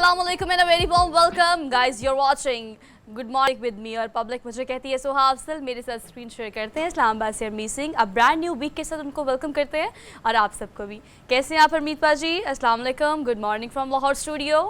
Assalamu alaikum and a very warm welcome guys, you're watching good morning with me और public मुझे कहती है सोहा अफजल, मेरे साथ स्क्रीन शेयर करते हैं इस्लामाबाद से हरमीत सिंह। अब ब्रांड न्यू वीक के साथ उनको वेलकम करते हैं और आप सबको भी। कैसे हैं आप हरमीत पाजी? अस्सलाम वालेकुम, good morning from Lahore studio.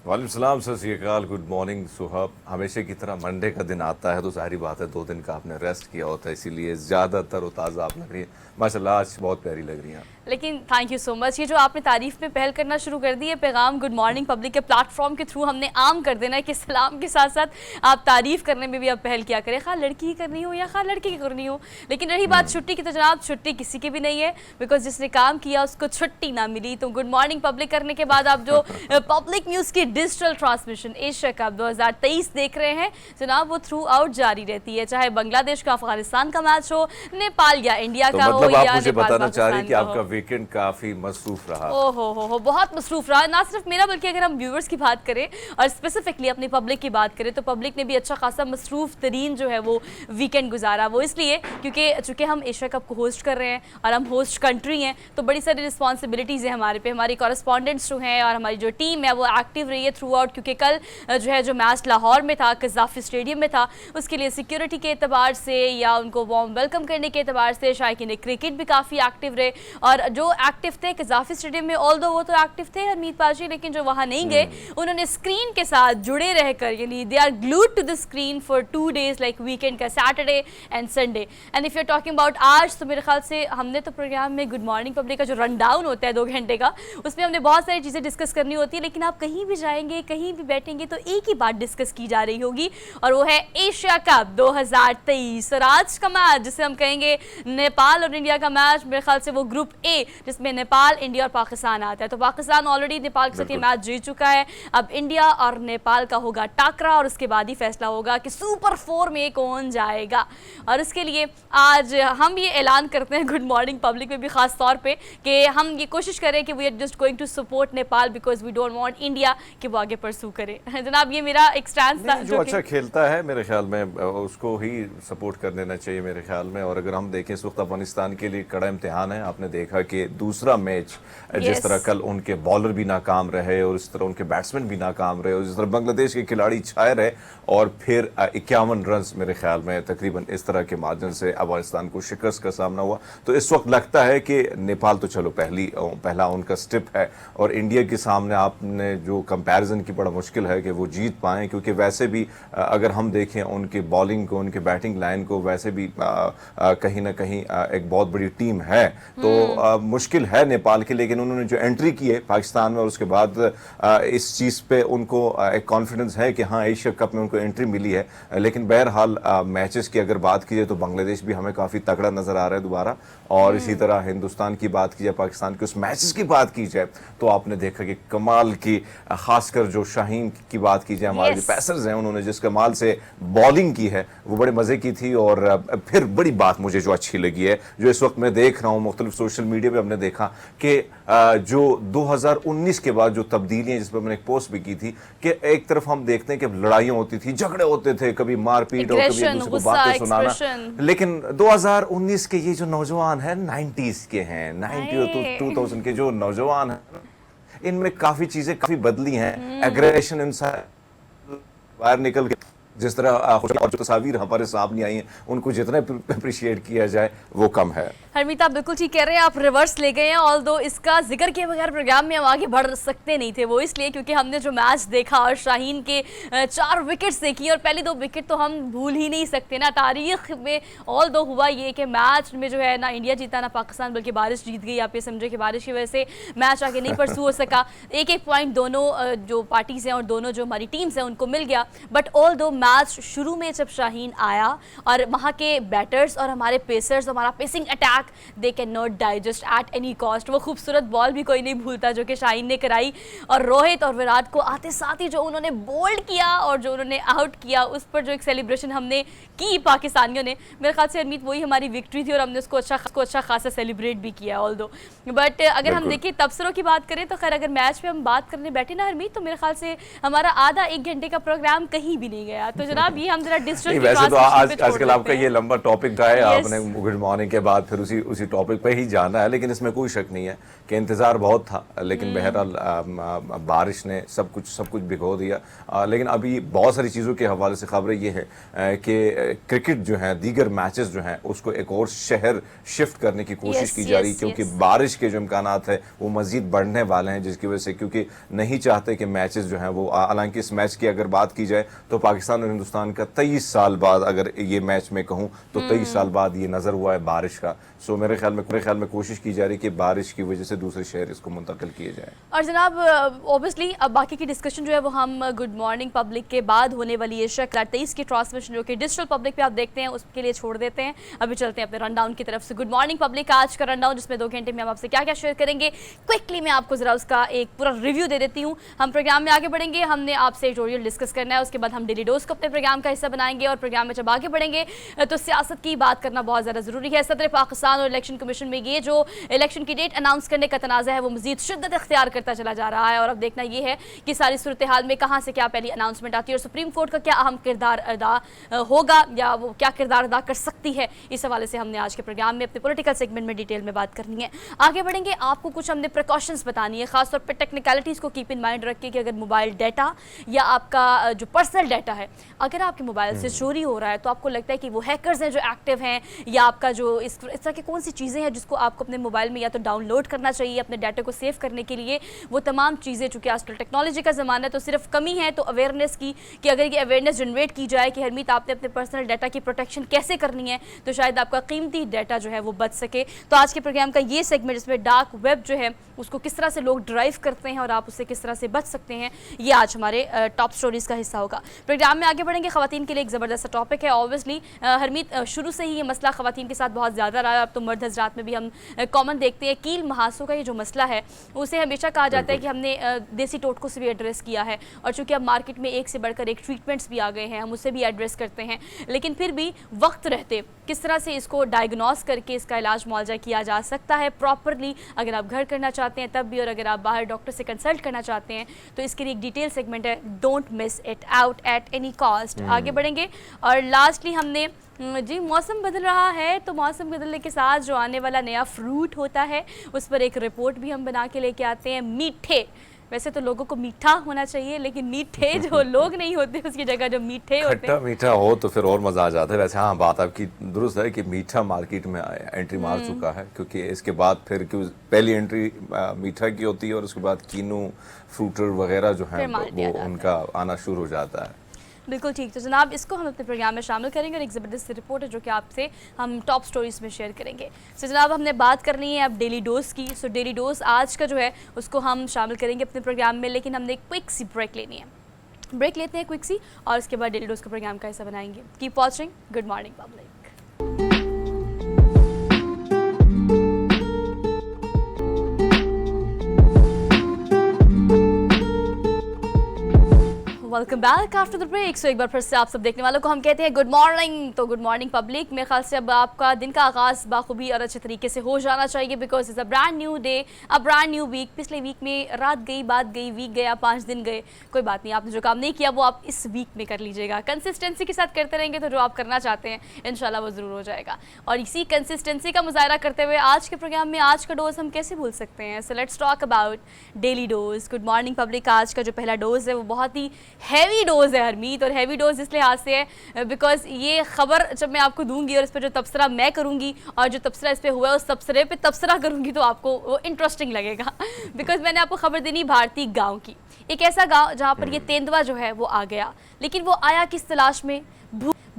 वालेकुम सलाम, सत श्री अकाल, गुड मॉर्निंग सुहाब। हमेशा की तरह मंडे का दिन आता है तो जाहिर बात है 2 दिन का आपने रेस्ट किया होता है, इसीलिए ज़्यादातर और ताज़ा आप लग रही है। माशाल्लाह आज बहुत प्यारी लग रही हैं। लेकिन थैंक यू सो मच, ये जो आपने तारीफ में पहल करना शुरू कर दी है, पैगाम गुड मॉर्निंग पब्लिक के प्लेटफॉर्म के थ्रू हमने आम कर देना है कि सलाम के साथ साथ आप तारीफ करने में भी आप पहल किया करें, खा लड़की की करनी हो या खा लड़के की करनी हो। लेकिन रही बात छुट्टी की, तो जनाब छुट्टी किसी की भी नहीं है, बिकॉज जिसने काम किया उसको छुट्टी ना मिली। तो गुड मॉर्निंग पब्लिक करने के बाद आप जो पब्लिक न्यूज़ की डिजिटल ट्रांसमिशन एशिया कप 2023 देख रहे हैं जनाब, वो थ्रू आउट जारी रहती है, चाहे बांग्लादेश का अफगानिस्तान का मैच हो, नेपाल या इंडिया का हो, मतलब या आप मुझे नेपाल बताना चाह रहे हैं कि पाकिस्तान आपका का हो। वीकेंड काफी मसरूफ रहा। ओहो बहुत मसरूफ रहा, ना सिर्फ मेरा बल्कि अगर हम व्यूवर्स की बात करें और स्पेसिफिकली अपनी पब्लिक की बात करें तो पब्लिक ने भी अच्छा खासा मसरूफ तरीन जो है वो वीकेंड गुजारा। वो इसलिए क्योंकि चूंकि हम एशिया कप को होस्ट कर रहे हैं और हम होस्ट कंट्री हैं, तो बड़ी सारी रिस्पॉन्सिबिलिटीज़ हैं हमारे पे। हमारी कॉरेस्पॉन्डेंट्स जो हैं और हमारी जो टीम है वो एक्टिव रही है थ्रू आउट, क्योंकि कल जो मैच लाहौर में था, कज़ाफ़ी स्टेडियम में था, उसके लिए सिक्योरिटी के एतबार से या उनको वार्म वेलकम करने के एतबार से शायकीन क्रिकेट भी काफ़ी एक्टिव रहे। और जो एक्टिव थे कज़ाफ़ी स्टेडियम में, ऑल्दो वो तो एक्टिव थे हरमीत पाजी, लेकिन जो वहाँ नहीं गए उन्होंने स्क्रीन के साथ जुड़े रहकर, यानी they are glued to the screen for 2 days like weekend का Saturday and Sunday. And if you are talking about आज, तो मेरे ख्याल से हमने तो प्रोग्राम में गुड मॉर्निंग पब्लिक का जो रन डाउन होता है 2 घंटे का, उसमें हमने बहुत सारी चीज़ें डिस्कस करनी होती है, लेकिन आप कहीं भी जाएंगे कहीं भी बैठेंगे तो एक ही बात डिस्कस की जा रही होगी और वो है एशिया कप 2023। और आज का मैच जिसे हम कहेंगे नेपाल और इंडिया का मैच, मेरे ख्याल से वो ग्रुप ए जिसमें नेपाल, इंडिया और पाकिस्तान आता है। तो पाकिस्तान ऑलरेडी नेपाल के साथ ये मैच जीत चुका है, अब इंडिया और नेपाल का होगा टाकरा और उसके बाद ही फैसला होगा कि सुपर 4 में कौन जाएगा। और उसके लिए आज हम ये ऐलान करते हैं गुड मॉर्निंग पब्लिक में भी खास तौर पे कि हम ये कोशिश करें कि we are just going to support Nepal because we don't want India कि वो आगे परसू करे। जनाब ये मेरा एक स्टैंड था। जो अच्छा खेलता है मेरे ख्याल में उसको ही सपोर्ट कर देना चाहिए मेरे ख्याल में। और अगर हम देखें इस वक्त अफगानिस्तान के लिए कड़ा इम्तिहान है। आपने देखा कि दूसरा मैच जिस तरह कल उनके बॉलर भी नाकाम रहे और इस तरह उनके बैट्समैन भी नाकाम रहे और जिस तरह बांग्लादेश के खिलाड़ी छाए रहे और फिर 51 रन मेरे ख्याल में तकरीबन इस तरह के मार्जिन से अफगानिस्तान को शिकस्त का सामना हुआ। तो इस वक्त लगता है कि नेपाल तो चलो पहला उनका स्टेप है और इंडिया के सामने आपने जो कंपैरिजन की बड़ा मुश्किल है कि वो जीत पाएं, क्योंकि वैसे भी अगर हम देखें उनके बॉलिंग को, उनके बैटिंग लाइन को, वैसे भी कहीं ना कहीं एक बहुत बड़ी टीम है। तो मुश्किल है नेपाल के, लेकिन उन्होंने जो एंट्री की है पाकिस्तान में और उसके बाद इस चीज़ पे उनको एक कॉन्फिडेंस है कि हाँ एशिया कप में उनको एंट्री मिली है। लेकिन बहरहाल मैचेस की अगर बात की जाए तो बांग्लादेश भी हमें काफ़ी तगड़ा नज़र आ रहा है दोबारा, और इसी तरह हिंदुस्तान की बात की जाए, पाकिस्तान के उस मैचेस की बात की जाए तो आपने देखा कि कमाल की, खासकर जो शाहीन की बात की जाए, हमारे जो पैसर्स हैं उन्होंने जिस कमाल से बॉलिंग की है वो बड़े मज़े की थी। और फिर बड़ी बात मुझे जो अच्छी लगी है, जो इस वक्त मैं देख रहा हूँ मुख्तलिफ सोशल मीडिया पे, हमने देखा कि जो 2019 के बाद जो तब्दीलियां, जिस पर मैंने एक पोस्ट भी की थी कि एक तरफ हम देखते हैं कि लड़ाइयां होती थी, झगड़े होते थे, कभी मारपीट और कभी एक दूसरे को बातें सुनाना, लेकिन 2019 के ये जो नौजवान हैं 90s के हैं, 90 और 2000 के जो नौजवान हैं, इनमें काफी चीजें काफी बदली हैं। एग्रेशन इंसान बाहर निकल के जिस तरह और जो तस्वीर हमारे सामने आई हैं उनको जितना अप्रिशिएट किया जाए वो कम है। हरमीत आप बिल्कुल ठीक कह रहे हैं, आप रिवर्स ले गए हैं। ऑल्दो इसका जिक्र किए बगैर प्रोग्राम में हम आगे बढ़ सकते नहीं थे, वो इसलिए क्योंकि हमने जो मैच देखा और शाहीन के 4 विकेट्स देखी और पहली 2 विकेट तो हम भूल ही नहीं सकते ना तारीख में। ऑल्दो हुआ ये कि मैच में जो है ना इंडिया जीता ना पाकिस्तान, बल्कि बारिश जीत गई। आप ये समझे कि बारिश की वजह से मैच आगे नहीं परसू हो सका। एक पॉइंट दोनों जो पार्टीज हैं और दोनों जो हमारी टीम्स हैं उनको मिल गया। बट ऑल्दो मैच शुरू में जब शाहीन आया और वहाँ के बैटर्स और हमारे पेसर्स, हमारा pacing attack, they can not digest at any cost. वो खूबसूरत बॉल भी कोई नहीं भूलता जो कि शाहीन ने कराई, और रोहित और विराट को आते साथ ही जो उन्होंने बोल्ड किया और जो उन्होंने आउट किया, उस पर जो एक सेलिब्रेशन हमने की पाकिस्तानियों ने, मेरे ख्याल से अरमीत वही हमारी विक्ट्री थी और हमने उसको अच्छा खासा सेलिब्रेट भी किया ऑल्दो। बट अगर हम देखें तबसरों की बात करें तो खैर अगर मैच पे हम बात करने बैठे ना हरमीत, तो मेरे ख्याल से हमारा आधा 1 घंटे का प्रोग्राम कहीं भी नहीं गया। तो जनाब ये हम जरा डिजिटल नहीं, की वैसे तो ट्रांसमिशन पे छोड़ आजकल आपका देते ये हैं। लंबा टॉपिक था है, Yes. आपने गुड मॉर्निंग के बाद फिर उसी टॉपिक पे ही जाना है, लेकिन इसमें कोई शक नहीं है कि इंतज़ार बहुत था, लेकिन बहरहाल बारिश ने सब कुछ भिगो दिया। लेकिन अभी बहुत सारी चीज़ों के हवाले से खबरें ये है कि क्रिकेट जो है, दीगर मैचेस जो हैं उसको एक और शहर शिफ्ट करने की कोशिश Yes, की जा रही है, yes, क्योंकि yes. बारिश के जो इम्कानात है वो मजीद बढ़ने वाले हैं, जिसकी वजह से क्योंकि नहीं चाहते कि मैचेस जो हैं वो, हालांकि इस मैच की अगर बात की जाए तो पाकिस्तान और हिंदुस्तान का 23 साल बाद, अगर ये मैच में कहूँ तो 23 साल बाद ये नज़र हुआ है बारिश का। सो मेरे ख्याल में कोशिश की जा रही है कि बारिश की वजह से दूसरे शहर इसको मुंतकिल किए जाए। और जनाब ऑब्वियसली अब बाकी की डिस्कशन जो है वो हम गुड मॉर्निंग पब्लिक के बाद होने वाली है 2023 की ट्रांसमिशन जो कि डिजिटल पब्लिक पे आप देखते हैं उसके लिए छोड़ देते हैं। अभी चलते हैं अपने रनडाउन की तरफ से। गुड मॉर्निंग पब्लिक आज का रनडाउन, जिसमें 2 घंटे में हम आपसे क्या क्या शेयर करेंगे, क्विकली मैं आपको जरा उसका एक पूरा रिव्यू दे देती हूँ। हम प्रोग्राम में आगे बढ़ेंगे, हमने आपसे एडिटोरियल डिस्कस करना है, उसके बाद हम डेली डोज को अपने प्रोग्राम का हिस्सा बनाएंगे और प्रोग्राम में जब आगे बढ़ेंगे तो सियासत की बात करना बहुत ज़्यादा ज़रूरी है। सदर पाकिस्तान और इलेक्शन कमीशन में ये जो इलेक्शन की डेट अनाउंस करने का तनाज़ा है वो मज़ीद शिद्दत इख्तियार करता चला जा रहा है और अब देखना ये है कि सारी सूरत हाल में कहाँ से क्या पहली अनाउंसमेंट आती है और सुप्रीम कोर्ट का क्या अहम किरदार अदा होगा या वो क्या किरदार अदा कर सकती है। इस हवाले से हमने आज के प्रोग्राम में अपने पॉलिटिकल सेगमेंट में डिटेल में बात करनी है। आगे बढ़ेंगे, आपको कुछ हमने प्रिकॉशंस बतानी है, खासतौर पर टेक्निकलिटीज़ को कीप इन माइंड रख के कि अगर मोबाइल डाटा या आपका जो पर्सनल डाटा है अगर आपके मोबाइल से चोरी हो रहा है तो आपको लगता है कि वो हैकर्स हैं जो एक्टिव हैं या आपका जो इस तरह की कौन सी चीज़ें हैं जिसको आपको अपने मोबाइल में या तो डाउनलोड करना चाहिए अपने डाटा को सेव करने के लिए, वो तमाम चीज़ें, चूँकि आजकल टेक्नोलॉजी का ज़माना है तो सिर्फ कमी है तो अवेयरनेस की, कि अगर ये अवेयरनेस जनरेट की जाए कि हरमीत आपने अपने पर्सनल डाटा की प्रोटेक्शन कैसे करनी है तो शायद आपका कीमती डाटा जो है वो बच सके। तो आज के प्रोग्राम का ये सेगमेंट जिसमें डार्क वेब जो है उसको किस तरह से लोग ड्राइव करते हैं और आप उससे किस तरह से बच सकते हैं, ये आज हमारे टॉप स्टोरीज़ का हिस्सा होगा। प्रोग्राम में आगे बढ़ेंगे, ख़वातीन के लिए एक ज़बरदस्त टॉपिक है। ऑब्वियसली हरमीत शुरू से ही ये मसला ख़वातीन के साथ बहुत ज़्यादा रहा है, अब तो मर्द हजरात में भी हम कॉमन देखते हैं। कील महासों का ये जो मसला है उसे हमेशा कहा जाता है कि हमने देसी टोटकों से भी एड्रेस किया है और चूँकि अब मार्केट में एक से बढ़कर एक ट्रीटमेंट्स भी आ गए हैं, हम उससे भी एड्रेस करते हैं, लेकिन फिर भी वक्त रहते किस तरह से इसको डायग्नोस करके इसका इलाज मुआवजा किया जा सकता है प्रॉपरली, अगर आप घर करना चाहते हैं तब भी और अगर आप बाहर डॉक्टर से कंसल्ट करना चाहते हैं तो इसके लिए एक डिटेल सेगमेंट है, don't miss it out at any cost. आगे बढ़ेंगे और लास्टली हमने जी मौसम बदल रहा है तो मौसम बदलने के साथ जो आने वाला नया फ्रूट होता है उस पर एक रिपोर्ट भी हम बना के लेके आते हैं। मीठे, वैसे तो लोगों को मीठा होना चाहिए लेकिन मीठे जो लोग नहीं होते उसकी जगह जो मीठे होते खट्टा हैं, मीठा हो तो फिर और मज़ा आ जाता है। वैसे हाँ, बात आपकी दुरुस्त है कि मीठा मार्केट में एंट्री मार चुका है, क्योंकि इसके बाद फिर क्यों पहली एंट्री मीठा की होती है और उसके बाद कीनू, फ्रूटर वगैरह जो है फिर मार दिया वो जाता है। उनका आना शुरू हो जाता है। बिल्कुल ठीक। तो जनाब इसको हम अपने प्रोग्राम में शामिल करेंगे और एक ज़बरदस्त रिपोर्ट है जो कि आपसे हम टॉप स्टोरीज़ में शेयर करेंगे। सो जनाब हमने बात करनी है अब डेली डोज की। सो डेली डोज आज का जो है उसको हम शामिल करेंगे अपने प्रोग्राम में, लेकिन हमने एक क्विक सी ब्रेक लेनी है। ब्रेक लेते हैं क्विक सी और उसके बाद डेली डोज का प्रोग्राम का हिस्सा बनाएंगे। Keep watching good morning public. Welcome back after the break. So एक बार फिर से आप सब देखने वालों को हम कहते हैं गुड मॉर्निंग। तो गुड मॉर्निंग पब्लिक, मेरे ख्याल से अब आपका दिन का आगाज़ बाखूबी और अच्छे तरीके से हो जाना चाहिए because is a brand new day, a brand new week. पिछले वीक में रात गई, बात गई, वीक गया, 5 दिन गए, कोई बात नहीं, आपने जो काम नहीं किया वो आप इस वीक में कर लीजिएगा। कंसिस्टेंसी के साथ करते रहेंगे तो जो आप करना चाहते हैं इंशाल्लाह वो ज़रूर हो जाएगा। और इसी कंसिस्टेंसी का मुजाहरा करते हुए आज के प्रोग्राम में आज का डोज हम कैसे भूल सकते हैं। So let's talk about daily dose. Good morning public, आज का जो पहला डोज है वो बहुत ही हैवी डोज है हरमीत, और हैवी डोज इस लिहाज से है बिकॉज ये खबर जब मैं आपको दूंगी और इस पर जो तबसरा मैं करूंगी और जो तबसरा इस पर हुआ है उस तबसरे पे तबसरा करूंगी तो आपको वो इंटरेस्टिंग लगेगा बिकॉज मैंने आपको खबर देनी भारतीय गांव की, एक ऐसा गांव जहां पर ये तेंदुआ जो है वो आ गया, लेकिन वो आया किस तलाश में,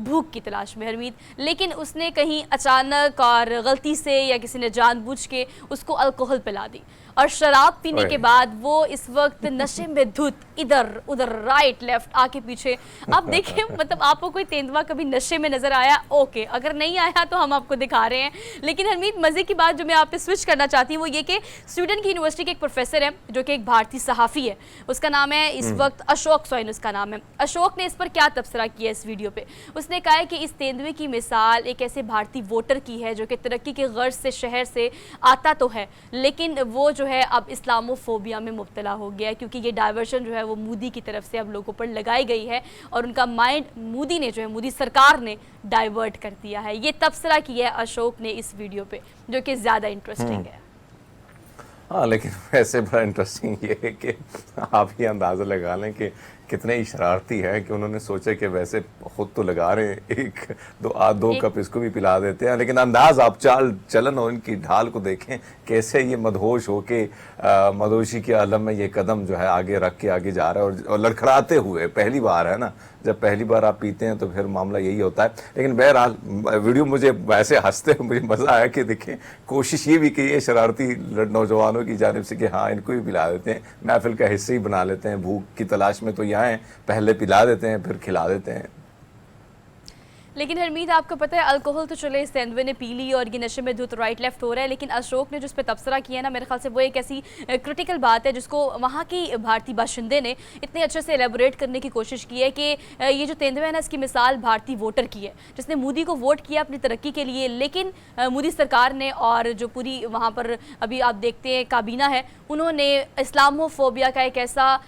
भूख की तलाश में हरमीत। लेकिन उसने कहीं अचानक और गलती से या किसी ने जानबूझ के उसको अल्कोहल पिला दी और शराब पीने के बाद वो इस वक्त नशे में धुत इधर उधर राइट लेफ्ट आगे पीछे। अब देखिए मतलब आपको कोई तेंदुआ कभी नशे में नजर आया? ओके, अगर नहीं आया तो हम आपको दिखा रहे हैं। लेकिन हरमीत मजे की बात जो मैं आप पे स्विच करना चाहती हूँ वो ये कि स्वीडन की यूनिवर्सिटी के एक प्रोफेसर है जो कि एक भारतीय सहाफ़ी है, उसका नाम है इस वक्त अशोक सोइन उसका नाम है। अशोक ने इस पर क्या तबसरा किया इस वीडियो पे, उसने उसने कहा है कि इस तेंदुए की मिसाल एक ऐसे भारतीय वोटर की है जो कि तरक्की के गर्ज से शहर से आता तो है, लेकिन वो जो है अब इस्लामोफोबिया में मुब्तला हो गया है, क्योंकि ये डाइवर्शन जो है वो मोदी की तरफ से अब लोगों पर लगाई गई है और उनका माइंड मोदी ने जो है, मोदी सरकार ने डाइवर्ट कर दिया है। ये तबसरा किया है अशोक ने इस वीडियो पे, जो कि ज़्यादा इंटरेस्टिंग है। हाँ, लेकिन वैसे बड़ा इंटरेस्टिंग ये है कि आप ये अंदाज़ा लगा लें कि कितने ही शरारती है कि उन्होंने सोचा कि वैसे खुद तो लगा रहे हैं, एक दो कप इसको भी पिला देते हैं, लेकिन अंदाज आप चाल चलन और इनकी ढाल को देखें कैसे ये मदहोश होके मदहोशी के आलम में ये कदम जो है आगे रख के आगे जा रहा है और लड़खड़ाते हुए। पहली बार है ना, जब पहली बार आप पीते हैं तो फिर मामला यही होता है। लेकिन बहरहाल वीडियो मुझे वैसे हंसते हुए मुझे मज़ा आया कि देखें कोशिश ये भी की है शरारती नौजवानों की जानिब से कि हाँ इनको भी पिला देते हैं, महफिल का हिस्सा ही बना लेते हैं, भूख की तलाश में तो यहाँ हैं, पहले पिला देते हैं फिर खिला देते हैं। लेकिन हरमीत, आपको पता है अल्कोहल तो चले इस तेंदुए ने पी ली और ये नशे में धुत राइट लेफ्ट हो रहा है, लेकिन अशोक ने जिस पे तबसरा किया ना, मेरे ख्याल से वो एक ऐसी क्रिटिकल बात है जिसको वहाँ की भारतीय बाशिंदे ने इतने अच्छे से एलेबोरेट करने की कोशिश की है कि ये जो तेंदुआ है ना, इसकी मिसाल भारतीय वोटर की है जिसने मोदी को वोट किया अपनी तरक्की के लिए, लेकिन मोदी सरकार ने और जो पूरी वहाँ पर अभी आप देखते हैं काबीना है, उन्होंने इस्लामोफोबिया का एक ऐसा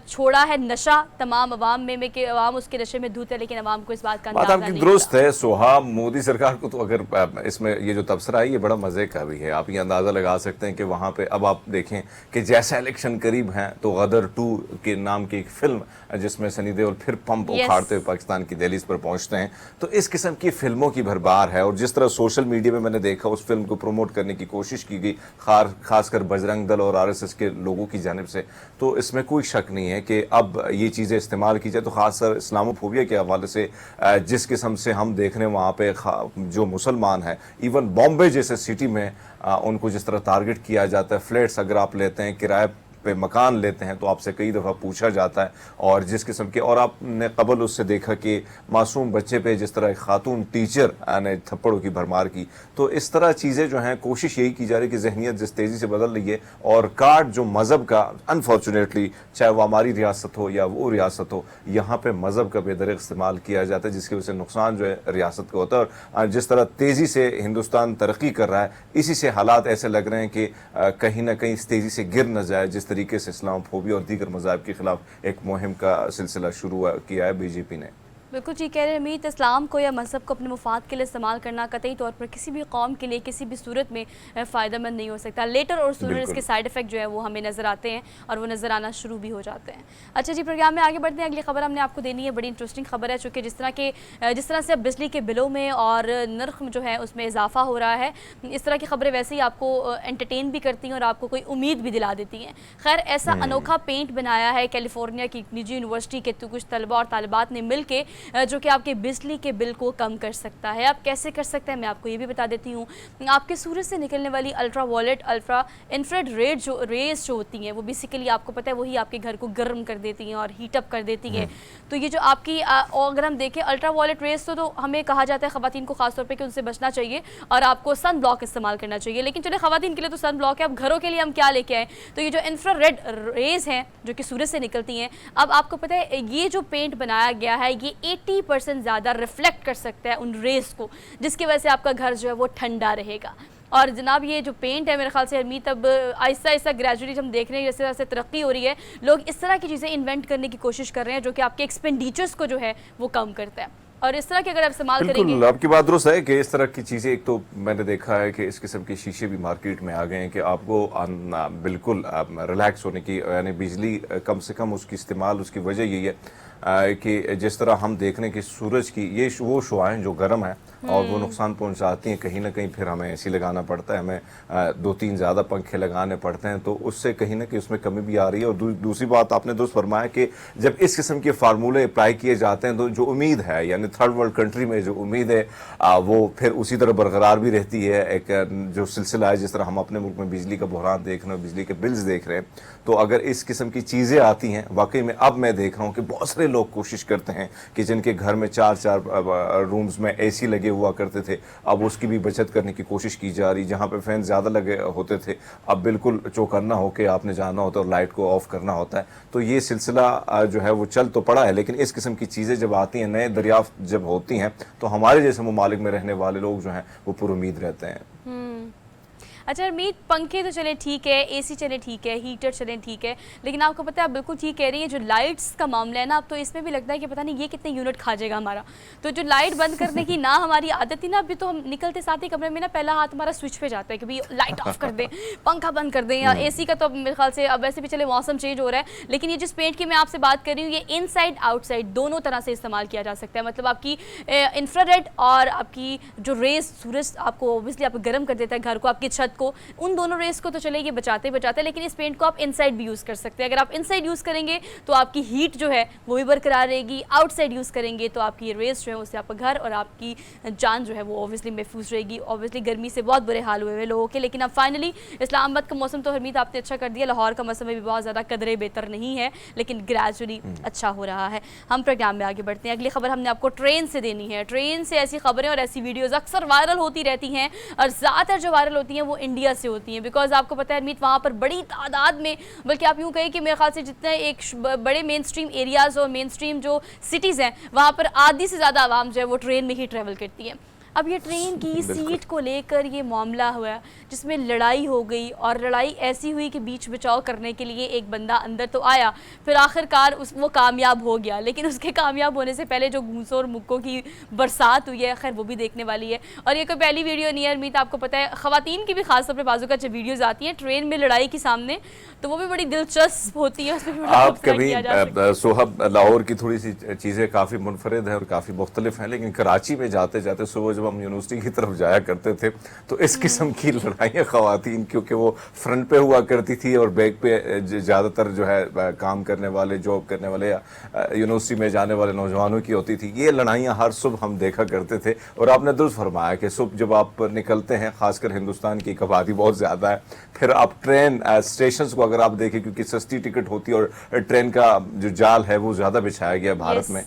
छोड़ा है नशा तमाम अवाम में कि अवाम उसके नशे में धुत है, लेकिन अवाम को इस बात का अंदाजा नहीं दुरुस्त है सोहा। मोदी सरकार को तो अगर इसमें ये जो तबसरा है ये बड़ा मजे का भी है। आप ये अंदाजा लगा सकते हैं कि वहां पे अब आप देखें कि जैसा इलेक्शन करीब है तो गदर 2 के नाम की एक फिल्म जिसमें सनी देओल फिर पंप उखाड़ते हुए पाकिस्तान की दहलीज पर पहुंचते हैं, तो इस किस्म की फिल्मों की भरमार है। और जिस तरह सोशल मीडिया में मैंने देखा उस फिल्म को प्रमोट करने की कोशिश की गई खासकर बजरंग दल और RSS के लोगों की जानिब से, तो इसमें कोई शक नहीं है कि अब ये चीज़ें इस्तेमाल की जाए तो खासकर इस्लामोफोबिया के हवाले से जिस किस्म से हम देख रहे हैं वहाँ पे जो मुसलमान है, इवन बॉम्बे जैसे सिटी में उनको जिस तरह टारगेट किया जाता है, फ्लैट्स अगर आप लेते हैं किराए पे मकान लेते हैं तो आपसे कई दफ़ा पूछा जाता है, और जिस किस्म के, और आपने कबल उससे देखा कि मासूम बच्चे पे जिस तरह एक खातून टीचर ने थप्पड़ों की भरमार की, तो इस तरह चीज़ें जो हैं कोशिश यही की जा रही है कि जहनीत जिस तेज़ी से बदल रही है और कार्ड जो मज़हब का अनफॉर्चुनेटली चाहे वो हमारी रियासत हो या वो रियासत हो, यहाँ पर मज़हब का बेदरग इस्तेमाल किया जाता है जिसकी वजह से नुकसान जो है रियासत का होता है। और जिस तरह तेज़ी से हिंदुस्तान तरक्की कर रहा है, इसी से हालात ऐसे लग रहे हैं कि कहीं ना कहीं इस तेज़ी से गिर न जाए जिस तरीके से इस्लामोफोबिया और दीगर मज़ाहब के खिलाफ एक मुहिम का सिलसिला शुरू किया है बीजेपी ने। बिल्कुल ठीक कह रहे हैं अमीत, इस्लाम को या मज़हब को अपने मुफाद के लिए इस्तेमाल करना कतई तौर पर किसी भी कौम के लिए किसी भी सूरत में फ़ायदेमंद नहीं हो सकता। लेटर और सूरत इसके साइड इफ़ेक्ट जो है वो हमें नज़र आते हैं और वो नज़र आना शुरू भी हो जाते हैं। अच्छा जी, प्रोग्राम में आगे बढ़ते हैं। अगली खबर हमने आपको देनी है, बड़ी इंटरेस्टिंग खबर है, चूँकि जिस तरह से अब बिजली के बिलों में और नर्ख जो है उसमें इजाफा हो रहा है, इस तरह की खबरें वैसे ही आपको एंटरटेन भी करती हैं और आपको कोई उम्मीद भी दिला देती हैं। खैर, ऐसा अनोखा पेंट बनाया है कैलिफोर्निया की निजी यूनिवर्सिटी के कुछ तलबा और तालिबात ने मिल के, जो कि आपके बिजली के बिल को कम कर सकता है। आप कैसे कर सकते हैं मैं आपको ये भी बता देती हूँ। आपके सूरज से निकलने वाली ultra violet ultra infrared rays जो होती हैं वो बेसिकली आपको पता है वही आपके घर को गर्म कर देती हैं और हीटअप कर देती हैं। तो ये जो आपकी अगर हम देखें अल्ट्रा वायलेट रेज तो हमें कहा जाता है ख़वातीन को खासतौर पर कि उनसे बचना चाहिए और आपको सन ब्लॉक इस्तेमाल करना चाहिए, लेकिन चले ख़वातीन के लिए तो सन ब्लॉक है, अब घरों के लिए हम क्या लेके आए। तो ये जो इंफ्रारेड रेज हैं जो कि सूरज से निकलती हैं, अब आपको पता है ये जो पेंट बनाया गया है ये 80% ज़्यादा रिफ्लेक्ट कर सकता है उन रेस को, जिसकी वजह से आपका घर जो है वो ठंडा रहेगा। और जनाब ये जो पेंट है मेरे ख्याल से हरमीत अब आहिस्ता आहिस्ता ग्रेजुअली हम देख रहे हैं जैसे जैसे तरक्की हो रही है, लोग इस तरह की चीज़ें इन्वेंट करने की कोशिश कर रहे हैं जो कि आपके एक्सपेंडिचर्स को जो है वो कम करता है। और इस तरह के अगर आप इस्तेमाल करेंगे, आपकी बात दुरुस्त है कि इस तरह की चीज़ें, एक तो मैंने देखा है कि इस किस्म के शीशे भी मार्केट में आ गए हैं कि आपको बिल्कुल रिलैक्स होने की, यानी बिजली कम से कम उसकी इस्तेमाल, उसकी वजह यही है कि जिस तरह हम देख रहे हैं कि सूरज की ये वो शुआएं जो गर्म है और वो नुकसान पहुंचाती हैं, कहीं ना कहीं फिर हमें एसी लगाना पड़ता है, हमें 2-3 ज़्यादा पंखे लगाने पड़ते हैं, तो उससे कहीं ना कहीं उसमें कमी भी आ रही है। और दूसरी बात आपने दोस्त फरमाया कि जब इस किस्म के फार्मूले अप्लाई किए जाते हैं तो जो उम्मीद है, यानी थर्ड वर्ल्ड कंट्री में जो उम्मीद है वो फिर उसी तरह बरकरार भी रहती है। एक जो सिलसिला है, जिस तरह हम अपने मुल्क में बिजली का बहरान देख रहे हैं, बिजली के बिल्स देख रहे हैं, तो अगर इस किस्म की चीज़ें आती हैं, वाकई में अब मैं देख रहा हूँ कि बहुत सारे लोग कोशिश करते हैं कि जिनके घर में 4-4 रूम्स में एसी लगे हुआ करते थे, अब उसकी भी बचत करने की कोशिश की जा रही। जहाँ पे फैन ज़्यादा लगे होते थे, अब बिल्कुल चौकन्ना होकर आपने जाना होता है और लाइट को ऑफ करना होता है। तो ये सिलसिला जो है वो चल तो पड़ा है, लेकिन इस किस्म की चीज़ें जब आती हैं, नए दरियाफ्त जब होती हैं तो हमारे जैसे ममालिक में रहने वाले लोग जो हैं वो पुरुमीद रहते हैं। अच्छा हरमीत, पंखे तो चले ठीक है, एसी चले ठीक है, हीटर चले ठीक है, लेकिन आपको पता है आप बिल्कुल ठीक कह रही हैं, जो लाइट्स का मामला है ना, अब तो इसमें भी लगता है कि पता नहीं ये कितने यूनिट खा जाएगा हमारा। तो जो लाइट बंद करने की ना हमारी आदत थी ना, अभी तो हम निकलते साथ ही कमरे में ना पहला हाथ हमारा स्विच पे जाता है कि भाई लाइट ऑफ कर दें, पंखा बंद कर दें, या एसी का तो अब मेरे ख्याल से अब वैसे भी चले मौसम चेंज हो रहा है, लेकिन ये जिस पेंट की मैं आपसे बात कर रही हूँ ये इनसाइड आउटसाइड दोनों तरह से इस्तेमाल किया जा सकता है। मतलब आपकी इंफ्रारेड और आपकी जो रेज सूरज आपको ऑब्वियसली आपको गर्म कर देता है घर को, आपकी छत को, उन दोनों रेस को तो चले ये बचाते बचाते, लेकिन इस पेंट को आप इनसाइड भी यूज़ कर सकते हैं। अगर आप इनसाइड यूज़ करेंगे तो आपकी हीट जो है वो भी बरकरार रहेगी, आउटसाइड यूज़ करेंगे तो आपकी रेस जो है उससे आपका घर और आपकी जान जो है वो ऑब्वियसली महफूज रहेगी। ऑब्वियसली गर्मी से बहुत बुरे हाल हुए हुए लोगों के, लेकिन अब फाइनली इस्लामाबाद का मौसम तो हरमीत आपने अच्छा कर दिया, लाहौर का मौसम भी बहुत ज़्यादा कदरे बेहतर नहीं है, लेकिन ग्रेजुअली अच्छा हो रहा है। हम प्रोग्राम में आगे बढ़ते हैं। अगली खबर हमने आपको ट्रेन से देनी है। ट्रेन से ऐसी खबरें और ऐसी वीडियोज़ अक्सर वायरल होती रहती हैं, और ज़्यादातर जो वायरल होती हैं वो इंडिया से होती हैं, बिकॉज आपको पता है अरमीत वहाँ पर बड़ी तादाद में, बल्कि आप यूँ कहें कि मेरे ख्याल से जितने एक बड़े मेन स्ट्रीम एरियाज़ और मेन स्ट्रीम जो सिटीज़ हैं वहाँ पर आधी से ज़्यादा आवाम जो है वो ट्रेन में ही ट्रैवल करती है। अब ये ट्रेन की सीट को लेकर ये मामला हुआ जिसमें लड़ाई हो गई, और लड़ाई ऐसी हुई कि बीच बचाव करने के लिए एक बंदा अंदर तो आया, फिर आखिरकार वो कामयाब हो गया, लेकिन उसके कामयाब होने से पहले जो घूंसों और मुक्कों की बरसात हुई है, खैर वो भी देखने वाली है। और ये कोई पहली वीडियो नहीं है अरमीत, आपको पता है ख़वातीन की भी खासतौर पर बाजू का जब वीडियोज़ आती हैं ट्रेन में लड़ाई के सामने, तो वो भी बड़ी दिलचस्प होती है, उसमें आप कभी सोहब लाहौर की थोड़ी सी चीज़ें काफ़ी मुनफरिद हैं और काफ़ी मुख्तलिफ हैं, लेकिन कराची में जाते जाते सुबह जब हम यूनिवर्सिटी की तरफ जाया करते थे तो इस किस्म की लड़ाइयाँ ख़वातीन, क्योंकि वो फ्रंट पे हुआ करती थी और बैक पे ज़्यादातर जो है काम करने वाले, जॉब करने वाले या यूनिवर्सिटी में जाने वाले नौजवानों की होती थी। ये लड़ाइयाँ हर सुबह हम देखा करते थे, और आपने दुरुस्त फरमाया कि सुबह जब आप निकलते हैं, खासकर हिंदुस्तान की आबादी बहुत ज़्यादा है, फिर आप ट्रेन स्टेशन को अगर आप देखें, क्योंकि सस्ती टिकट होती है और ट्रेन का जो जाल है वो ज़्यादा बिछाया गया भारत में,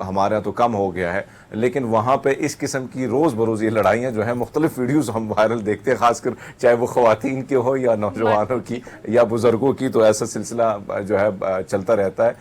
हमारे यहाँ तो कम हो गया है, लेकिन वहाँ पे इस किस्म की रोज़ बरोज़ ये लड़ाइयाँ जो है, मुख्तलिफ वीडियोज़ हम वायरल देखते हैं, खासकर चाहे वो ख़वातीन की हो या नौजवानों की या बुज़ुर्गों की, तो ऐसा सिलसिला जो है चलता रहता है।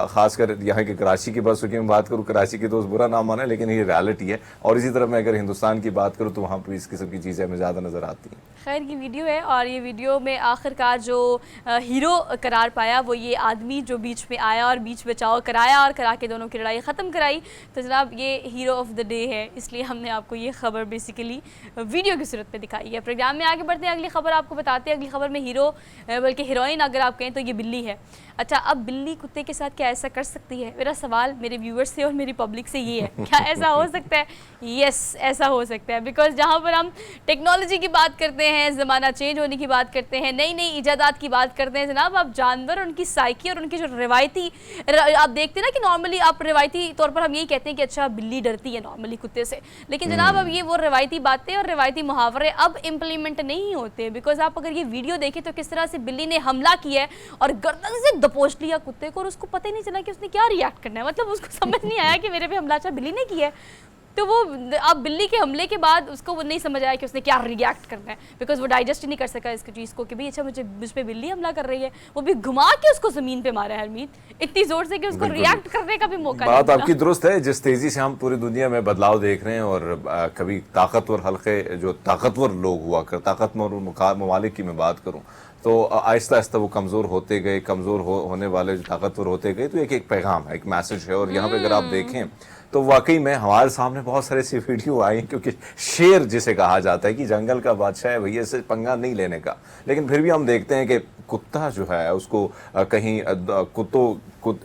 ख़ासकर यहाँ के कराची की बस की मैं बात करूँ, कराची की दोस्त बुरा ना माने, लेकिन ये रियलिटी है। और इसी तरह मैं अगर हिंदुस्तान की बात करूँ तो वहाँ पर इस किस्म की चीज़ें हमें ज़्यादा नज़र आती हैं। खैर ये वीडियो है, और ये वीडियो में आखिरकार जो हीरो करार पाया वो ये आदमी जो बीच में आया और बीच बचाव कराया और करा के दोनों की लड़ाई ख़त्म कराई। तो जनाब ये हीरो ऑफ द डे है, इसलिए हमने आपको ये खबर बेसिकली वीडियो की सूरत में दिखाई है। प्रोग्राम में आगे बढ़ते हैं, अगली खबर आपको बताते हैं। अगली खबर में हीरो बल्कि हीरोइन अगर आप कहें तो ये बिल्ली है। अच्छा, अब बिल्ली कुत्ते के साथ क्या ऐसा कर सकती है? मेरा सवाल मेरे व्यूअर्स से और मेरी पब्लिक से ये है, क्या ऐसा हो सकता है? यस, ऐसा हो सकता है, बिकॉज जहाँ पर हम टेक्नोलॉजी की बात करते हैं, ज़माना चेंज होने की बात करते हैं, नई नई ईजादात की बात करते हैं जनाब, आप जानवर उनकी साइकी और उनकी जो रिवायती आप देखते हैं ना कि नॉर्मली आप रिवायती तौर पर हम यही कहते हैं कि अच्छा बिल्ली डरती है नॉर्मली कुत्ते से, लेकिन जनाब अब ये वो रिवायती बातें और रिवायती मुहावरे अब इम्प्लीमेंट नहीं होते। बिकॉज आप अगर ये वीडियो देखें तो किस तरह से बिल्ली ने हमला किया है और गर्दन से दबोच लिया कुत्ते को, और उसको पता ही नहीं चला कि उसने क्या रिएक्ट करना है। मतलब उसको समझ नहीं आया कि मेरे पे हमला अच्छा बिल्ली ने किया है, तो वो अब बिल्ली के हमले के बाद उसको वो नहीं समझ आया कि उसने क्या रिएक्ट करना है, बिकॉज वो डाइजेस्ट ही नहीं कर सका इस चीज़ को कि भाई अच्छा मुझ पे बिल्ली हमला कर रही है। वो भी घुमा के उसको ज़मीन पे मारा है हरमीत, इतनी ज़ोर से कि उसको रिएक्ट करने का भी मौका बात आपकी दुरुस्त है। जिस तेज़ी से हम पूरी दुनिया में बदलाव देख रहे हैं, और कभी ताकतवर हल्के जो ताकतवर लोग हुआ कर, ताकतवर ममालिक की मैं बात करूँ, तो आहिस्ता आहिस्ता वो कमज़ोर होते गए, कमज़ोर होने वाले जो ताकतवर होते गए, तो एक पैगाम है, एक मैसेज है। और यहाँ पे अगर आप देखें तो वाकई में हमारे सामने बहुत सारे ऐसी वीडियो आई, क्योंकि शेर जिसे कहा जाता है कि जंगल का बादशाह है भैया, से पंगा नहीं लेने का, लेकिन फिर भी हम देखते हैं कि कुत्ता जो है उसको कहीं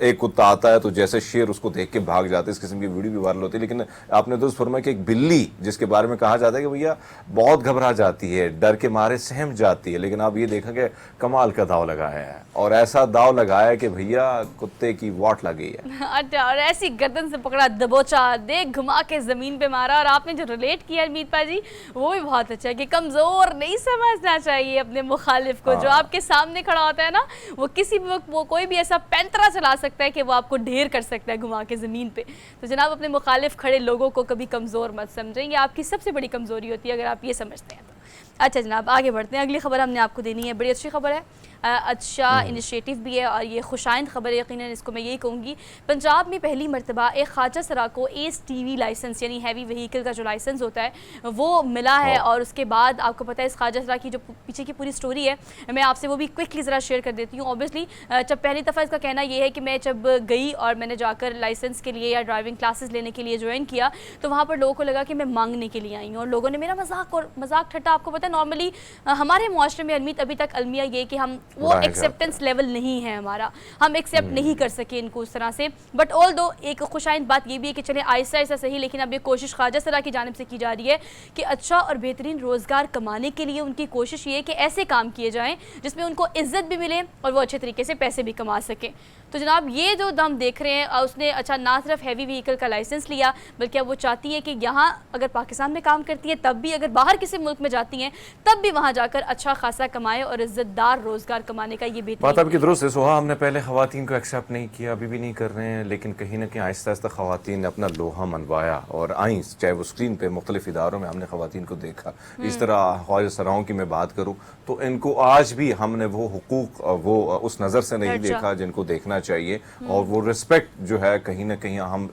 एक कुत्ता आता है तो जैसे शेर उसको देख के भाग जाते हैं, इस किस्म की वीडियो भी वायरल होती है। लेकिन आपने तो फरमाया कि एक बिल्ली जिसके बारे में कहा जाता है कि भैया बहुत घबरा जाती है, डर के मारे सहम जाती है, लेकिन आप ये देखा कि कमाल का दाव लगाया है, और ऐसा दाव लगाया कि भैया कुत्ते की वाट लग गई है। अच्छा, और ऐसी गर्दन से पकड़ा, दबोचा, देख घुमा के जमीन पे मारा। और आपने जो रिलेट किया अरमीत पाजी वो भी बहुत अच्छा है कि कमजोर नहीं समझना चाहिए अपने मुखालिफ को। जो आपके सामने खड़ा होता है ना, वो किसी भी वक्त वो कोई भी ऐसा पैंतरा चला सकता है कि वो आपको ढेर कर सकता है घुमा के ज़मीन पे। तो जनाब अपने मुखालिफ खड़े लोगों को कभी कमज़ोर मत समझेंगे, आपकी सबसे बड़ी कमज़ोरी होती है अगर आप ये समझते हैं तो। अच्छा जनाब आगे बढ़ते हैं, अगली खबर हमने आपको देनी है, बड़ी अच्छी खबर है। अच्छा इनिशिएटिव भी है और ये खुशाइंद खबर है, यकीनन इसको मैं यही कहूँगी। पंजाब में पहली मरतबा एक ख्वाजा सरा को ASTV लाइसेंस यानी हैवी व्हीकल का जो लाइसेंस होता है वो मिला है। और उसके बाद आपको पता है इस ख्वाजा सरा की जो पीछे की पूरी स्टोरी है मैं आपसे वो भी क्विकली ज़रा शेयर कर देती हूँ। ऑब्वियसली जब पहली दफ़ा इसका कहना ये है कि मैं जब गई और मैंने जाकर लाइसेंस के लिए या ड्राइविंग क्लासेस लेने के लिए ज्वाइन किया तो वहाँ पर लोगों को लगा कि मैं मांगने के लिए आई हूँ और लोगों ने मेरा मजाक ठट्टा। आपको पता है नॉर्मली हमारे मुआशरे में अभी तक अलमिया ये कि हम वो एक्सेप्टेंस लेवल नहीं है हमारा, हम एक्सेप्ट नहीं कर सके इनको उस तरह से। बट ऑल दो एक खुशाइंद बात ये भी है कि चले आहिस्ता आहिस्ता सही, लेकिन अब ये कोशिश ख्वाजा सरा की जानिब से की जा रही है कि अच्छा और बेहतरीन रोज़गार कमाने के लिए उनकी कोशिश ये है कि ऐसे काम किए जाएँ जिसमें उनको इज्जत भी मिले और वो अच्छे तरीके से पैसे भी कमा सकें। तो जनाब ये जो दम देख रहे हैं उसने अच्छा ना सिर्फ हैवी व्हीकल का लाइसेंस लिया बल्कि अब वो चाहती है कि यहाँ अगर पाकिस्तान में काम करती है तब भी, अगर बाहर किसी मुल्क में जाती हैं तब भी वहाँ जाकर अच्छा खासा कमाए और इज्जतदार रोज़गार कमाने का ये बेहतर बात आपकी दुरुस्त है सुहा। हमने पहले ख़वातीन को एक्सेप्ट नहीं किया, अभी भी नहीं कर रहे हैं, लेकिन कहीं ना कहीं आहिस्ता आहिस्ता ख़वातीन ने अपना लोहा मनवाया और आई, चाहे वो स्क्रीन पे मुख्तलिफ इदारों में हमने ख़वातीन को देखा। इस तरह ख्वाजा सराओं की मैं बात करूँ तो इनको आज भी हमने वो हुकूक वो उस नज़र से नहीं देखा जिनको देखना चाहिए और वो रिस्पेक्ट जो है कहीं ना कहीं हम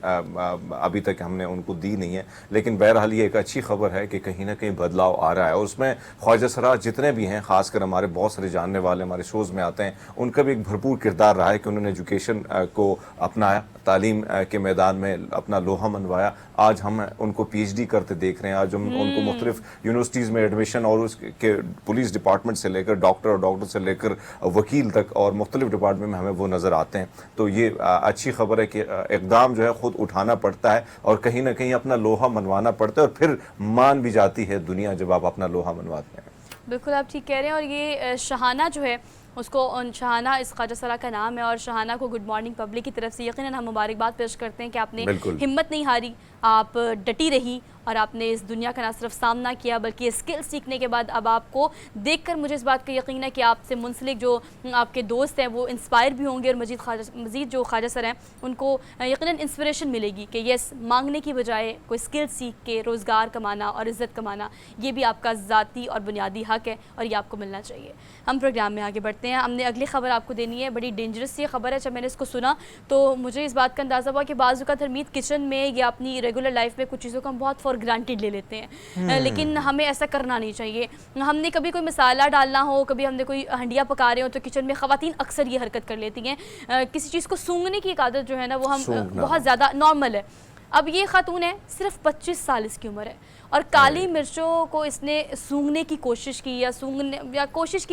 अभी तक हमने उनको दी नहीं है। लेकिन बहरहाल ये एक अच्छी खबर है कि कहीं ना कहीं बदलाव आ रहा है और उसमें ख्वाजा सरा जितने भी हैं, खासकर हमारे बहुत सारे जानने वाले हमारे शोज़ में आते हैं, उनका भी एक भरपूर किरदार रहा है कि उन्होंने एजुकेशन को अपनाया, तालीम के मैदान में अपना लोहा मनवाया। आज हम उनको PhD करते देख रहे हैं, आज हम उनको मुख्तलिफ यूनिवर्सिटीज़ में एडमिशन और उसके पुलिस डिपार्टमेंट से लेकर डॉक्टर और डॉक्टर से लेकर वकील तक और मुख्तलिफ डिपार्टमेंट में हमें वो नज़र आते हैं। तो ये अच्छी खबर है कि इक़दाम जो है ख़ुद उठाना पड़ता है और कहीं ना कहीं अपना लोहा मनवाना पड़ता है और फिर मान भी जाती है दुनिया जब आप अपना लोहा मनवाते हैं। बिल्कुल आप ठीक कह रहे हैं। और ये शहाना जो है उसको शहाना इस ख्वाजा सरा का नाम है और शहाना को गुड मॉर्निंग पब्लिक की तरफ से यकीनन हम मुबारकबाद पेश करते हैं कि आपने हिम्मत नहीं हारी, आप डटी रही और आपने इस दुनिया का ना सिर्फ सामना किया बल्कि ये स्किल सीखने के बाद अब आपको देखकर मुझे इस बात का यकीन है कि आपसे मुंसलिक जो आपके दोस्त हैं वो इंस्पायर भी होंगे और मज़ीद जो ख्वाजा सर हैं उनको यकीनन इंस्पिरेशन मिलेगी कि यस, मांगने की बजाय कोई स्किल सीख के रोज़गार कमाना और इज़्ज़त कमाना ये भी आपका ज़ाती और बुनियादी हक़ है और ये आपको मिलना चाहिए। हम प्रोग्राम में आगे बढ़ते हैं। हमने अगली ख़बर आपको देनी है, बड़ी डेंजरस सी खबर है। जब मैंने इसको सुना तो मुझे इस बात का अंदाज़ा हुआ कि बाज़ औक़ात हरमीत किचन में या अपनी रेगुलर लाइफ में कुछ चीज़ों को हम बहुत फॉर ग्रांटेड ले लेते हैं, लेकिन हमें ऐसा करना नहीं चाहिए। हमने कभी कोई मसाला डालना हो, कभी हमने कोई हंडिया पका रहे हो तो किचन में ख़वातीन अक्सर ये हरकत कर लेती हैं। किसी चीज़ को सूंघने की एक आदत जो है ना वो हम बहुत ज़्यादा नॉर्मल है। अब ये खातून है, सिर्फ 25 साल इसकी उम्र है और काली मिर्चों को इसने सूंघने की कोशिश की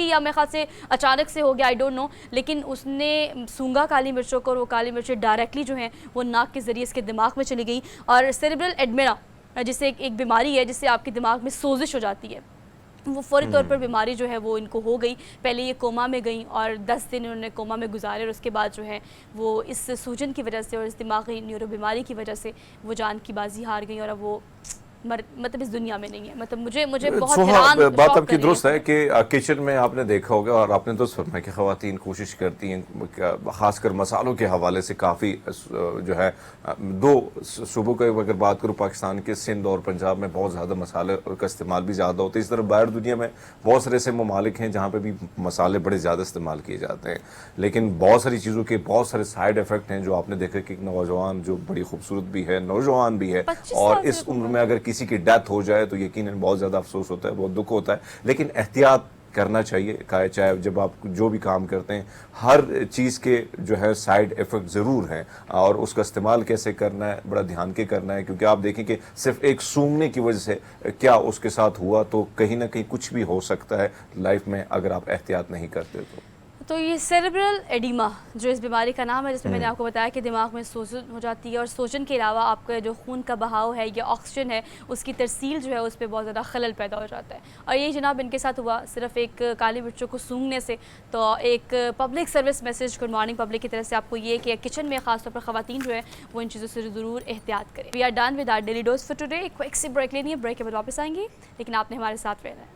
या मेरे ख्याल से अचानक से हो गया, आई डोंट नो, लेकिन उसने सूंघा काली मिर्चों को और वो काली मिर्चें डायरेक्टली जो हैं वो नाक के ज़रिए इसके दिमाग में चली गई और सेरेब्रल एडमेरा जिससे एक बीमारी है जिससे आपके दिमाग में सोजिश हो जाती है, वो फौरी तौर पर बीमारी जो है वो इनको हो गई। पहले ये कोमा में गई और 10 दिन उन्होंने कोमा में गुजारे और उसके बाद जो है वो इस सूजन की वजह से और इस दिमागी न्यूरो बीमारी की वजह से वो जान की बाजी हार गई और अब वो मतलब इस दुनिया में नहीं है। मतलब मुझे बहुत हैरान बात आपकी दुरुस्त है कि किचन में आपने देखा होगा और आपने तो फरमाया कि ख़वातीन कोशिश करती हैं, ख़ासकर मसालों के हवाले से काफ़ी जो है दो सूबों की अगर बात करूँ, पाकिस्तान के सिंध और पंजाब में बहुत ज़्यादा मसाले का इस्तेमाल भी ज़्यादा होता है। इस तरह बाहर दुनिया में बहुत सारे ऐसे ममालिक हैं जहाँ पर भी मसाले बड़े ज़्यादा इस्तेमाल किए जाते हैं, लेकिन बहुत सारी चीज़ों के बहुत सारे साइड इफ़ेक्ट हैं जो आपने देखा कि एक नौजवान जो बड़ी खूबसूरत भी है, नौजवान भी है और इस उम्र में अगर किसी की डेथ हो जाए तो यकीनन बहुत ज़्यादा अफसोस होता है, बहुत दुख होता है, लेकिन एहतियात करना चाहिए। चाहे जब आप जो भी काम करते हैं हर चीज़ के जो है साइड इफ़ेक्ट ज़रूर हैं और उसका इस्तेमाल कैसे करना है बड़ा ध्यान के करना है, क्योंकि आप देखें कि सिर्फ एक सूंघने की वजह से क्या उसके साथ हुआ तो कहीं ना कहीं कुछ भी हो सकता है लाइफ में अगर आप एहतियात नहीं करते तो ये सेरेब्रल एडिमा जो इस बीमारी का नाम है, जिसमें मैंने आपको बताया कि दिमाग में सोजन हो जाती है और सोजन के अलावा आपका जो खून का बहाव है या ऑक्सीजन है उसकी तरसील जो है उस पर बहुत ज़्यादा खलल पैदा हो जाता है और ये जनाब इनके साथ हुआ सिर्फ एक काली मिर्चों को सूंघने से। तो एक public service message good morning public की तरफ से आपको ये कि किचन में खासतौर पर ख़वातीन जो है वो इन चीज़ों से ज़रूर एहतियात करें। We are done with our daily dose for today. Quick सी ब्रेक लेनी है, ब्रेक के बाद वापस आएंगे, लेकिन आपने हमारे साथ रहना है।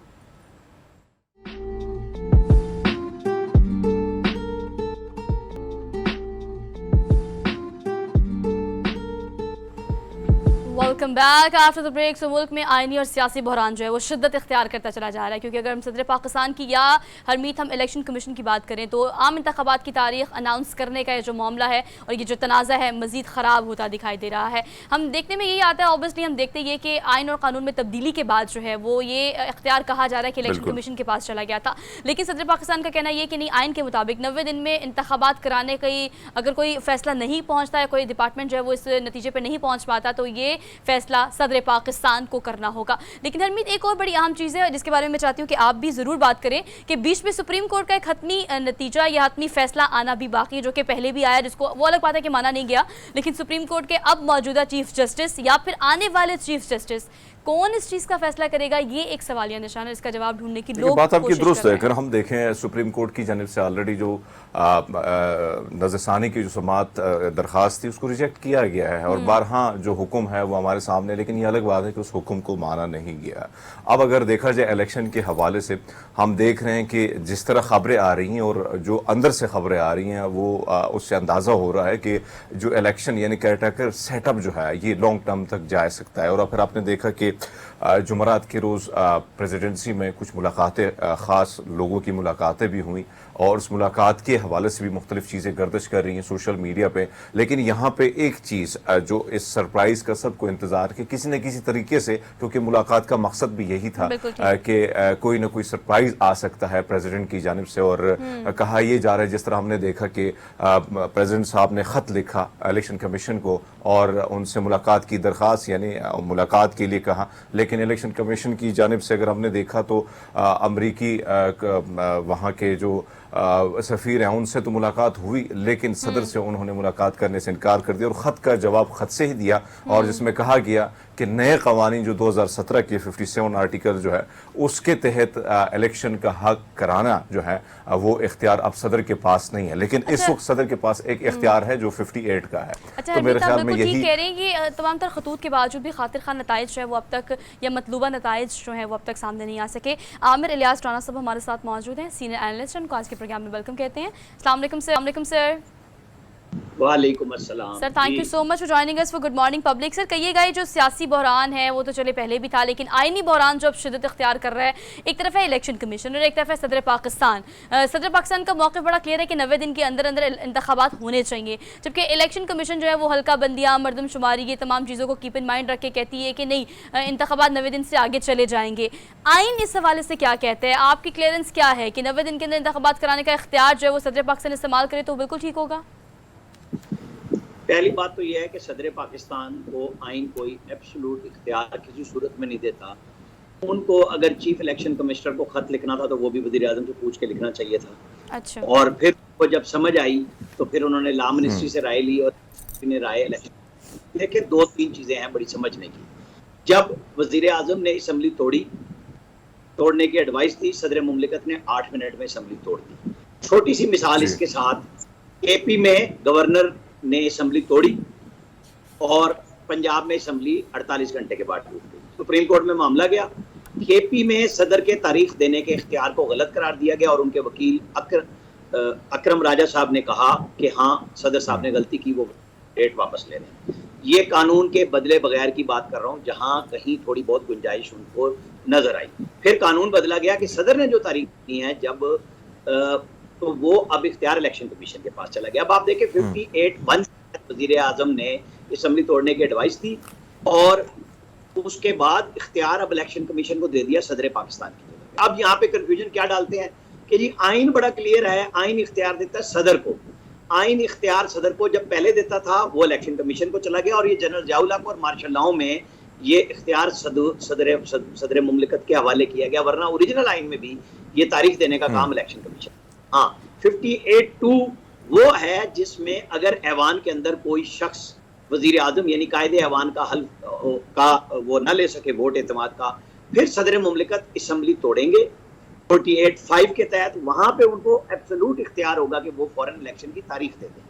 Welcome back after the break. So मुल्क में आइनी और सियासी बहरान जो है वो शिद्दत इख्तियार करता चला जा रहा है, क्योंकि अगर हम सदर पाकिस्तान की या हरमीत हम इलेक्शन कमीशन की बात करें तो आम इंतखाबात की तारीख अनाउंस करने का ये जो मामला है और ये जो तनाज़ा है मज़ीद ख़राब होता दिखाई दे रहा है। हम देखने में यही आता है, ऑब्वियसली हम देखते ये कि आइन और कानून में तब्दीली के बाद जो है वो ये इख्तियार कहा जा रहा है कि इलेक्शन कमीशन के पास चला गया था, लेकिन सदर पाकिस्तान का कहना ये कि नहीं, आइन के मुताबिक 90 दिन में इंतखाबात कराने की अगर कोई फैसला नहीं पहुँचता है, कोई डिपार्टमेंट जो है वो इस नतीजे पर नहीं पहुँच पाता, तो ये फैसला सदर पाकिस्तान को करना होगा। लेकिन हरमीत, एक और बड़ी अहम चीज़ है जिसके बारे में मैं चाहती हूँ कि आप भी ज़रूर बात करें कि बीच में सुप्रीम कोर्ट का एक हतमी नतीजा या हतमी फैसला आना भी बाकी है, जो कि पहले भी आया, जिसको वो अलग बात है कि माना नहीं गया, लेकिन सुप्रीम कोर्ट के अब मौजूदा चीफ जस्टिस या फिर आने वाले चीफ जस्टिस कौन इस चीज़ का फैसला करेगा, ये एक सवालिया निशान है, इसका जवाब ढूंढने की लोग बात आपकी कोशिश दुरुस्त कर है। रहे हैं। अगर हम देखें सुप्रीम कोर्ट की जानिब से ऑलरेडी जो नज़रसानी की जो समात दरख्वास्त थी उसको रिजेक्ट किया गया है और बारहा जो हुक्म है वो हमारे सामने, लेकिन ये अलग बात है कि उस हुक्म को माना नहीं गया। अब अगर देखा जाए इलेक्शन के हवाले से हम देख रहे हैं कि जिस तरह खबरें आ रही हैं और जो अंदर से खबरें आ रही हैं वो उससे अंदाज़ा हो रहा है कि जो इलेक्शन यानी कैरेक्टर सेटअप जो है ये लॉन्ग टर्म तक जा सकता है। और फिर आपने देखा कि जुमरात के रोज़ प्रेसिडेंसी में कुछ मुलाकातें, ख़ास लोगों की मुलाकातें भी हुई और उस मुलाकात के हवाले से भी मुख्तलिफ चीज़ें गर्दिश कर रही हैं सोशल मीडिया पे। लेकिन यहाँ पे एक चीज़ जो इस सरप्राइज़ का सबको इंतज़ार कि किसी न किसी तरीके से, क्योंकि मुलाकात का मकसद भी यही था कि कोई ना कोई सरप्राइज़ आ सकता है प्रेसिडेंट की जानिब से। और कहा यह जा रहा है, जिस तरह हमने देखा कि प्रेसिडेंट साहब ने ख़त लिखा इलेक्शन कमीशन को और उनसे मुलाकात की दरख्वास्त यानी मुलाकात के लिए कहा, लेकिन इलेक्शन कमीशन की जानिब से अगर हमने देखा तो अमरीकी वहाँ के जो सफ़ीर हैं उनसे तो मुलाकात हुई, लेकिन सदर से उन्होंने मुलाकात करने से इनकार कर दिया और ख़त का जवाब ख़त से ही दिया, और जिसमें कहा गया कि नए कवानीन जो 2017 के 57 आर्टिकल जो है उसके तहत इलेक्शन का हक कराना जो है वो इख्तियार अब सदर के पास नहीं है, लेकिन इस वक्त सदर के पास एक इख्तियार है जो 58 का है। अच्छा, तो मेरे ख्याल में यही कह रहे हैं कि तमाम तर खतूत के बावजूद भी खातिर खान नताइज जो है वो अब तक, या मतलूबा नताइज जो है वो अब तक सामने नहीं आ सके। आमिर इलियास राना साहब हमारे साथ मौजूद हैं, सीनियर एनालिस्ट, उनको आज के प्रोग्राम में वेलकम कहते हैं। अस्सलाम वालेकुम सर। वालेकुम अस्सलाम sir, thank you so much for joining us for good morning public. Sir, कहिएगा ये जो सियासी बहरान है वो तो चले पहले भी था, लेकिन आइनी बहरान जो अब शिद्दत इख्तियार कर रहा है, एक तरफ है इलेक्शन कमीशन और एक तरफ है सदर पाकिस्तान। सदर पाकिस्तान का मौक़िफ़ बड़ा क्लियर है कि 90 दिन के अंदर अंदर इंतखाबात होने चाहिए, जबकि इलेक्शन कमीशन जो है वो हल्का बंदियाँ, मरदमशुमारी, ये तमाम चीज़ों को कीप इन माइंड रख के कहती है कि नहीं, इंतखाबात 90 दिन से आगे चले जाएंगे। आइन इस हवाले से क्या कहते हैं, आपकी क्लियरेंस क्या है कि 90 दिन के अंदर इंतखाबात कराने का इख्तियार जो है वो सदर पाकिस्तान इस्तेमाल करे तो बिल्कुल ठीक होगा? पहली बात तो यह है कि सदर पाकिस्तान को आइन कोई एब्सोल्यूट इख्तियार किसी सूरत में नहीं देता। उनको अगर चीफ इलेक्शन कमिश्नर को खत लिखना था तो वो भी वज़ीर आज़म से पूछ के लिखना चाहिए था। अच्छा। और फिर वो जब समझ आई तो फिर उन्होंने लॉ मिनिस्ट्री से राय ली और ने राय इलेक्शन। देखिए, 2-3 चीज़ें हैं बड़ी समझने की। जब वज़ीर आज़म ने असम्बली तोड़ने की एडवाइस दी, सदर मुमलिकत ने 8 मिनट में असम्बली तोड़ दी। छोटी सी मिसाल इसके साथ, AP में गवर्नर ने असम्बली तोड़ी और पंजाब में असम्बली 48 घंटे के बाद टूट गई। सुप्रीम कोर्ट में मामला गया, KP में सदर के तारीख देने के इख्तियार को गलत करार दिया गया और उनके वकील अकरम राजा साहब ने कहा कि हाँ, सदर साहब ने गलती की, वो डेट वापस ले लें। ये कानून के बदले बगैर की बात कर रहा हूँ, जहाँ कहीं थोड़ी बहुत गुंजाइश उनको नजर आई। फिर कानून बदला गया कि सदर ने जो तारीख दी है जब तो वो अब इख्तियार इलेक्शन कमीशन के पास चला गया। अब आप देखें 58 वज़ीर आज़म ने असम्बली तोड़ने की एडवाइस दी और उसके बाद इख्तियार अब इलेक्शन कमीशन को दे दिया सदर पाकिस्तान की। अब यहाँ पे कंफ्यूजन क्या डालते हैं कि जी आइन बड़ा क्लियर है, आइन इख्तियार देता है सदर को। आइन इख्तियार सदर को जब पहले देता था वो इलेक्शन कमीशन को चला गया और ये जनरल ज़ियाउल हक और मार्शल लॉ में ये इख्तियार सदर मुमलिकत के हवाले किया गया, वरना ओरिजिनल आइन में भी ये तारीख देने का काम इलेक्शन कमीशन। हाँ, 58(2) वो है जिसमें अगर ऐवान के अंदर कोई शख्स वजीर आजम यानी कायदे ऐवान का हल का वो न ले सके वोट एतमाद का, फिर सदर मुमलिकत असम्बली तोड़ेंगे 48(5) के तहत। वहां पे उनको एब्सोल्यूट इख्तियार होगा कि वो फौरन इलेक्शन की तारीख दे दें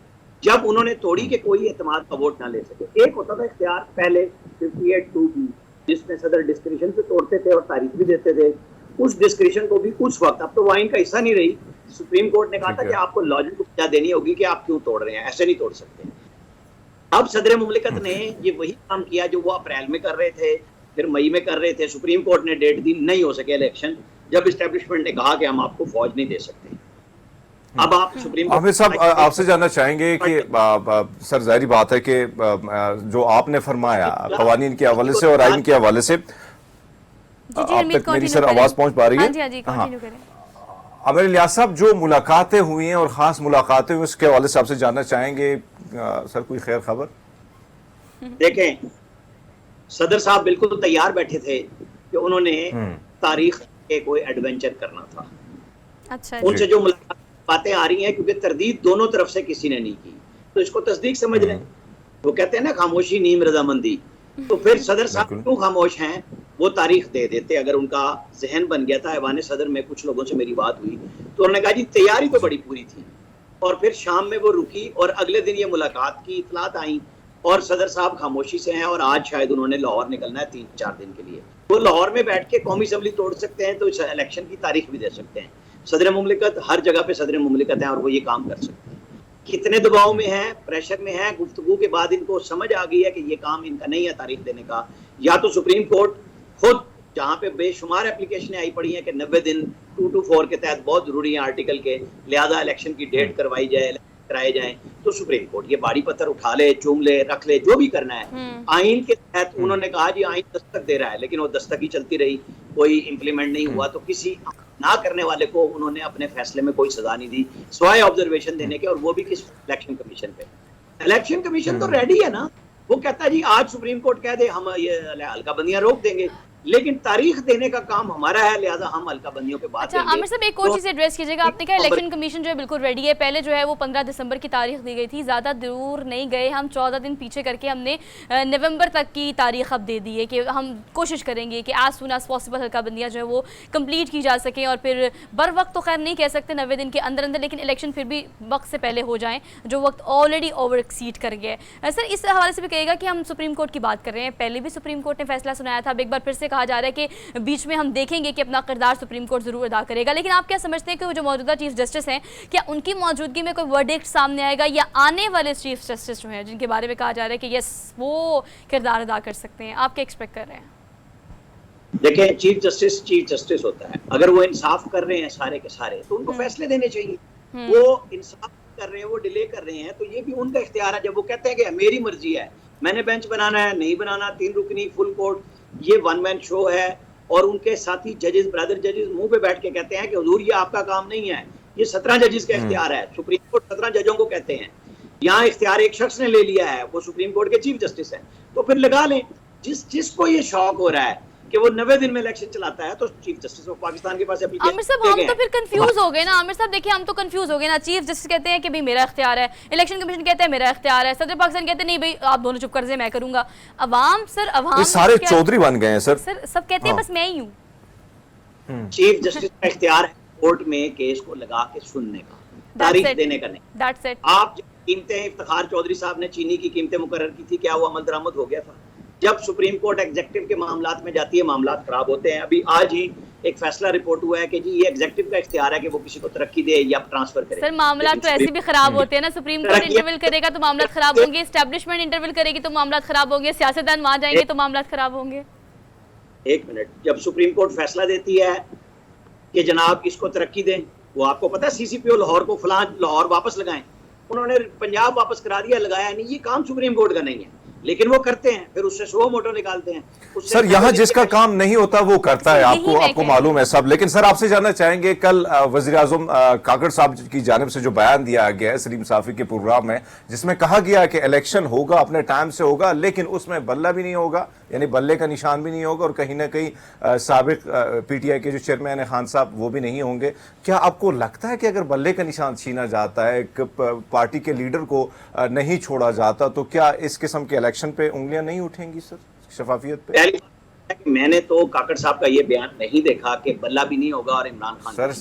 जब उन्होंने तोड़ी के कोई एतमाद का वोट ना ले सके। एक होता था इख्तियार पहले 58(2) भी, जिसमें सदर डिस्क्रिशन से तोड़ते थे और तारीख भी देते थे। उस डिस्क्रिशन को भी उस वक्त, अब तो वो आइन का हिस्सा नहीं रही, सुप्रीम कोर्ट ने कहा था कि आपको लॉजिक को वजह देनी होगी कि आप क्यों तोड़ रहे हैं, ऐसे नहीं तोड़ सकते। अब सदर मुमलिकत ने ये वही काम किया जो वो अप्रैल में कर रहे थे, फिर मई में कर रहे थे। सुप्रीम कोर्ट ने डेट दी, नहीं हो सके इलेक्शन, जब इस्टेब्लिशमेंट ने कहा कि हम आपको फौज नहीं दे सकते। अब आप सुप्रीम आमिर साहब आपसे जानना चाहेंगे कि सर जाहिर बात है कि जो आपने फरमाया कवानीन के हवाले से और आइन के हवाले से, जी जी, आप हरमीत तक मेरी continue सर करें। आवाज पहुंच पा रही है? हाँ जी, हाँ जी, continue करें। आमिर इलियास साहब, जो मुलाकातें हुई हैं और खास मुलाकातें हुई उसके हवाले से आपसे जानना चाहेंगे सर, कोई खैर खबर? देखें, सदर साहब बिल्कुल तैयार बैठे थे कि उन्होंने तारीख के कोई एडवेंचर करना था। अच्छा उनसे जो मुलाकात बातें आ रही हैं, क्योंकि तरदीद दोनों तरफ से किसी ने नहीं की, तो इसको तस्दीक समझ लें। वो कहते हैं ना, खामोशी नीम रजामंदी। तो फिर सदर साहब क्यों खामोश हैं? वो तारीख दे देते अगर उनका जहन बन गया था। ऐवान सदर में कुछ लोगों से मेरी बात हुई तो उन्होंने कहा जी तैयारी तो बड़ी पूरी थी, और फिर शाम में वो रुकी और अगले दिन ये मुलाकात की इतलात आई, और सदर साहब खामोशी से हैं, और आज शायद उन्होंने लाहौर निकलना है 3-4 दिन के लिए। वो लाहौर में बैठ के कौमी असम्बली तोड़ सकते हैं, तो इस इलेक्शन की तारीख भी दे सकते हैं। सदर मुमलिकत हर जगह पे सदर मुमलिकत हैं और वो ये काम कर सकते हैं। कितने दबाव में हैं, प्रेशर में हैं, गुफ्तगू के बाद इनको समझ आ गई है कि ये काम इनका नहीं है तारीख देने का। या तो सुप्रीम कोर्ट खुद, जहाँ पे बेशुमार एप्लीकेशनें आई पड़ी हैं कि 90 दिन 224 के तहत बहुत जरूरी है आर्टिकल के, लिहाजा इलेक्शन की डेट करवाई जाए, कराए जाए, तो सुप्रीम कोर्ट ये बाड़ी पत्थर उठा ले, चूम ले, रख ले, जो भी करना है। आइन के तहत उन्होंने कहा जी आइन दस्तक दे रहा है, लेकिन वो दस्तक ही चलती रही, कोई इम्प्लीमेंट नहीं हुआ। तो किसी ना करने वाले को उन्होंने अपने फैसले में कोई सजा नहीं दी सिवाय ऑब्जर्वेशन देने के, और वो भी किस इलेक्शन कमीशन पे। इलेक्शन कमीशन तो रेडी है ना, वो कहता है जी आज सुप्रीम कोर्ट कह दे हम ये हल्का बंदियां रोक देंगे, लेकिन तारीख देने का काम हमारा है, लिहाजा हम हल्का बंदियों के बाद। अच्छा आमिर साहब, एक और चीज़ एड्रेस कीजिएगा। आपने कहा इलेक्शन कमीशन जो है बिल्कुल रेडी है। पहले जो है वो 15 दिसंबर की तारीख दी गई थी, ज़्यादा दूर नहीं गए हम, 14 दिन पीछे करके हमने नवंबर तक की तारीख अब दे दी है कि हम कोशिश करेंगे कि आज सून एज पॉसिबल हल्का बंदियाँ जो है वो कंप्लीट की जा सकें, और फिर बर वक्त तो खैर नहीं कह सकते 90 दिन के अंदर अंदर, लेकिन इलेक्शन फिर भी वक्त से पहले हो जाएँ, जो वक्त ऑलरेडी ओवर एक्सीड कर गया है। सर इस हवाले से भी कहेगा कि हम सुप्रीम कोर्ट की बात कर रहे हैं, पहले भी सुप्रीम कोर्ट ने फैसला सुनाया था, अब एक बार फिर से कहा जा रहा है कि बीच में हम देखेंगे कि अपना किरदार सुप्रीम कोर्ट जरूर अदा करेगा, लेकिन आप क्या समझते हैं कि वो जो मौजूदा चीफ जस्टिस हैं, क्या उनकी मौजूदगी में कोई वर्डिक्ट सामने आएगा, या आने वाले चीफ जस्टिस जो हैं जिनके बारे में कहा जा रहा है कि यस वो किरदार अदा कर सकते हैं, आप क्या एक्सपेक्ट कर रहे हैं? देखिए, चीफ जस्टिस होता है, अगर वो इंसाफ कर रहे हैं सारे के सारे तो उनको फैसले देने चाहिए। वो इंसाफ कर रहे हैं, वो डिले कर रहे हैं, तो ये भी उनका इख्तियार है। जब वो कहते हैं कि मेरी मर्जी है, मैंने बेंच बनाना है, नहीं बनाना, 3 रुकनी फुल कोर्ट, ये वन मैन शो है, और उनके साथी जजेस, ब्रदर जजेस मुंह पे बैठ के कहते हैं कि हुजूर ये आपका काम नहीं है, ये 17 जजेस का इख्तियार है। सुप्रीम कोर्ट 17 जजों को कहते हैं, यहाँ इख्तियार एक शख्स ने ले लिया है, वो सुप्रीम कोर्ट के चीफ जस्टिस है। तो फिर लगा लें, जिसको ये शौक हो रहा है कि वो 90 दिन में इलेक्शन चलाता है, तो चीफ जस्टिस ऑफ पाकिस्तान के पास एप्लीकेशन। आमिर साहब हम तो फिर कंफ्यूज हो गए ना। आमिर साहब देखिए, हम तो कंफ्यूज हो गए ना। चीफ जस्टिस कहते हैं कि भाई मेरा इख्तियार है, इलेक्शन कमीशन कहते हैं मेरा इख्तियार है, सदर पाकिस्तान कहते हैं नहीं भाई आप दोनों चुप कर जाए, मैं करूंगा। अवाम सर, अवाम सारे चौधरी बन गए हैं सर। सब कहते हैं बस मैं ही हूँ। चीफ जस्टिस का इख्तियार है कोर्ट में केस को लगा के सुनने का, तारीख देने का नहीं। That's it. आप कीमतें, इफ्तिखार चौधरी साहब ने चीनी की कीमतें मुकर्रर की थी, क्या वो अमल दरामद हो गया था? जब सुप्रीम कोर्ट एग्जेक्टिव के मामलात में जाती है, मामलात खराब होते हैं। अभी आज ही एक फैसला रिपोर्ट हुआ है कि जी ये एग्जेक्टिव का इख्तियार है कि वो किसी को तरक्की दे या ट्रांसफर करे। सर मामला तो ऐसे भी खराब होते हैं ना, सुप्रीम कोर्ट इंटरविल करेगा तो मामला खराब होंगे, एस्टैब्लिशमेंट इंटरविल करेगी तो मामला खराब होंगे, सियासतदान वहां जाएंगे तो मामला खराब होंगे। 1 मिनट, जब सुप्रीम कोर्ट फैसला देती है कि जनाब इसको तरक्की दें, वो आपको पता है सीसीपीओ लाहौर को फलां लाहौर वापस लगाएं, उन्होंने पंजाब वापस करा दिया, लगाया नहीं। ये काम सुप्रीम कोर्ट का नहीं है, लेकिन वो करते हैं, फिर उससे शो मोटो निकालते हैं। सर यहाँ जिसका काम नहीं होता वो करता है, आपको मालूम है सब। लेकिन सर आपसे जानना चाहेंगे, कल वजीर आजम काकड़ साहब की जानिब से जो बयान दिया गया है सलीम साफी के प्रोग्राम में, जिसमें कहा गया कि इलेक्शन होगा, अपने टाइम से होगा, लेकिन उसमें बल्ला भी नहीं होगा, यानी बल्ले का निशान भी नहीं होगा, और कहीं ना कहीं साबिक पीटीआई के जो चेयरमैन है खान साहब वो भी नहीं होंगे। क्या आपको लगता है कि अगर बल्ले का निशान छीना जाता है, पार्टी के लीडर को नहीं छोड़ा जाता, तो क्या इस किस्म के इलेक्शन पे उंगलियां नहीं उठेंगी सर, शफाफियत पे? मैंने तो काकड़ साहब का ये बयान नहीं देखा कि बल्ला भी नहीं होगा और इमरान खान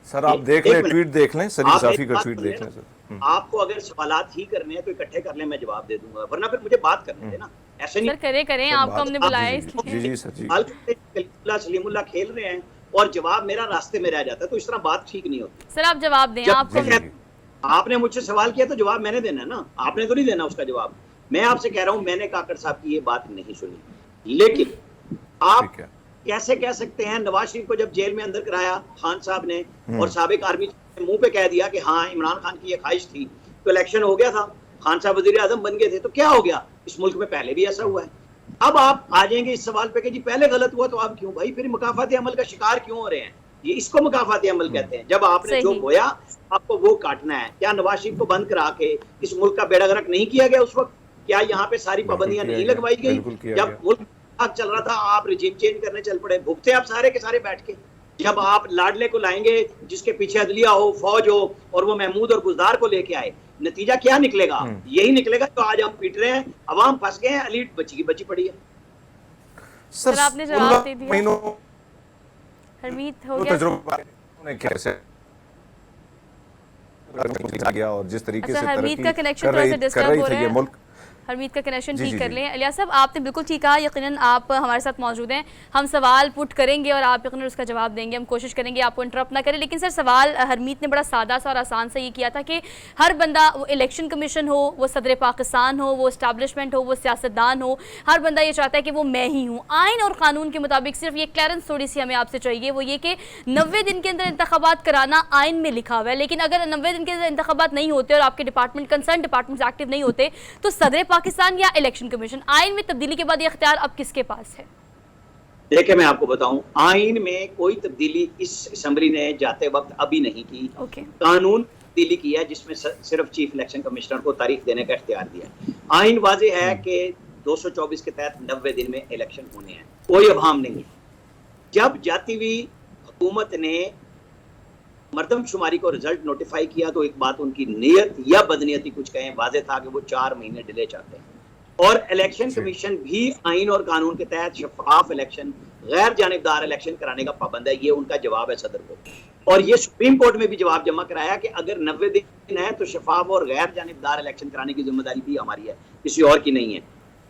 सर आप देख लें, ट्वीट देख लें, सलीम साफी का ट्वीट देख लें सर। आपको अगर सवालात ही करने हैं तो इकट्ठे कर लें, मैं जवाब दे दूंगा, वरना फिर मुझे बात करने देना। ऐसे नहीं सर करें, आपको हमने बुलाया इसलिए। जी सर जी। सलीमुल्लाह खेल रहे हैं और जवाब मेरा रास्ते में रह जाता है, तो इस तरह बात ठीक नहीं होती। सर आप जवाब दें, आपको आपने मुझसे सवाल किया तो जवाब मैंने देना है ना, आपने तो नहीं देना उसका जवाब। मैं आपसे कह रहा हूं, मैंने काकड़ साहब की ये बात नहीं सुनी, लेकिन आप ठीक है। कैसे कह सकते हैं नवाज शरीफ को जब जेल में अंदर कराया खान साहब ने और साबिक आर्मी ने मुंह पे कह दिया कि हाँ इमरान खान की ये ख्वाहिश थी, तो इलेक्शन हो गया था, खान साहब वजीर आजम बन गए थे, तो क्या हो गया? इस मुल्क में पहले भी ऐसा हुआ है। अब आप आ जाएंगे इस सवाल पे कि जी पहले गलत हुआ तो आप क्यों भाई फिर मुकाफाती अमल का शिकार क्यों हो रहे हैं? ये इसको मुकाफाती अमल कहते हैं। जब आपने जो बोया आपको वो काटना है। क्या नवाज शरीफ को बंद करा के इस मुल्क का बेड़ा गर्क नहीं किया गया उस वक्त? क्या यहाँ पे सारी पाबंदियां नहीं लगवाई गई? जब मुल्क चल रहा था आप रिजीम चेंज करने चल पड़े, भुगते आप सारे के सारे बैठ के। जब आप लाडले को लाएंगे जिसके पीछे अदलिया हो, फौज हो, और वो महमूद और गुलजार को लेके आए, नतीजा क्या निकलेगा? यही निकलेगा जो आज हम पीट रहे हैं, अवाम फंस गए हैं, एलीट बची पड़ी है। सर आपने जवाब दे दिया। हरमीत हो गया कैसे गया और जिस तरीके से हरमीत का कनेक्शन थोड़ा सा डिस्टर्ब हो रहा है, मुल्क हरमीत का कनेक्शन ठीक कर लें। इलियास साहब आपने बिल्कुल ठीक कहा, यकीनन आप हमारे साथ मौजूद हैं, हम सवाल पुट करेंगे और आप यकीनन उसका जवाब देंगे, हम कोशिश करेंगे आपको इंटरप्ट ना करें। लेकिन सर सवाल हरमीत ने बड़ा सादा सा और आसान सा ये किया था कि हर बंदा, वो इलेक्शन कमीशन हो, वो सदर पाकिस्तान हो, वो इस्टेब्लिशमेंट हो, वो सियासतदान हो, हर बंदा ये चाहता है कि वो मैं ही हूँ। आइन और कानून के मुताबिक सिर्फ ये क्लियरेंस थोड़ी सी हमें आपसे चाहिए, वो ये कि 90 दिन के अंदर इंतखाबात कराना आइन में लिखा हुआ है, लेकिन अगर 90 दिन के अंदर इंतखाबात नहीं होते और आपके डिपार्टमेंट कंसर्न डिपार्टमेंट एक्टिव नहीं होते तो सदर पाकिस्तान या इलेक्शन कमीशन, आइन में तब्दीली के बाद ये इख्तियार अब किसके पास है? देखिए मैं आपको बताऊं, आइन में कोई तब्दीली इस असेंबली ने जाते वक्त अभी नहीं की। कानून तब्दीली की है जिसमें सिर्फ चीफ इलेक्शन कमिश्नर को तारीख देने का इख्तियार दिया है। आइन वाज़ेह है कि 224 के तहत 90 दिन में इलेक्शन होने हैं, कोई अभाम नहीं है। जब जाती हुई हुकूमत ने मर्दमशुमारी को रिजल्ट नोटिफाई किया तो एक बात उनकी नीयत या बदनीयती कुछ कहें वाज़ेह था कि वो 4 महीने डिले चाहते हैं। और इलेक्शन कमीशन भी आइन और कानून के तहत शफाफ इलेक्शन, गैर जानिबदार इलेक्शन कराने का पाबंद है। ये उनका जवाब है सदर को, और ये सुप्रीम कोर्ट में भी जवाब जमा कराया कि अगर 90 दिन है तो शफाफ और गैर जानिबदार इलेक्शन कराने की जिम्मेदारी भी हमारी है, किसी और की नहीं है।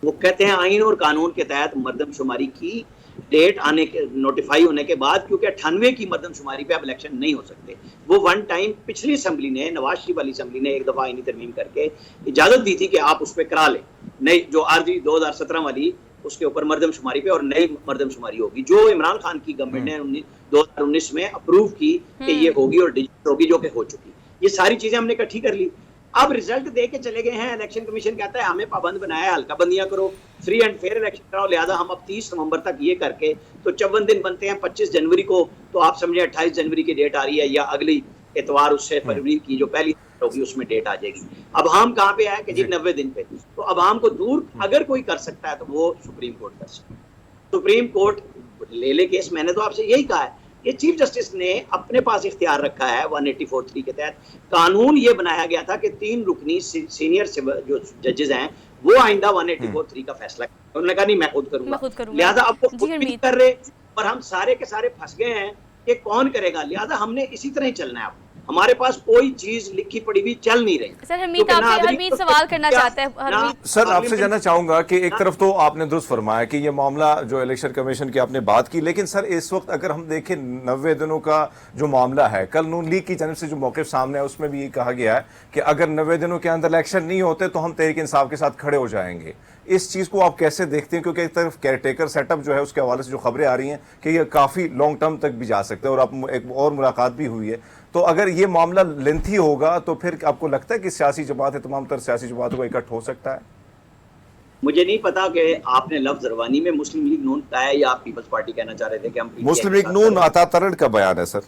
वो कहते हैं आइन और कानून के तहत मर्दमशुमारी की डेट आने के नोटिफाई होने के बाद, क्योंकि 98 की मर्दमशुमारी पे अब इलेक्शन नहीं हो सकते। वो वन टाइम पिछली असेंबली ने, नवाज शरीफ वाली असेंबली ने एक दफा आईनी तरमीम करके इजाजत दी थी कि आप उस पर करा लें, नई जो आरजी 2017 वाली उसके ऊपर मर्दमशुमारी पे और नई मर्दमशुमारी होगी, जो इमरान खान की गवर्नमेंट ने 2019 में अप्रूव की कि ये होगी और डिजिटल होगी, जो कि हो चुकी। ये सारी चीजें हमने इकट्ठी कर ली। अब रिजल्ट दे के चले गए हैं, इलेक्शन कमीशन कहता है हमें पाबंद बनाया, हल्का बंदियां करो, फ्री एंड फेयर इलेक्शन कराओ, लिहाजा हम अब 30 नवंबर तक ये करके, तो 54 दिन बनते हैं 25 जनवरी को, तो आप समझे 28 जनवरी की डेट आ रही है, या अगली एतवार उससे फरवरी की जो पहली होगी उसमें डेट आ जाएगी। अब हम कहाँ पे आए कि जी 90 दिन पे, तो अब हम को दूर अगर कोई कर सकता है तो वो सुप्रीम कोर्ट कर सकता है। सुप्रीम कोर्ट ले केस, मैंने तो आपसे यही कहा है, ये चीफ जस्टिस ने अपने पास इख्तियार रखा है 184(3) के तहत। कानून ये बनाया गया था कि 3 रुकनी सीनियर जो जजेस हैं वो आइंदा 184(3) का फैसला, उन्होंने कहा नहीं मैं खुद करूंगा, लिहाजा अब वो खुद भी कर रहे, और हम सारे के सारे फंस गए हैं कि कौन करेगा, लिहाजा हमने इसी तरह ही चलना है। हमारे पास कोई चीज लिखी पड़ी हुई चल नहीं रही। सर हरमीत सवाल करना चाहता है। सर आपसे जानना चाहूंगा कि एक तरफ तो आपने दुरुस्त फरमाया कि ये मामला जो इलेक्शन कमीशन की आपने बात की, लेकिन सर इस वक्त अगर हम देखें 90 दिनों का जो मामला है, कल नून लीग की जानिब से जो मौक़िफ़ सामने है उसमें भी ये कहा गया है कि अगर 90 दिनों के अंदर इलेक्शन नहीं होते तो हम तहरीक इंसाफ के साथ खड़े हो जाएंगे। इस चीज़ को आप कैसे देखते हैं, क्योंकि एक तरफ केयर टेकर सेटअप जो है उसके हवाले से जो खबरें आ रही हैं कि ये काफ़ी लॉन्ग टर्म तक भी जा सकते हैं, और आप एक और मुलाकात भी हुई है, तो अगर ये मामला लेंथी होगा तो फिर आपको लगता है कि सियासी जमात तमाम तर सियासी जमातों को इकट्ठ हो सकता है? मुझे नहीं पता कि आपने लफ्ज रवानी में मुस्लिम लीग नून कहा है या आप पीपल्स पार्टी कहना चाह रहे थे कि हम मुस्लिम लीग नून आता तरड़ का बयान है सर।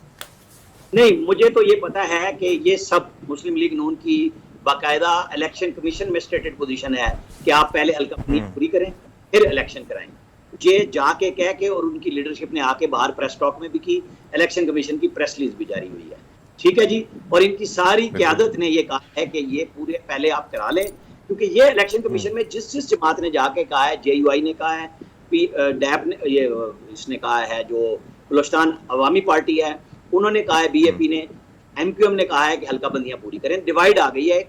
नहीं, मुझे तो ये पता है कि ये सब मुस्लिम लीग नून की बाकायदा इलेक्शन कमीशन में स्टेटेड पोजीशन है कि आप पहले हल्का पूरी करें फिर इलेक्शन कराएं। ये जाके कह के, और उनकी लीडरशिप ने आके बाहर प्रेस टॉक में भी की, इलेक्शन कमीशन की प्रेस रिलीज भी जारी हुई है, ठीक है जी। और इनकी सारी क़यादत ने ये कहा है कि ये पूरे पहले आप करा लें, क्योंकि ये इलेक्शन कमीशन में जिस जमात ने जाके कहा है, JUI ने कहा है, डैप ने, ये इसने कहा है, जो बलोचिस्तान अवामी पार्टी है उन्होंने कहा है, BAP ने, MQM ने कहा है कि हल्का बंदियां पूरी करें। डिवाइड आ गई है।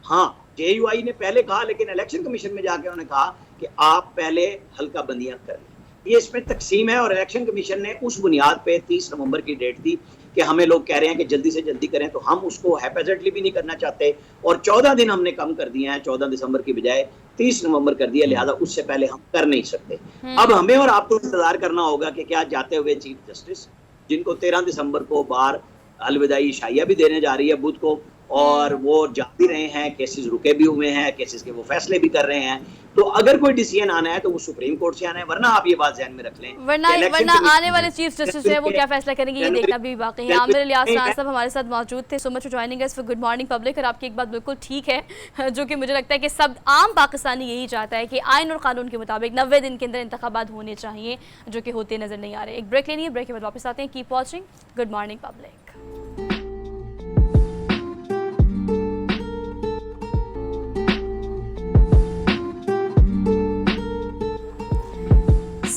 हाँ, JUI ने पहले कहा, लेकिन इलेक्शन कमीशन में जाके उन्होंने कहा कि आप पहले हल्का बंदियां कर लें। ये इसमें तकसीम है, और इलेक्शन कमीशन ने उस बुनियाद पे 30 नवंबर की डेट दी कि हमें लोग कह रहे हैं कि जल्दी से जल्दी करें, तो हम उसको हैपेजेंटली भी नहीं करना चाहते, और 14 दिन हमने कम कर दिए हैं, 14 दिसंबर की बजाय 30 नवंबर कर दिया, लिहाजा उससे पहले हम कर नहीं सकते। अब हमें और आपको इंतजार करना होगा कि क्या जाते हुए चीफ जस्टिस, जिनको 13 दिसंबर को बार अलविदाई शाइया भी देने जा रही है बुध को, और वो जा भी रहे हैं, केसेस रुके भी हुए हैं, केसेस के वो फैसले भी कर रहे हैं, तो अगर कोई डिसीजन आना है तो वो सुप्रीम कोर्ट से आना है, वरना आप ये बात ध्यान में रख लें, वरना आने वाले चीफ जस्टिस है वो क्या फैसला करेंगे ये देखना भी बाकी है। आमिर इलियास खान साहब हमारे साथ मौजूद थे। सो much for joining us for good morning public. और आपकी एक बात बिल्कुल ठीक है, जो कि मुझे लगता है कि सब आम पाकिस्तानी यही चाहता है कि आइन और कानून के मुताबिक 90 दिन के अंदर इंतखाबात होने चाहिए, जो कि होते नजर नहीं आ रहे। एक ब्रेक लेनी है, ब्रेक के बाद वापस आते हैं। Keep watching good morning public.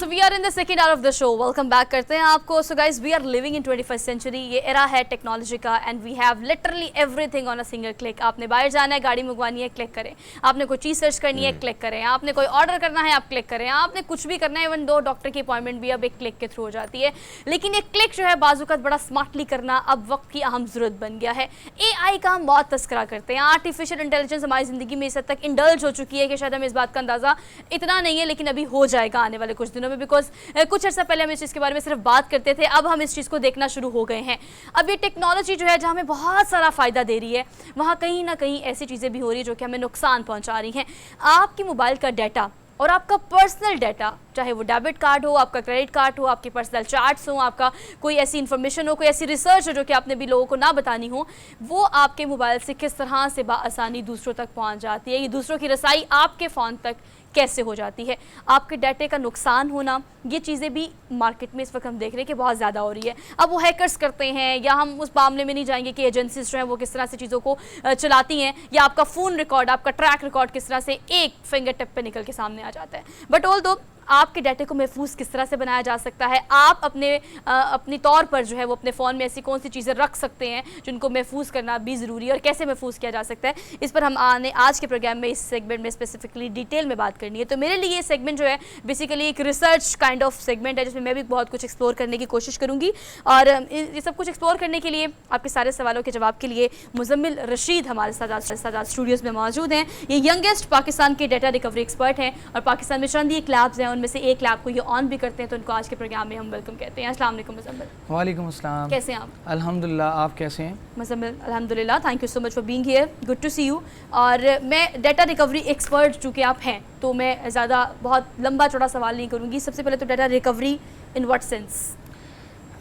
We are in the second hour of the show. Welcome back करते हैं आपको। So guys, we are living in 21st century. ये era है टेक्नोलॉजी का and we have literally everything on a single click. आपने बाहर जाना है, गाड़ी मंगवानी है, क्लिक करें। आपने कोई चीज़ सर्च करनी है, क्लिक करें। आपने कोई ऑर्डर करना है, आप क्लिक करें। आपने कुछ भी करना है, इवन दो डॉक्टर की अपॉइंटमेंट भी अब एक क्लिक के थ्रू हो जाती है। लेकिन एक क्लिक जो है बाजुकात बड़ा स्मार्टली करना अब वक्त की अहम ज़रूरत बन गया है। AI का हम बहुत तस्करा करते हैं। आर्टिफिशियल इंटेलिजेंस हमारी ज़िंदगी में इस हद तक इंडल्ज हो चुकी है कि शायद हमें इस बात का अंदाज़ा इतना नहीं है, लेकिन अभी हो जाएगा आने वाले कुछ दिनों में। बिकॉज कुछ अर्सा पहले हम इस चीज़ के बारे में सिर्फ बात करते थे, अब हम इस चीज़ को देखना शुरू हो गए हैं। अब ये टेक्नोलॉजी जो है जहाँ हमें बहुत सारा फ़ायदा दे रही है, वहाँ कहीं ना कहीं ऐसी चीज़ें भी हो रही है जो कि हमें नुकसान पहुँचा रही हैं। आपकी मोबाइल का डाटा और आपका पर्सनल डाटा, चाहे वो डेबिट कार्ड हो, आपका क्रेडिट कार्ड हो, आपके पर्सनल चार्ट्स हो, आपका कोई ऐसी इन्फॉर्मेशन हो, कोई ऐसी रिसर्च हो जो कि आपने भी लोगों को ना बतानी हो, वो आपके मोबाइल से किस तरह से बाआसानी दूसरों तक पहुंच जाती है। ये दूसरों की रसाई आपके फ़ोन तक कैसे हो जाती है, आपके डाटे का नुकसान होना, ये चीज़ें भी मार्केट में इस वक्त हम देख रहे हैं कि बहुत ज़्यादा हो रही है। अब वो हैकर्स करते हैं, या हम उस मामले में नहीं जाएंगे कि एजेंसीज जो हैं वो किस तरह से चीज़ों को चलाती हैं, या आपका फ़ोन रिकॉर्ड, आपका ट्रैक रिकॉर्ड किस तरह से एक फिंगर टिप पे निकल के सामने आ जाता है। बट ऑल दो आपके डाटे को महफूज किस तरह से बनाया जा सकता है, आप अपनी तौर पर जो है वो अपने फ़ोन में ऐसी कौन सी चीज़ें रख सकते हैं जिनको महफूज करना भी ज़रूरी है, और कैसे महफूज किया जा सकता है, इस पर हम आज के प्रोग्राम में इस सेगमेंट में स्पेसिफिकली डिटेल में बात करनी है। तो मेरे लिए ये सेगमेंट जो है बेसिकली एक रिसर्च काइंड ऑफ सेगमेंट है, जिसमें मैं भी बहुत कुछ एक्सप्लोर करने की कोशिश करूँगी। और ये सब कुछ एक्सप्लोर करने के लिए, आपके सारे सवालों के जवाब के लिए मुजम्मिल रशीद हमारे साथ स्टूडियोज़ में मौजूद हैं। ये यंगेस्ट पाकिस्तान के डाटा रिकवरी एक्सपर्ट हैं, और पाकिस्तान में चंद ही एक लैब्स हैं, उनमें से एक लैब को ये ऑन भी करते हैं, तो उनको आज के प्रोग्राम में हम वेलकम कहते हैं। अस्सलाम वालेकुम मुजम्मिल। वालेकुम अस्सलाम। कैसे हैं आप? अल्हम्दुलिल्लाह, आप कैसे हैं? मुजम्मिल अल्हम्दुलिल्लाह, thank you so much for being here, good to see you. और मैं डाटा रिकवरी एक्सपर्ट चूँकि आप हैं, तो मैं ज़्यादा बहुत लंबा चौड़ा सवाल नहीं करूँगी। सबसे पहले तो data recovery in what sense?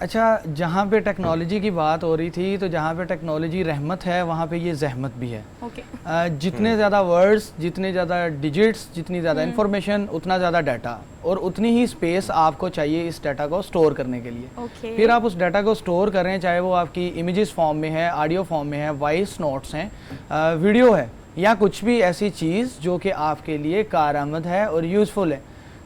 अच्छा, जहाँ पे टेक्नोलॉजी की बात हो रही थी, तो जहाँ पे टेक्नोलॉजी रहमत है वहाँ पे ये जहमत भी है। जितने ज़्यादा वर्ड्स, जितने ज़्यादा डिजिट्स, जितनी ज़्यादा इन्फॉर्मेशन, उतना ज़्यादा डाटा, और उतनी ही स्पेस आपको चाहिए इस डाटा को स्टोर करने के लिए। फिर आप उस डाटा को स्टोर करें, चाहे वो आपकी इमेजेस फॉर्म में है, ऑडियो फॉर्म में है, वॉइस नोट्स हैं, वीडियो है, या कुछ भी ऐसी चीज़ जो कि आपके लिए कारआमद है और यूज़फुल है,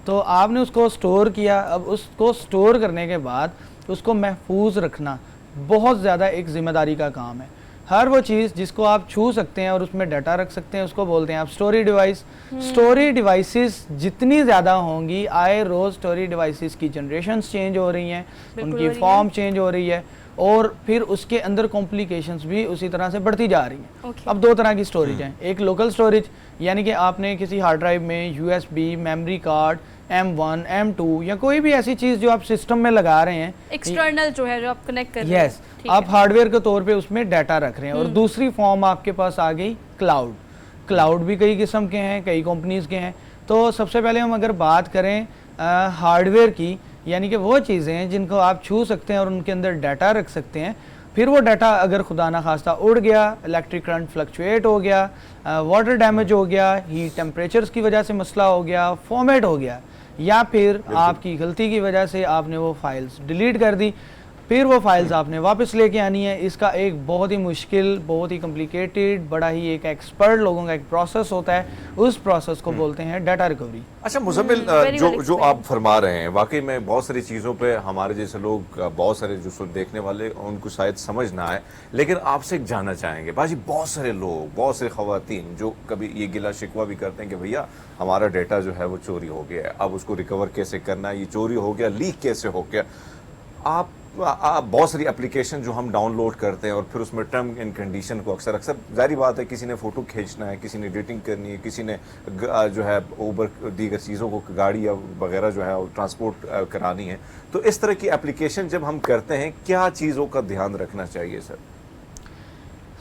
तो आपने उसको स्टोर किया। अब उसको स्टोर करने के बाद उसको महफूज रखना बहुत ज़्यादा एक ज़िम्मेदारी का काम है। हर वो चीज़ जिसको आप छू सकते हैं और उसमें डाटा रख सकते हैं, उसको बोलते हैं आप स्टोरी डिवाइस। स्टोरी डिवाइसेस जितनी ज़्यादा होंगी, आए रोज़ स्टोरी डिवाइसेस की जनरेशंस चेंज हो रही हैं, उनकी फॉर्म चेंज हो रही है, और फिर उसके अंदर कॉम्प्लिकेशंस भी उसी तरह से बढ़ती जा रही हैं। अब दो तरह की स्टोरेज हैं, एक लोकल स्टोरेज, यानी कि आपने किसी हार्ड ड्राइव में USB, memory card, M1, M2 या कोई भी ऐसी चीज़ जो आप सिस्टम में लगा रहे हैं, एक्सटर्नल जो है जो आप कनेक्ट कर रहे हैं, यस, आप हार्डवेयर के तौर पे उसमें डाटा रख रहे हैं। और दूसरी फॉर्म आपके पास आ गई क्लाउड। क्लाउड भी कई किस्म के हैं, कई कंपनीज़ के हैं। तो सबसे पहले हम अगर बात करें हार्डवेयर की, यानी कि वो चीज़ें हैं जिनको आप छू सकते हैं और उनके अंदर डाटा रख सकते हैं। फिर वो डाटा अगर खुदा ना खास्ता उड़ गया, इलेक्ट्रिक करंट फ्लक्चुएट हो गया, वाटर डैमेज हो गया, हीट टेम्परेचर्स की वजह से मसला हो गया, फॉर्मेट हो गया, या फिर आपकी गलती की वजह से आपने वो फाइल्स डिलीट कर दी, फिर वो फाइल्स आपने वापस लेके आनी है। इसका एक बहुत ही मुश्किल, बहुत ही कॉम्प्लिकेटेड, बड़ा ही एक एक्सपर्ट लोगों का एक प्रोसेस होता है। उस प्रोसेस को बोलते हैं डाटा रिकवरी। अच्छा मुजम्मिल, जो आप फरमा रहे हैं, वाकई में बहुत सारी चीज़ों पे हमारे जैसे लोग, बहुत सारे जो देखने वाले, उनको शायद समझ ना आए, लेकिन आपसे एक जानना चाहेंगे। बाजी बहुत सारे लोग, बहुत सारी ख़वातीन जो कभी ये गिला शिकवा भी करते हैं कि भैया हमारा डाटा जो है वो चोरी हो गया है, अब उसको रिकवर कैसे करना है, ये चोरी हो गया, लीक कैसे हो गया। आप बहुत सारी एप्लीकेशन जो हम डाउनलोड करते हैं और फिर उसमें टर्म एंड कंडीशन को अक्सर जारी बात है, किसी ने फ़ोटो खींचना है, किसी ने एडिटिंग करनी है, किसी ने जो है ऊबर दीगर चीज़ों को गाड़ी या वगैरह जो है ट्रांसपोर्ट करानी है, तो इस तरह की एप्लीकेशन जब हम करते हैं क्या चीज़ों का ध्यान रखना चाहिए सर?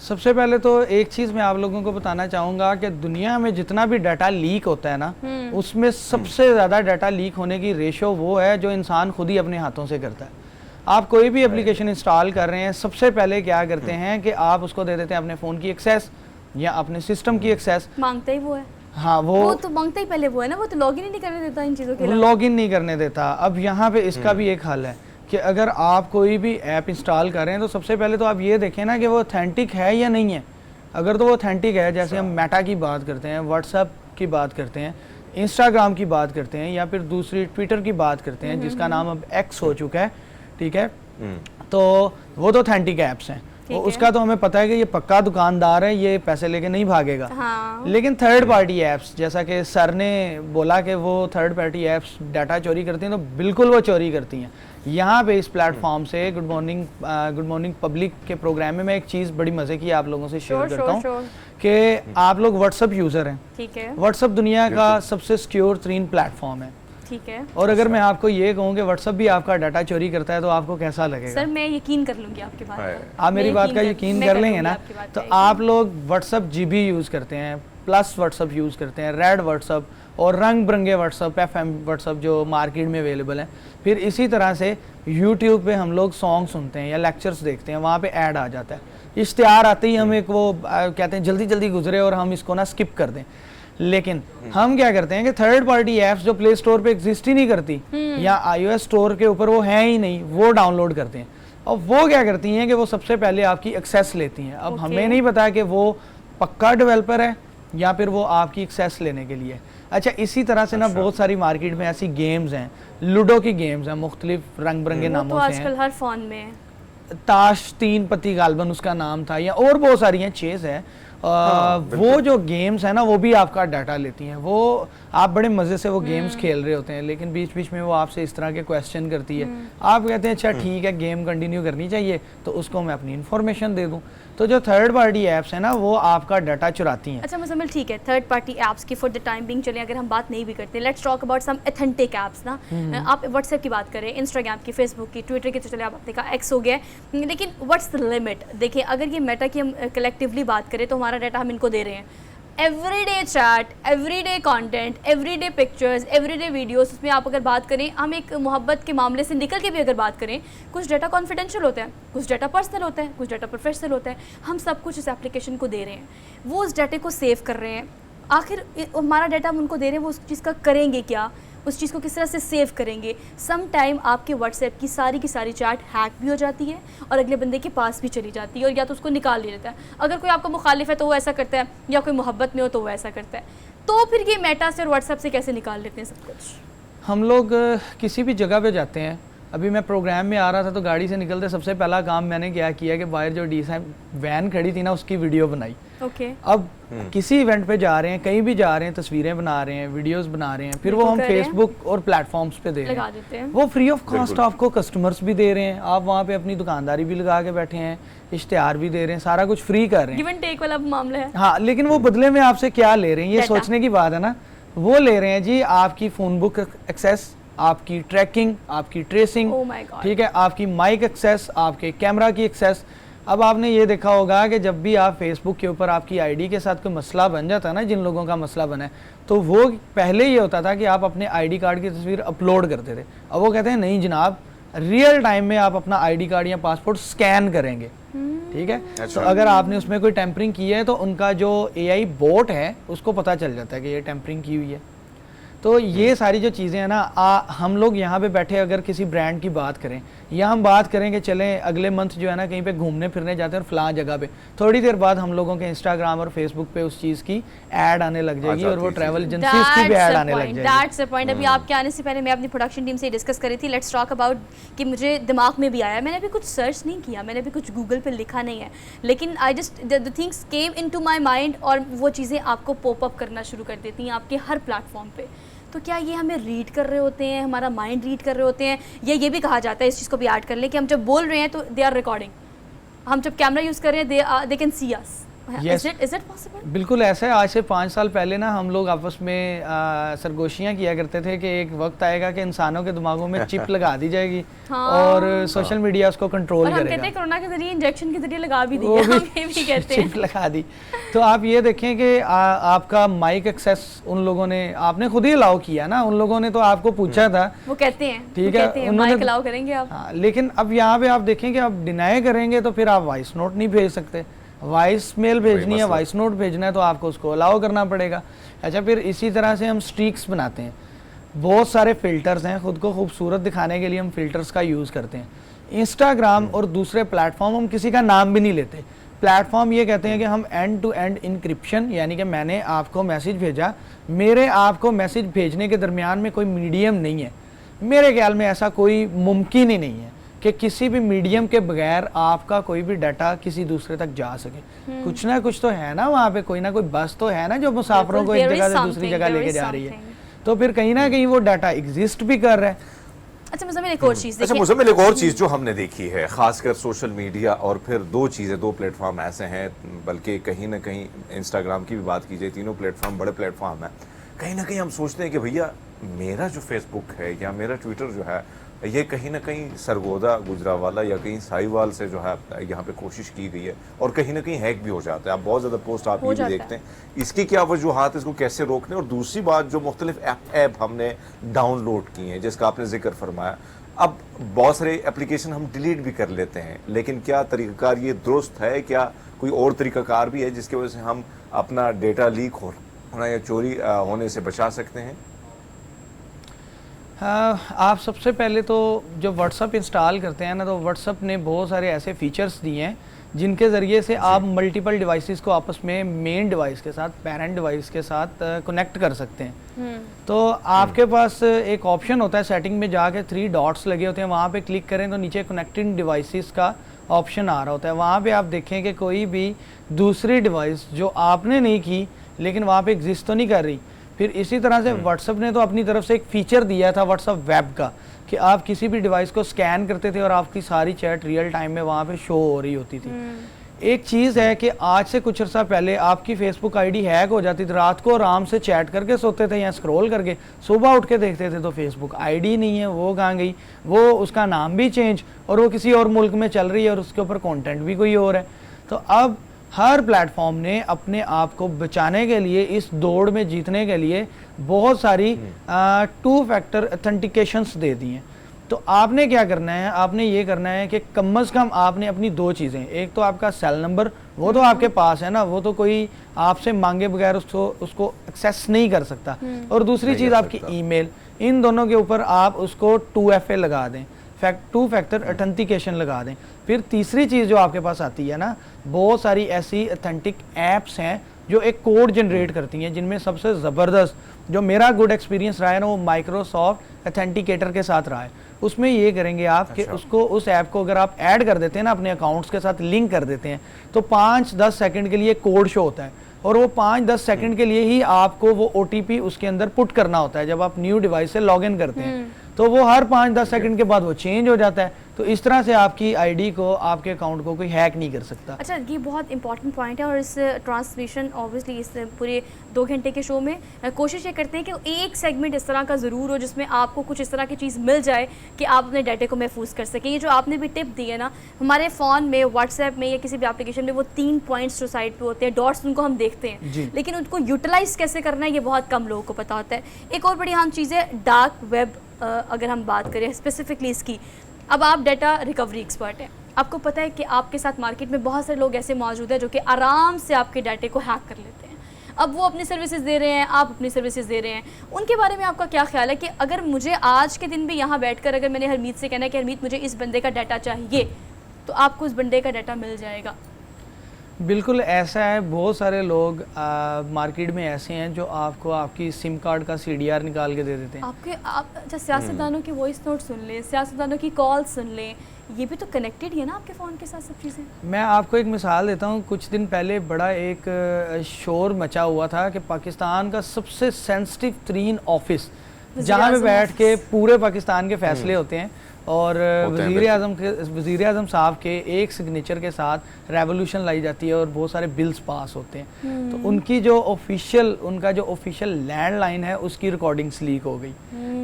सबसे पहले तो एक चीज़ मैं आप लोगों को बताना चाहूँगा कि दुनिया में जितना भी डाटा लीक होता है ना, उसमें सबसे ज़्यादा डाटा लीक होने की रेशो वो है जो इंसान खुद ही अपने हाथों से करता है। आप कोई भी एप्लीकेशन इंस्टॉल कर रहे हैं, सबसे पहले क्या करते हैं कि आप उसको दे देते हैं अपने फ़ोन की एक्सेस या अपने सिस्टम की एक्सेस। मांगता ही वो है। हाँ, वो तो मांगता ही पहले वो है ना, वो तो लॉगिन ही नहीं करने देता इन चीज़ों के लिए। लॉगिन नहीं करने देता। अब यहाँ पे इसका भी एक हल है कि अगर आप कोई भी ऐप इंस्टॉल कर रहे हैं तो सबसे पहले तो आप ये देखें ना कि वो ऑथेंटिक है या नहीं है। अगर तो वो ऑथेंटिक है, जैसे हम मेटा की बात करते हैं, व्हाट्सएप की बात करते हैं, इंस्टाग्राम की बात करते हैं, या फिर दूसरी ट्विटर की बात करते हैं जिसका नाम अब एक्स हो चुका है, ठीक है, तो वो तो ऑथेंटिक ऐप्स हैं, तो उसका तो हमें पता है कि ये पक्का दुकानदार है, ये पैसे लेके नहीं भागेगा। हाँ। लेकिन थर्ड पार्टी ऐप्स, जैसा कि सर ने बोला कि वो थर्ड पार्टी ऐप्स डाटा चोरी करती हैं, तो बिल्कुल वो चोरी करती हैं। यहाँ पे इस प्लेटफॉर्म से गुड मॉर्निंग पब्लिक के प्रोग्राम में मैं एक चीज़ बड़ी मज़े की आप लोगों से शेयर करता हूँ कि आप लोग व्हाट्सअप यूज़र हैं, ठीक है, व्हाट्सअप दुनिया का सबसे सिक्योर तरीन प्लेटफॉर्म है, ठीक है, और अगर मैं आपको ये कहूँ कि व्हाट्सएप भी आपका डाटा चोरी करता है तो आपको कैसा लगेगा? सर मैं यकीन कर लूंगी आपकी बात पर। आप मेरी बात का यकीन कर लेंगे ना, तो आप लोग व्हाट्सएप जीबी यूज़ करते हैं, प्लस व्हाट्सएप यूज़ करते हैं, रेड व्हाट्सएप और रंग बिरंगे व्हाट्सएप, FM व्हाट्सएप जो मार्केट में अवेलेबल हैं। फिर इसी तरह से यूट्यूब पे हम लोग सॉन्ग सुनते हैं या लेक्चर्स देखते हैं, वहाँ पे ऐड आ जाता है, इश्तिहार आते ही हम एक वो कहते हैं जल्दी जल्दी गुजरे और हम इसको ना स्किप कर दें। लेकिन हम क्या करते हैं कि थर्ड पार्टी ऐप्स जो प्ले स्टोर पे एग्जिस्ट ही नहीं करती या iOS स्टोर के ऊपर वो है ही नहीं, वो डाउनलोड करते हैं, और वो क्या करती हैं कि वो सबसे पहले आपकी एक्सेस लेती हैं। अब हमें नहीं पता कि वो पक्का डेवलपर है या फिर वो आपकी एक्सेस लेने के लिए। अच्छा, इसी तरह से ना बहुत सारी मार्केट में ऐसी गेम्स हैं, लूडो की गेम्स हैं, मुख्तलिफ रंग बिरंगे नामों से हैं, आजकल हर फोन में ताश 3 पत्ती गालबन उसका नाम था, या और बहुत सारी हैं, चेस है। वो जो गेम्स है ना वो भी आपका डाटा लेती हैं। वो आप बड़े मज़े से वो गेम्स खेल रहे होते हैं, लेकिन बीच बीच में वो आपसे इस तरह के क्वेश्चन करती है, आप कहते हैं अच्छा ठीक है गेम कंटिन्यू करनी चाहिए, तो उसको मैं अपनी इन्फॉर्मेशन दे दूं। तो जो थर्ड पार्टी ऐप्स है ना वो आपका डाटा चुराती हैं। अच्छा मुजम्मिल, ठीक है, थर्ड पार्टी ऐप्स की फॉर द टाइम बिंग चलें, अगर हम बात नहीं भी करते, let's talk about some authentic apps ना। आप व्हाट्सएप की बात करें, इंस्टाग्राम की, फेसबुक की, ट्विटर की, तो चले आप अपने का एक्स हो गया, लेकिन व्हाट्स द लिमिट? देखिए अगर ये मेटा की हम कलेक्टिवली बात करें तो हमारा डाटा हम इनको दे रहे हैं, everyday chat, everyday content, everyday pictures, everyday videos, उसमें आप अगर बात करें, हम एक मोहब्बत के मामले से निकल के भी अगर बात करें, कुछ डाटा कॉन्फिडेंशियल होता है, कुछ डाटा पर्सनल होता है, कुछ डाटा प्रोफेशनल होता है, हम सब कुछ इस एप्लीकेशन को दे रहे हैं, वो उस डाटे को सेव कर रहे हैं। आखिर हमारा डाटा हम उनको दे रहे हैं, वो उस चीज़ का करेंगे क्या, उस चीज़ को किस तरह से सेव करेंगे? सम टाइम आपके व्हाट्सएप की सारी चैट हैक भी हो जाती है और अगले बंदे के पास भी चली जाती है, और या तो उसको निकाल ले लेता है। अगर कोई आपका मुखालिफ है तो वो ऐसा करता है, या कोई मोहब्बत में हो तो वो ऐसा करता है। तो फिर ये मेटा से और व्हाट्सएप से कैसे निकाल लेते हैं सब कुछ? हम लोग किसी भी जगह पे जाते हैं, अभी मैं प्रोग्राम में आ रहा था तो गाड़ी से निकलते सबसे पहला काम मैंने क्या किया कि बाहर जो वैन खड़ी थी ना उसकी वीडियो बनाई। अब किसी इवेंट पे जा रहे हैं, कहीं भी जा रहे हैं, तस्वीरें बना रहे हैं, वीडियोस बना रहे हैं, फिर वो हम फेसबुक और प्लेटफॉर्म्स पे दे रहे हैं, वो फ्री ऑफ कॉस्ट आपको कस्टमर्स भी दे रहे हैं, आप वहाँ पे अपनी दुकानदारी भी लगा के बैठे हैं, इश्तिहार भी दे रहे हैं, सारा कुछ फ्री कर रहे हैं, गिव एंड टेक वाला मामला है। हाँ, लेकिन वो बदले में आपसे क्या ले रहे हैं, ये सोचने की बात है ना। वो ले रहे हैं जी आपकी फोन बुक एक्सेस, आपकी ट्रैकिंग, आपकी ट्रेसिंग, ठीक है, आपकी माइक एक्सेस, आपके कैमरा की एक्सेस। अब आपने ये देखा होगा कि जब भी आप फेसबुक के ऊपर आपकी आईडी के साथ कोई मसला बन जाता है ना, जिन लोगों का मसला बना है, तो वो पहले ये होता था कि आप अपने आईडी कार्ड की तस्वीर अपलोड करते थे। अब वो कहते हैं नहीं जनाब, रियल टाइम में आप अपना आईडी कार्ड या पासपोर्ट स्कैन करेंगे, ठीक है। तो अगर आपने उसमें कोई टेम्परिंग की है तो उनका जो AI बोट है उसको पता चल जाता है कि ये टेम्परिंग की हुई है। तो ये सारी जो चीज़ें हैं ना, हम लोग यहाँ पे बैठे अगर किसी ब्रांड की बात करें या हम बात करें कि चलें अगले मंथ जो है ना कहीं पे घूमने फिरने जाते हैं और फलां जगह पे, थोड़ी देर बाद हम लोगों के इंस्टाग्राम और फेसबुक पे उस चीज़ की ऐड आने लग जाएगी और वो ट्रैवल एजेंसीज की भी ऐड आने लग जाएगी। That's the point. अभी आपके आने से पहले मैं अपनी प्रोडक्शन टीम से डिस्कस करी थी, लेट्स टॉक अबाउट, कि मुझे दिमाग में भी आया, मैंने अभी कुछ सर्च नहीं किया, मैंने अभी कुछ गूगल पे लिखा नहीं है, लेकिन I just the things came into my mind, और वो चीज़ें आपको पॉप अप करना शुरू कर देती हैं आपके हर प्लेटफॉर्म पे। तो क्या ये हमें रीड कर रहे होते हैं, हमारा माइंड रीड कर रहे होते हैं, या ये भी कहा जाता है, इस चीज़ को भी ऐड कर लें कि हम जब बोल रहे हैं तो दे आर रिकॉर्डिंग, हम जब कैमरा यूज़ कर रहे हैं they can see us. Yes. Is it possible? बिल्कुल ऐसा है। आज से 5 साल पहले ना हम लोग आपस में सरगोशियाँ किया करते थे कि एक वक्त आएगा कि इंसानों के दिमागों में चिप लगा दी जाएगी और सोशल मीडिया उसको कंट्रोल और हम करेगा। कहते हैं कोरोना के जरिए इंजेक्शन के जरिए लगा भी दी वो है, भी हम ये भी कहते हैं। चिप लगा दी। तो आप ये देखें कि आपका माइक एक्सेस उन लोगों ने, आपने खुद ही अलाउ किया ना, उन लोगों ने तो आपको पूछा था, वो कहते हैं, ठीक है, माइक अलाउ करेंगे आप। हाँ, लेकिन अब यहाँ पे आप देखें कि आप डिनाई करेंगे तो फिर आप वॉइस नोट नहीं भेज सकते। वॉइस मेल भेजनी है, वॉइस नोट भेजना है तो आपको उसको अलाउ करना पड़ेगा। अच्छा, फिर इसी तरह से हम स्ट्रीक्स बनाते हैं। बहुत सारे फ़िल्टर्स हैं, ख़ुद को खूबसूरत दिखाने के लिए हम फ़िल्टर्स का यूज़ करते हैं। इंस्टाग्राम और दूसरे प्लेटफॉर्म, हम किसी का नाम भी नहीं लेते। प्लेटफॉर्म ये कहते हैं कि हम एंड टू एंड इंक्रिप्शन, यानी कि मैंने आपको मैसेज भेजा, मेरे आपको मैसेज भेजने के दरमियान में कोई मीडियम नहीं है। मेरे ख्याल में ऐसा कोई मुमकिन ही नहीं है कि किसी भी मीडियम के बगैर आपका कोई भी डाटा किसी दूसरे तक जा सके। कुछ ना कुछ तो है ना वहाँ पे, कोई ना कोई बस तो है ना जो मुसाफिरों को एक जगह से दूसरी जगह लेके जा रही है। तो फिर कहीं ना कहीं वो डाटा एग्जिस्ट भी कर रहा है। अच्छा मुझम्मिल, एक और चीज़ अच्छा मुझम्मिल, एक और चीज़ जो हमने देखी है, खासकर सोशल मीडिया और फिर दो प्लेटफॉर्म ऐसे हैं, बल्कि कहीं ना कहीं इंस्टाग्राम की भी बात की जाए, तीनों प्लेटफॉर्म बड़े प्लेटफॉर्म हैं। कहीं ना कहीं हम सोचते हैं कि भैया मेरा जो फेसबुक है या मेरा ट्विटर जो है, ये कहीं ना कहीं सरगोदा, गुजरावाला या कहीं साहिवाल से जो है यहाँ पे कोशिश की गई है और कहीं ना कहीं हैक भी हो जाता है। आप बहुत ज़्यादा पोस्ट आप ये भी देखते हैं, इसकी क्या वजूहत, इसको कैसे रोकने? और दूसरी बात, जो मुख्तलिफ ऐप हमने डाउनलोड की हैं जिसका आपने जिक्र फरमाया, अब बहुत सारे एप्लीकेशन हम डिलीट भी कर लेते हैं, लेकिन क्या तरीक़ाकार ये दुरुस्त है? क्या कोई और तरीक़ाकार भी है जिसकी वजह से हम अपना डेटा लीक होना या चोरी होने से बचा सकते हैं? हाँ, आप सबसे पहले तो जो व्हाट्सअप इंस्टॉल करते हैं ना, तो व्हाट्सअप ने बहुत सारे ऐसे फीचर्स दिए हैं जिनके ज़रिए से आप मल्टीपल डिवाइसेस को आपस में मेन डिवाइस के साथ, पेरेंट डिवाइस के साथ कनेक्ट कर सकते हैं। तो आपके पास एक ऑप्शन होता है सेटिंग में जाके, 3 डॉट्स लगे होते हैं, वहाँ पे क्लिक करें तो नीचे कनेक्टिंग डिवाइसेस का ऑप्शन आ रहा होता है। वहाँ पे आप देखें कि कोई भी दूसरी डिवाइस जो आपने नहीं की लेकिन वहाँ पे एग्जिस्ट तो नहीं कर रही। फिर इसी तरह से व्हाट्सअप ने तो अपनी तरफ से एक फ़ीचर दिया था व्हाट्सअप वेब का, कि आप किसी भी डिवाइस को स्कैन करते थे और आपकी सारी चैट रियल टाइम में वहाँ पे शो हो रही होती थी। एक चीज़ है कि आज से कुछ अर्सा पहले आपकी फेसबुक आईडी हैक हो जाती थी, रात को आराम से चैट करके सोते थे या स्क्रॉल करके, सुबह उठ के देखते थे तो फेसबुक आईडी नहीं है, वो कहाँ गई, वो उसका नाम भी चेंज, और वो किसी और मुल्क में चल रही है और उसके ऊपर कंटेंट भी कोई और है। तो अब हर प्लेटफॉर्म ने अपने आप को बचाने के लिए, इस दौड़ में जीतने के लिए बहुत सारी 2 फैक्टर ऑथेंटिकेशंस दे दी हैं। तो आपने क्या करना है, आपने ये करना है कि कम से कम आपने अपनी 2 चीज़ें, एक तो आपका सेल नंबर, वो तो आपके पास है ना, वो तो कोई आपसे मांगे बगैर उसको एक्सेस नहीं कर सकता, और दूसरी चीज़ आपकी ईमेल, इन दोनों के ऊपर आप उसको 2FA लगा दें, 2 फैक्टर ऑथेंटिकेशन लगा दें। फिर तीसरी चीज़ जो आपके पास आती है ना, बहुत सारी ऐसी ऑथेंटिक ऐप्स हैं जो एक कोड जनरेट करती हैं, जिनमें सबसे ज़बरदस्त जो मेरा गुड एक्सपीरियंस रहा है ना, वो माइक्रोसॉफ्ट ऑथेंटिकेटर के साथ रहा है। उसमें ये करेंगे आप कि उसको, उस ऐप को अगर आप ऐड कर देते हैं ना, अपने अकाउंट्स के साथ लिंक कर देते हैं, तो 5-10 सेकंड के लिए कोड शो होता है, और वो 5-10 सेकंड के लिए ही आपको वो OTP उसके अंदर पुट करना होता है जब आप न्यू डिवाइस से लॉग इन करते हैं। तो वो हर 5-10 सेकंड के बाद वो चेंज हो जाता है। तो इस तरह से आपकी आईडी को, आपके अकाउंट को कोई हैक नहीं कर सकता। अच्छा, ये बहुत इंपॉर्टेंट पॉइंट है, और इस ट्रांसमिशन ऑब्वियसली इस पूरे 2 घंटे के शो में कोशिश ये करते हैं कि एक सेगमेंट इस तरह का ज़रूर हो जिसमें आपको कुछ इस तरह की चीज़ मिल जाए कि आप अपने डाटे को महफूज कर सकें। ये जो आपने भी टिप दी है ना, हमारे फ़ोन में, व्हाट्सएप में या किसी भी एप्लीकेशन में वो 3 पॉइंट्स जो साइड पे होते हैं, डॉट्स, उनको हम देखते हैं, लेकिन उनको यूटिलाइज़ कैसे करना है ये बहुत कम लोगों को पता होता है। एक और बड़ी अहम चीज़ है डार्क वेब, अगर हम बात करें स्पेसिफिकली इसकी। अब आप डाटा रिकवरी एक्सपर्ट हैं, आपको पता है कि आपके साथ मार्केट में बहुत सारे लोग ऐसे मौजूद हैं जो कि आराम से आपके डाटे को हैक कर लेते हैं। अब वो अपनी सर्विसेज दे रहे हैं, आप अपनी सर्विसेज दे रहे हैं, उनके बारे में आपका क्या ख्याल है कि अगर मुझे आज के दिन भी यहाँ बैठकर अगर मैंने हरमीत से कहना है कि हरमीत मुझे इस बंदे का डाटा चाहिए, तो आपको उस बंदे का डाटा मिल जाएगा? बिल्कुल ऐसा है। बहुत सारे लोग मार्केट में ऐसे हैं जो आपको आपकी सिम कार्ड का CDR निकाल के दे देते हैं। अच्छा, सियासतदानों की वॉइस नोट सुन लें, सियासतदानों की कॉल सुन लें, ये भी तो कनेक्टेड ही है ना आपके फ़ोन के साथ सब चीज़ें। मैं आपको एक मिसाल देता हूँ। कुछ दिन पहले बड़ा एक शोर मचा हुआ था कि पाकिस्तान का सबसे सेंसिटिव तरीन ऑफिस, जहाँ पे बैठ के पूरे पाकिस्तान के फैसले होते हैं, और वज़ीर आज़म साहब के एक सिग्नेचर के साथ रेवोल्यूशन लाई जाती है और बहुत सारे बिल्स पास होते हैं। तो उनका जो ऑफिशियल लैंडलाइन है उसकी रिकॉर्डिंग्स लीक हो गई।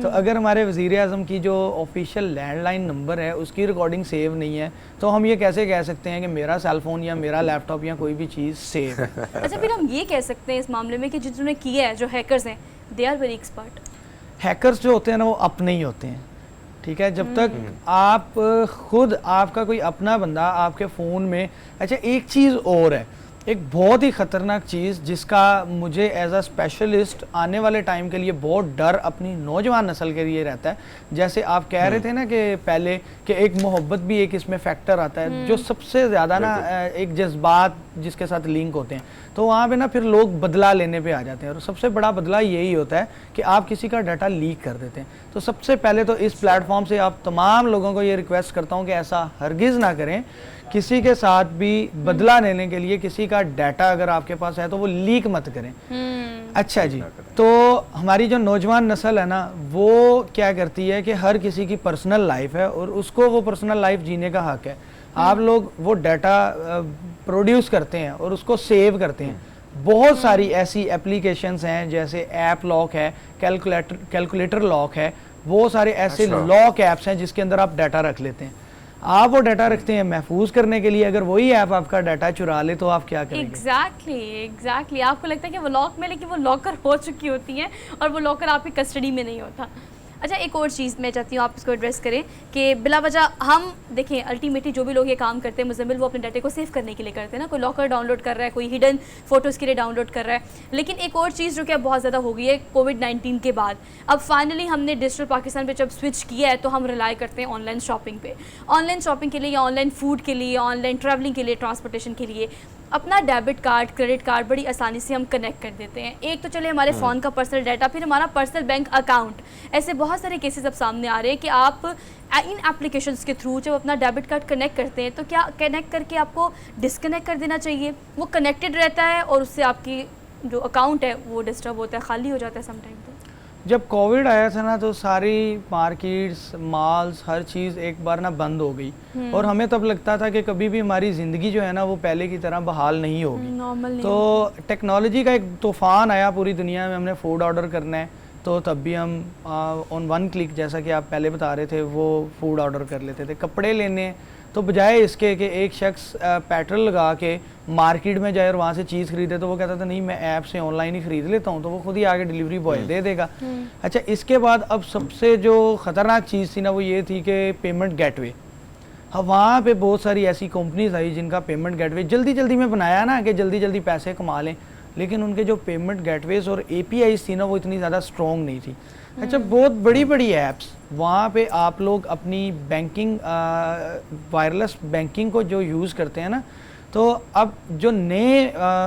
तो अगर हमारे वज़ीर आज़म की जो ऑफिशियल लैंडलाइन नंबर है उसकी रिकॉर्डिंग सेव नहीं है, तो हम ये कैसे कह सकते हैं कि मेरा सेलफोन या मेरा लैपटॉप या कोई भी चीज़ सेव है? अच्छा, फिर हम ये कह सकते हैं इस मामले में कि जिन्होंने किया है, जो हैकर्स हैं, they are very expert. Hackers जो होते हैं ना वो अपने ही होते हैं, ठीक है। जब तक आप खुद, आपका कोई अपना बंदा आपके फ़ोन में, अच्छा एक चीज़ और है, एक बहुत ही ख़तरनाक चीज़ जिसका मुझे एज अ स्पेशलिस्ट आने वाले टाइम के लिए बहुत डर अपनी नौजवान नस्ल के लिए रहता है। जैसे आप कह रहे थे ना कि पहले कि एक मोहब्बत भी एक इसमें फैक्टर आता है जो सबसे ज़्यादा ना एक जज्बात जिसके साथ लिंक होते हैं, तो वहाँ पे ना फिर लोग बदला लेने पे आ जाते हैं, और सबसे बड़ा बदला यही होता है कि आप किसी का डाटा लीक कर देते हैं। तो सबसे पहले तो इस प्लेटफॉर्म से आप तमाम लोगों को ये रिक्वेस्ट करता हूँ कि ऐसा हरगिज़ ना करें, किसी के साथ भी बदला लेने के लिए किसी का डाटा अगर आपके पास है तो वो लीक मत करें। अच्छा जी, तो हमारी जो नौजवान नस्ल है ना वो क्या करती है कि हर किसी की पर्सनल लाइफ है और उसको वो पर्सनल लाइफ जीने का हक है। आप लोग वो डाटा प्रोड्यूस करते हैं और उसको सेव करते हैं। बहुत सारी ऐसी एप्लीकेशंस हैं, जैसे ऐप लॉक है, कैलकुलेटर लॉक है, वो सारे ऐसे लॉक ऐप्स हैं जिसके अंदर आप डाटा रख लेते हैं। आप वो डाटा रखते हैं महफूज करने के लिए, अगर वही ऐप आपका डाटा चुरा ले तो आप क्या करेंगे? एग्जैक्टली आपको लगता है कि वो लॉक में, लेकिन वो लॉकर हो चुकी होती है और वो लॉकर आपकी कस्टडी में नहीं होता। अच्छा, एक और चीज़ मैं चाहती हूँ आप इसको एड्रेस करें कि बिला वजह हम देखें, अल्टीमेटली जो भी लोग ये काम करते हैं मुजम्मिल, वो अपने डाटे को सेव करने के लिए करते हैं ना। कोई लॉकर डाउनलोड कर रहा है, कोई हिडन फोटोज़ के लिए डाउनलोड कर रहा है। लेकिन एक और चीज़ जो कि अब बहुत ज़्यादा हो गई है कोविड-19 के बाद, अब फाइनली हमने डिजिटल पाकिस्तान पे जब स्विच किया है तो हम रिलाई करते हैं ऑनलाइन शॉपिंग पे। ऑनलाइन शॉपिंग के लिए या ऑनलाइन फूड के लिए, ऑनलाइन ट्रैवलिंग के लिए, ट्रांसपोर्टेशन के लिए अपना डेबिट कार्ड, क्रेडिट कार्ड बड़ी आसानी से हम कनेक्ट कर देते हैं। एक तो चले हमारे फ़ोन का पर्सनल डाटा, फिर हमारा पर्सनल बैंक अकाउंट। ऐसे बहुत सारे केसेस अब सामने आ रहे हैं कि आप इन एप्लीकेशंस के थ्रू जब अपना डेबिट कार्ड कनेक्ट करते हैं तो क्या कनेक्ट करके आपको डिस्कनेक्ट कर देना चाहिए? वो कनेक्टेड रहता है और उससे आपकी जो अकाउंट है वो डिस्टर्ब होता है, खाली हो जाता है समटाइम। तो जब कोविड आया था ना तो सारी मार्केट्स, मॉल्स, हर चीज़ एक बार ना बंद हो गई और हमें तब लगता था कि कभी भी हमारी ज़िंदगी जो है ना वो पहले की तरह बहाल नहीं होगी, नॉर्मल नहीं। तो टेक्नोलॉजी का एक तूफ़ान आया पूरी दुनिया में। हमने फूड ऑर्डर करना है तो तब भी हम ऑन वन क्लिक, जैसा कि आप पहले बता रहे थे, वो फूड ऑर्डर कर लेते थे। कपड़े लेने तो बजाय इसके कि एक शख्स पेट्रोल लगा के मार्केट में जाए और वहाँ से चीज़ खरीदे, तो वो कहता था नहीं मैं ऐप से ऑनलाइन ही ख़रीद लेता हूँ, तो वो खुद ही आगे डिलीवरी बॉय दे देगा। अच्छा, इसके बाद अब सबसे जो ख़तरनाक चीज़ थी ना वो ये थी कि पेमेंट गेटवे। हाँ, वहाँ पे बहुत सारी ऐसी कंपनीज आई जिनका पेमेंट गेटवे जल्दी जल्दी में बनाया ना कि जल्दी जल्दी पैसे कमा लें, लेकिन उनके जो पेमेंट गेटवेज और APIs थी ना वो इतनी ज़्यादा स्ट्रॉन्ग नहीं थी। अच्छा, बहुत बड़ी बड़ी ऐप्स, वहाँ पे आप लोग अपनी बैंकिंग, वायरलेस बैंकिंग को जो यूज़ करते हैं ना, तो अब जो नए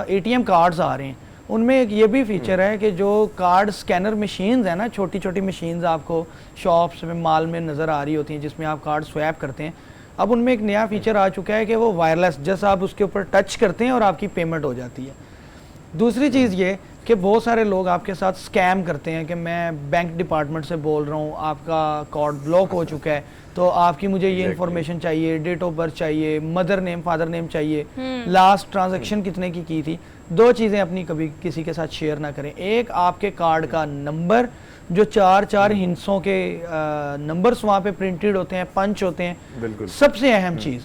ATM कार्ड्स आ रहे हैं उनमें एक ये भी फीचर है कि जो कार्ड स्कैनर मशीन्स हैं ना, छोटी छोटी मशीन्स आपको शॉप्स में, मॉल में नज़र आ रही होती हैं जिसमें आप कार्ड स्वैप करते हैं, अब उनमें एक नया फीचर आ चुका है कि वो वायरलेस, जैसा आप उसके ऊपर टच करते हैं और आपकी पेमेंट हो जाती है। दूसरी चीज़ ये कि बहुत सारे लोग आपके साथ स्कैम करते हैं कि मैं बैंक डिपार्टमेंट से बोल रहा हूँ, आपका कार्ड ब्लॉक हो चुका है, तो आपकी मुझे ये इन्फॉर्मेशन चाहिए, डेट ऑफ बर्थ चाहिए, मदर नेम, फादर नेम चाहिए, लास्ट ट्रांजैक्शन कितने की थी। दो चीज़ें अपनी कभी किसी के साथ शेयर ना करें। एक, आपके कार्ड का नंबर, जो 4 हिंसों के नंबर्स वहाँ पे प्रिंटेड होते हैं, पंच होते हैं। बिल्कुल। सबसे अहम चीज़,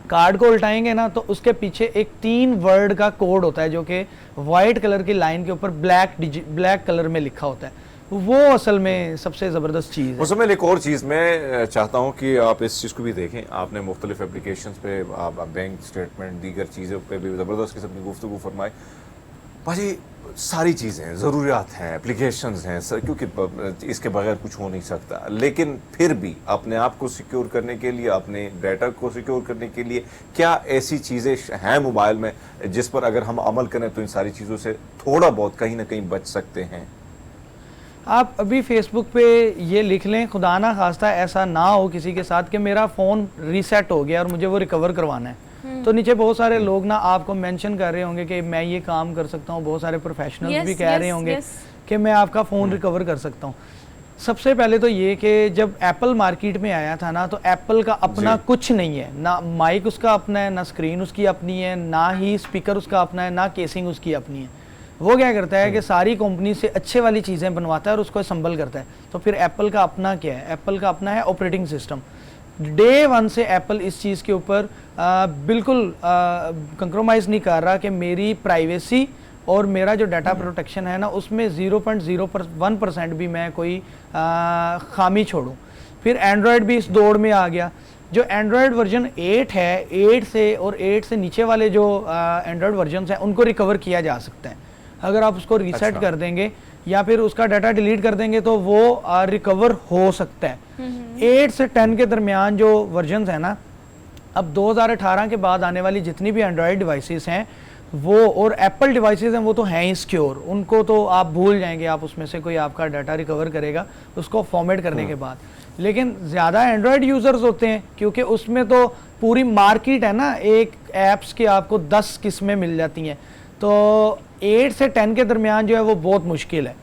कार्ड को उल्टाएंगे ना तो उसके पीछे एक 3 वर्ड का कोड होता है जो कि वाइट कलर की लाइन के ऊपर ब्लैक कलर में लिखा होता है। वो असल में सबसे ज़बरदस्त चीज़ है। उसमें एक और चीज़ मैं चाहता हूँ कि आप इस चीज़ को भी देखें। आपने मुख्तलिफ एप्लीकेशंस पे, आप बैंक स्टेटमेंट, दीगर चीज़ों पे भी ज़बरदस्त किस्म की गुफ्तगू फरमाई। भाजी, सारी चीज़ें ज़रूरियात हैं, एप्लीकेशंस हैं सर, क्योंकि इसके बगैर कुछ हो नहीं सकता, लेकिन फिर भी अपने आप को सिक्योर करने के लिए, अपने डाटा को सिक्योर करने के लिए क्या ऐसी चीज़ें हैं मोबाइल में जिस पर अगर हम अमल करें तो इन सारी चीज़ों से थोड़ा बहुत कहीं ना कहीं बच सकते हैं? आप अभी फेसबुक पे ये लिख लें, खुदा ना खास्ता ऐसा ना हो किसी के साथ कि मेरा फ़ोन रीसेट हो गया और मुझे वो रिकवर करवाना है, तो नीचे बहुत सारे लोग ना आपको मेंशन कर रहे होंगे कि मैं ये काम कर सकता हूँ, बहुत सारे प्रोफेशनल्स भी कह रहे होंगे कि मैं आपका फ़ोन रिकवर कर सकता हूँ। सबसे पहले तो ये कि जब एप्पल मार्केट में आया था ना, तो एप्पल का अपना कुछ नहीं है, ना माइक उसका अपना है, ना स्क्रीन उसकी अपनी है, ना ही स्पीकर उसका अपना है, ना केसिंग उसकी अपनी है। वो क्या करता है कि सारी कंपनी से अच्छे वाली चीज़ें बनवाता है और उसको असम्बल करता है। तो फिर एप्पल का अपना क्या है? एप्पल का अपना है ऑपरेटिंग सिस्टम। डे वन से एप्पल इस चीज़ के ऊपर बिल्कुल कंप्रोमाइज़ नहीं कर रहा कि मेरी प्राइवेसी और मेरा जो डाटा प्रोटेक्शन है ना, उसमें 0.01% भी मैं कोई खामी छोड़ूं। फिर एंड्रॉयड भी इस दौड़ में आ गया। जो एंड्रॉयड वर्जन 8 है, 8 से और 8 से नीचे वाले जो एंड्रॉयड वर्जन हैं उनको रिकवर किया जा सकता है। अगर आप उसको रीसेट कर देंगे या फिर उसका डाटा डिलीट कर देंगे तो वो रिकवर हो सकता है। 8 से 10 के दरमियान जो वर्जन है ना, अब 2018 के बाद आने वाली जितनी भी एंड्रॉयड डिवाइसेस हैं वो, और एप्पल डिवाइसेस हैं, वो तो हैं ही सिक्योर, उनको तो आप भूल जाएंगे आप उसमें से कोई आपका डाटा रिकवर करेगा उसको फॉर्मेट करने के बाद। लेकिन ज़्यादा एंड्रॉयड यूज़र्स होते हैं क्योंकि उसमें तो पूरी मार्केट है ना, एक ऐप्स की आपको 10 किस्में मिल जाती हैं, तो 8 से 10 के दरमियान जो है वो बहुत मुश्किल है,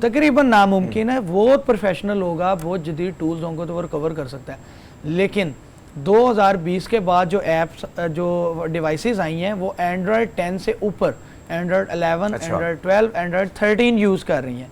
तकरीबन नामुमकिन है। बहुत प्रोफेशनल होगा, बहुत जदीद टूल्स होंगे तो वो रिकवर कर सकता है। लेकिन 2020 के बाद जो ऐप्स जो डिवाइसेस आई हैं वो एंड्रॉयड 10 से ऊपर, एंड्रॉयड 11, एंड्रॉयड 12, एंड्रॉयड 13 यूज़ कर रही हैं।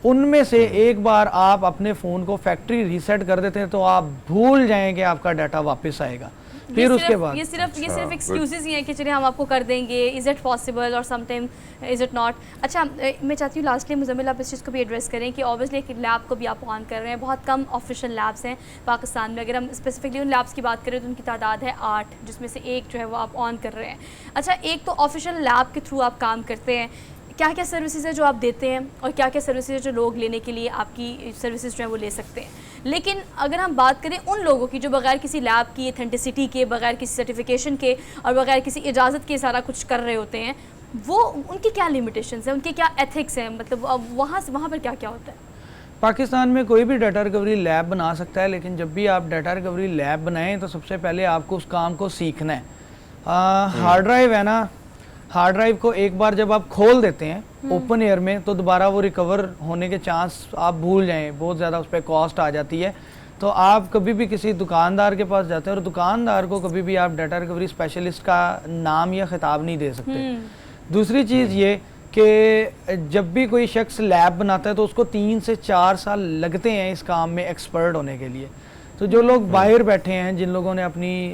उनमें से एक बार आप अपने फ़ोन को फैक्ट्री रीसेट कर देते हैं तो आप भूल जाएंगे आपका डाटा वापस आएगा। फिर उसके बाद ये सिर्फ एक्सक्यूजेस ही हैं कि चलिए हम आपको कर देंगे, इज़ इट पॉसिबल और समटाइम इज़ इट नॉट। अच्छा, मैं चाहती हूँ लास्टली मुजम्मिल आप इस चीज़ को भी एड्रेस करें कि ऑब्वियसली एक लैब को भी आप ऑन कर रहे हैं, बहुत कम ऑफिशियल लैब्स हैं पाकिस्तान में। अगर हम स्पेसिफिकली उन लैब्स की बात करें तो उनकी तादाद है 8, जिसमें से एक जो है वो आप ऑन कर रहे हैं। अच्छा, एक तो ऑफिशियल लैब के थ्रू आप काम करते हैं, क्या क्या सर्विसेज है जो आप देते हैं और क्या क्या सर्विसेज है जो लोग लेने के लिए आपकी सर्विसेज जो है वो ले सकते हैं। लेकिन अगर हम बात करें उन लोगों की जो बगैर किसी लैब की ऑथेंटिसिटी के, बगैर किसी सर्टिफिकेशन के और बगैर किसी इजाज़त के सारा कुछ कर रहे होते हैं, वो उनकी क्या लिमिटेशंस हैं, उनके क्या एथिक्स हैं, मतलब वहाँ पर क्या क्या होता है? पाकिस्तान में कोई भी डाटा रिकवरी लैब बना सकता है, लेकिन जब भी आप डाटा रिकवरी लैब बनाएं तो सबसे पहले आपको उस काम को सीखना है। हार्ड ड्राइव है ना, हार्ड ड्राइव को एक बार जब आप खोल देते हैं ओपन एयर में तो दोबारा वो रिकवर होने के चांस आप भूल जाएं, बहुत ज़्यादा उस पर कॉस्ट आ जाती है। तो आप कभी भी किसी दुकानदार के पास जाते हैं और दुकानदार को कभी भी आप डाटा रिकवरी स्पेशलिस्ट का नाम या खिताब नहीं दे सकते। दूसरी चीज़ ये कि जब भी कोई शख्स लैब बनाता है तो उसको 3 से 4 साल लगते हैं इस काम में एक्सपर्ट होने के लिए। तो जो लोग बाहर बैठे हैं, जिन लोगों ने अपनी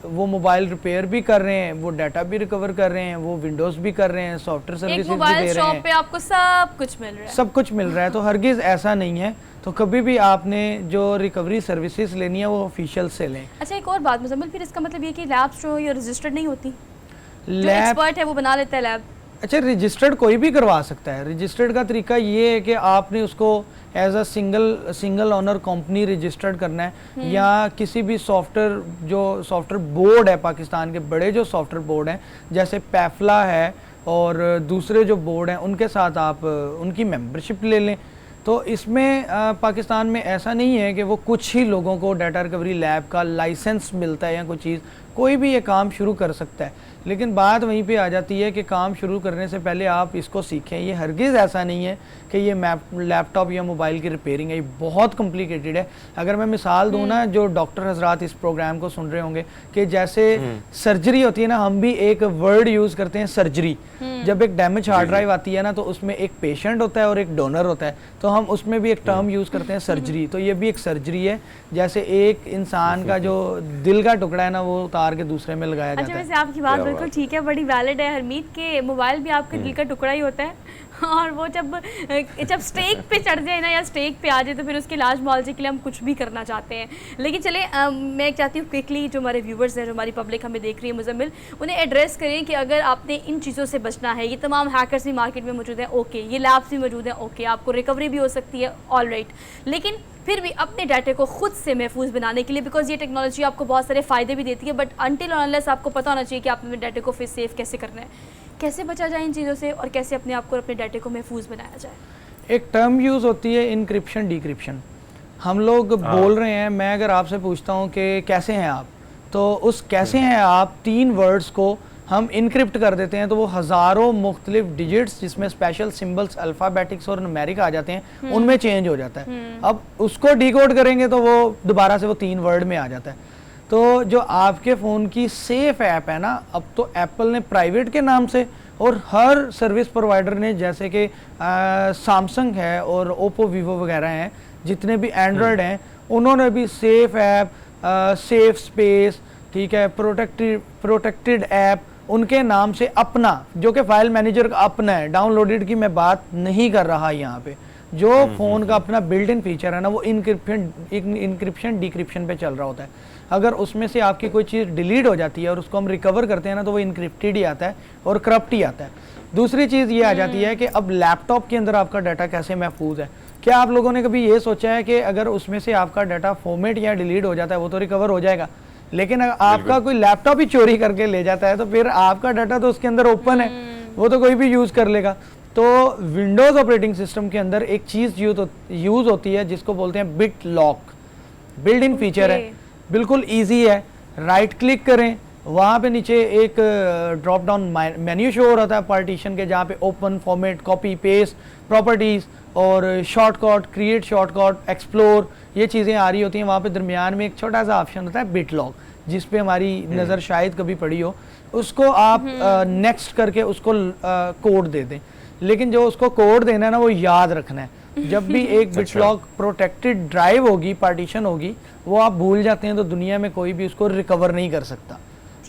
वो मोबाइल रिपेयर भी कर रहे हैं, वो डाटा भी रिकवर कर रहे हैं, वो विंडोज भी कर रहे हैं, सॉफ्टवेयर सर्विसेज भी दे रहे हैं, शॉप पे आपको सब कुछ मिल रहा है, सब कुछ मिल रहा है। तो हरगिज़ ऐसा नहीं है। तो कभी भी आपने जो रिकवरी सर्विसेज लेनी है वो ऑफिशियल से लें। अच्छा, एक और बात मुजम्मिल, फिर इसका मतलब ये कि लैब्स जो ये रजिस्टर्ड नहीं होती, जो लैब एक्सपर्ट है वो बना लेता है लैब? अच्छा, रजिस्टर्ड कोई भी करवा सकता है। रजिस्टर्ड का तरीका ये है कि आपने उसको as a single owner company registered करना है, या किसी भी सॉफ्टवेयर जो सॉफ्टवेयर बोर्ड है, पाकिस्तान के बड़े जो सॉफ्टवेयर बोर्ड हैं जैसे पैफला है और दूसरे जो बोर्ड हैं उनके साथ आप उनकी मेंबरशिप ले लें। तो इसमें पाकिस्तान में ऐसा नहीं है कि वो कुछ ही लोगों को डाटा रिकवरी लैब का लाइसेंस मिलता है या कोई चीज़, कोई भी ये काम शुरू कर सकता है। लेकिन बात वहीं पे आ जाती है कि काम शुरू करने से पहले आप इसको सीखें। ये हरगिज़ ऐसा नहीं है कि ये लैपटॉप या मोबाइल की रिपेयरिंग है, ये बहुत कॉम्प्लिकेटेड है। अगर मैं मिसाल दूँ ना, जो डॉक्टर हजरात इस प्रोग्राम को सुन रहे होंगे, कि जैसे सर्जरी होती है ना, हम भी एक वर्ड यूज़ करते हैं सर्जरी। जब एक डैमेज हार्ड ड्राइव आती है ना तो उसमें एक पेशेंट होता है और एक डोनर होता है, तो हम उसमें भी एक टर्म यूज़ करते हैं सर्जरी। तो ये भी एक सर्जरी है, जैसे एक इंसान का जो दिल का टुकड़ा है ना वो उतार के दूसरे में लगाया जाता है। अच्छा, वैसे आपकी बात बिल्कुल ठीक है, बड़ी वैलिड है हरमीत, के मोबाइल भी आपके दिल का टुकड़ा ही होता है और वो जब स्टेक पे चढ़ जाए ना या स्टेक पे आ जाए तो फिर उसके इलाज मुआवजे के लिए हम कुछ भी करना चाहते हैं। लेकिन चले मैं चाहती हूँ क्विकली जो हमारे व्यूवर्स हैं, जो हमारी पब्लिक हमें देख रही है मुजम्मिल, उन्हें एड्रेस करें कि अगर आपने इन चीज़ों से बचना है, ये तमाम हैकर्स भी मार्केट में मौजूद हैं, ओके, ये लैब्स भी मौजूद हैं, ओके, आपको रिकवरी भी हो सकती है, ऑल राइट, लेकिन फिर भी अपने डाटे को खुद से महफूज बनाने के लिए, बिकॉज ये टेक्नोलॉजी आपको बहुत सारे फ़ायदे भी देती है, बट अनटिल और अनलेस आपको पता होना चाहिए कि आपने अपने डाटे को फिर सेफ कैसे करना है, कैसे बचा जाए इन चीज़ों से और कैसे अपने आप को, अपने डाटे को महफूज बनाया जाए। एक टर्म यूज़ होती है इनक्रिप्शन डिक्रिप्शन। हम लोग बोल रहे हैं, मैं अगर आपसे पूछता हूँ कि कैसे हैं आप, तो उस कैसे हैं आप 3 वर्ड्स को हम इनक्रिप्ट कर देते हैं, तो वो हज़ारों मुख्तलिफ डिजिट्स जिसमें स्पेशल सिंबल्स अल्फ़ाबेटिक्स और न्यूमेरिक आ जाते हैं उनमें चेंज हो जाता है। अब उसको डिकोड करेंगे तो वो दोबारा से वो 3 वर्ड में आ जाता है। तो जो आपके फ़ोन की सेफ ऐप है ना, अब तो एप्पल ने प्राइवेट के नाम से और हर सर्विस प्रोवाइडर ने, जैसे कि सैमसंग है और ओप्पो वीवो वगैरह हैं, जितने भी एंड्रॉयड हैं, उन्होंने भी सेफ ऐप, सेफ स्पेस, ठीक है, प्रोटेक्टेड ऐप उनके नाम से अपना, जो कि फाइल मैनेजर का अपना है, डाउनलोडेड की मैं बात नहीं कर रहा यहाँ पे, जो फ़ोन का अपना बिल्ट इन फीचर है ना, वो इनक्रिप्शन डिक्रिप्शन पे चल रहा होता है। अगर उसमें से आपकी कोई चीज़ डिलीट हो जाती है और उसको हम रिकवर करते हैं ना, तो वो इनक्रिप्टेड ही आता है और करप्ट ही आता है। दूसरी चीज़ ये आ जाती है कि अब लैपटॉप के अंदर आपका डाटा कैसे महफूज है। क्या आप लोगों ने कभी ये सोचा है कि अगर उसमें से आपका डाटा फॉर्मेट या डिलीट हो जाता है, वो तो रिकवर हो जाएगा, लेकिन अगर आपका कोई लैपटॉप ही चोरी करके ले जाता है तो फिर आपका डाटा तो उसके अंदर ओपन है, वो तो कोई भी यूज़ कर लेगा। तो विंडोज़ ऑपरेटिंग सिस्टम के अंदर एक चीज़ यूज़ होती है जिसको बोलते हैं bit lock, built in feature है, बिल्कुल ईजी है। राइट क्लिक करें, वहाँ पे नीचे एक ड्रॉप डाउन मेन्यू शो हो रहा था पार्टीशन के, जहाँ पे open, format, copy paste, properties और शॉर्टकट, क्रिएट शॉर्टकट, एक्सप्लोर, ये चीज़ें आ रही होती हैं। वहाँ पे दरमियान में एक छोटा सा ऑप्शन होता है बिट लॉक, जिस पे हमारी नज़र शायद कभी पड़ी हो। उसको आप नेक्स्ट करके उसको कोड दे दें, लेकिन जो उसको कोड देना है ना, वो याद रखना है। जब भी एक बिट लॉक प्रोटेक्टेड ड्राइव होगी, पार्टीशन होगी, वो आप भूल जाते हैं तो दुनिया में कोई भी उसको रिकवर नहीं कर सकता,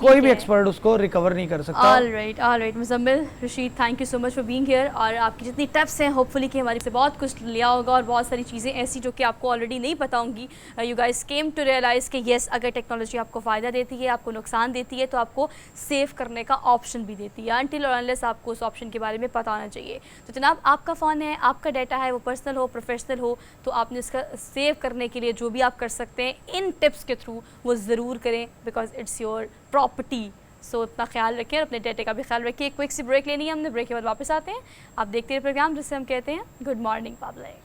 कोई भी एक्सपर्ट उसको रिकवर नहीं कर सकता। All right Muzammil, Rashid, thank you so much for being here. और आपकी जितनी टिप्स हैं, होपफुली कि हमारी से बहुत कुछ लिया होगा, और बहुत सारी चीज़ें ऐसी जो कि आपको ऑलरेडी नहीं पता होंगी। You guys came to realise कि येस, अगर टेक्नोलॉजी आपको फ़ायदा देती है, आपको नुकसान देती है, तो आपको सेव करने का ऑप्शन भी देती है। अनटिल और अनलेस आपको उस ऑप्शन के बारे में पता होना चाहिए। तो जनाब, आपका फ़ोन है, आपका डाटा है, वो पर्सनल हो, प्रोफेशनल हो, तो आपने इसका सेव करने के लिए जो भी आप कर सकते हैं इन टिप्स के थ्रू, वो ज़रूर करें, बिकॉज इट्स योर प्रॉपर्टी। सो अपना ख्याल रखें और अपने डाटे का भी ख्याल रखिए। एक क्विक सी ब्रेक लेनी है हमने, ब्रेक के बाद वापस आते हैं। आप देखते हैं प्रोग्राम जिससे हम कहते हैं good morning public.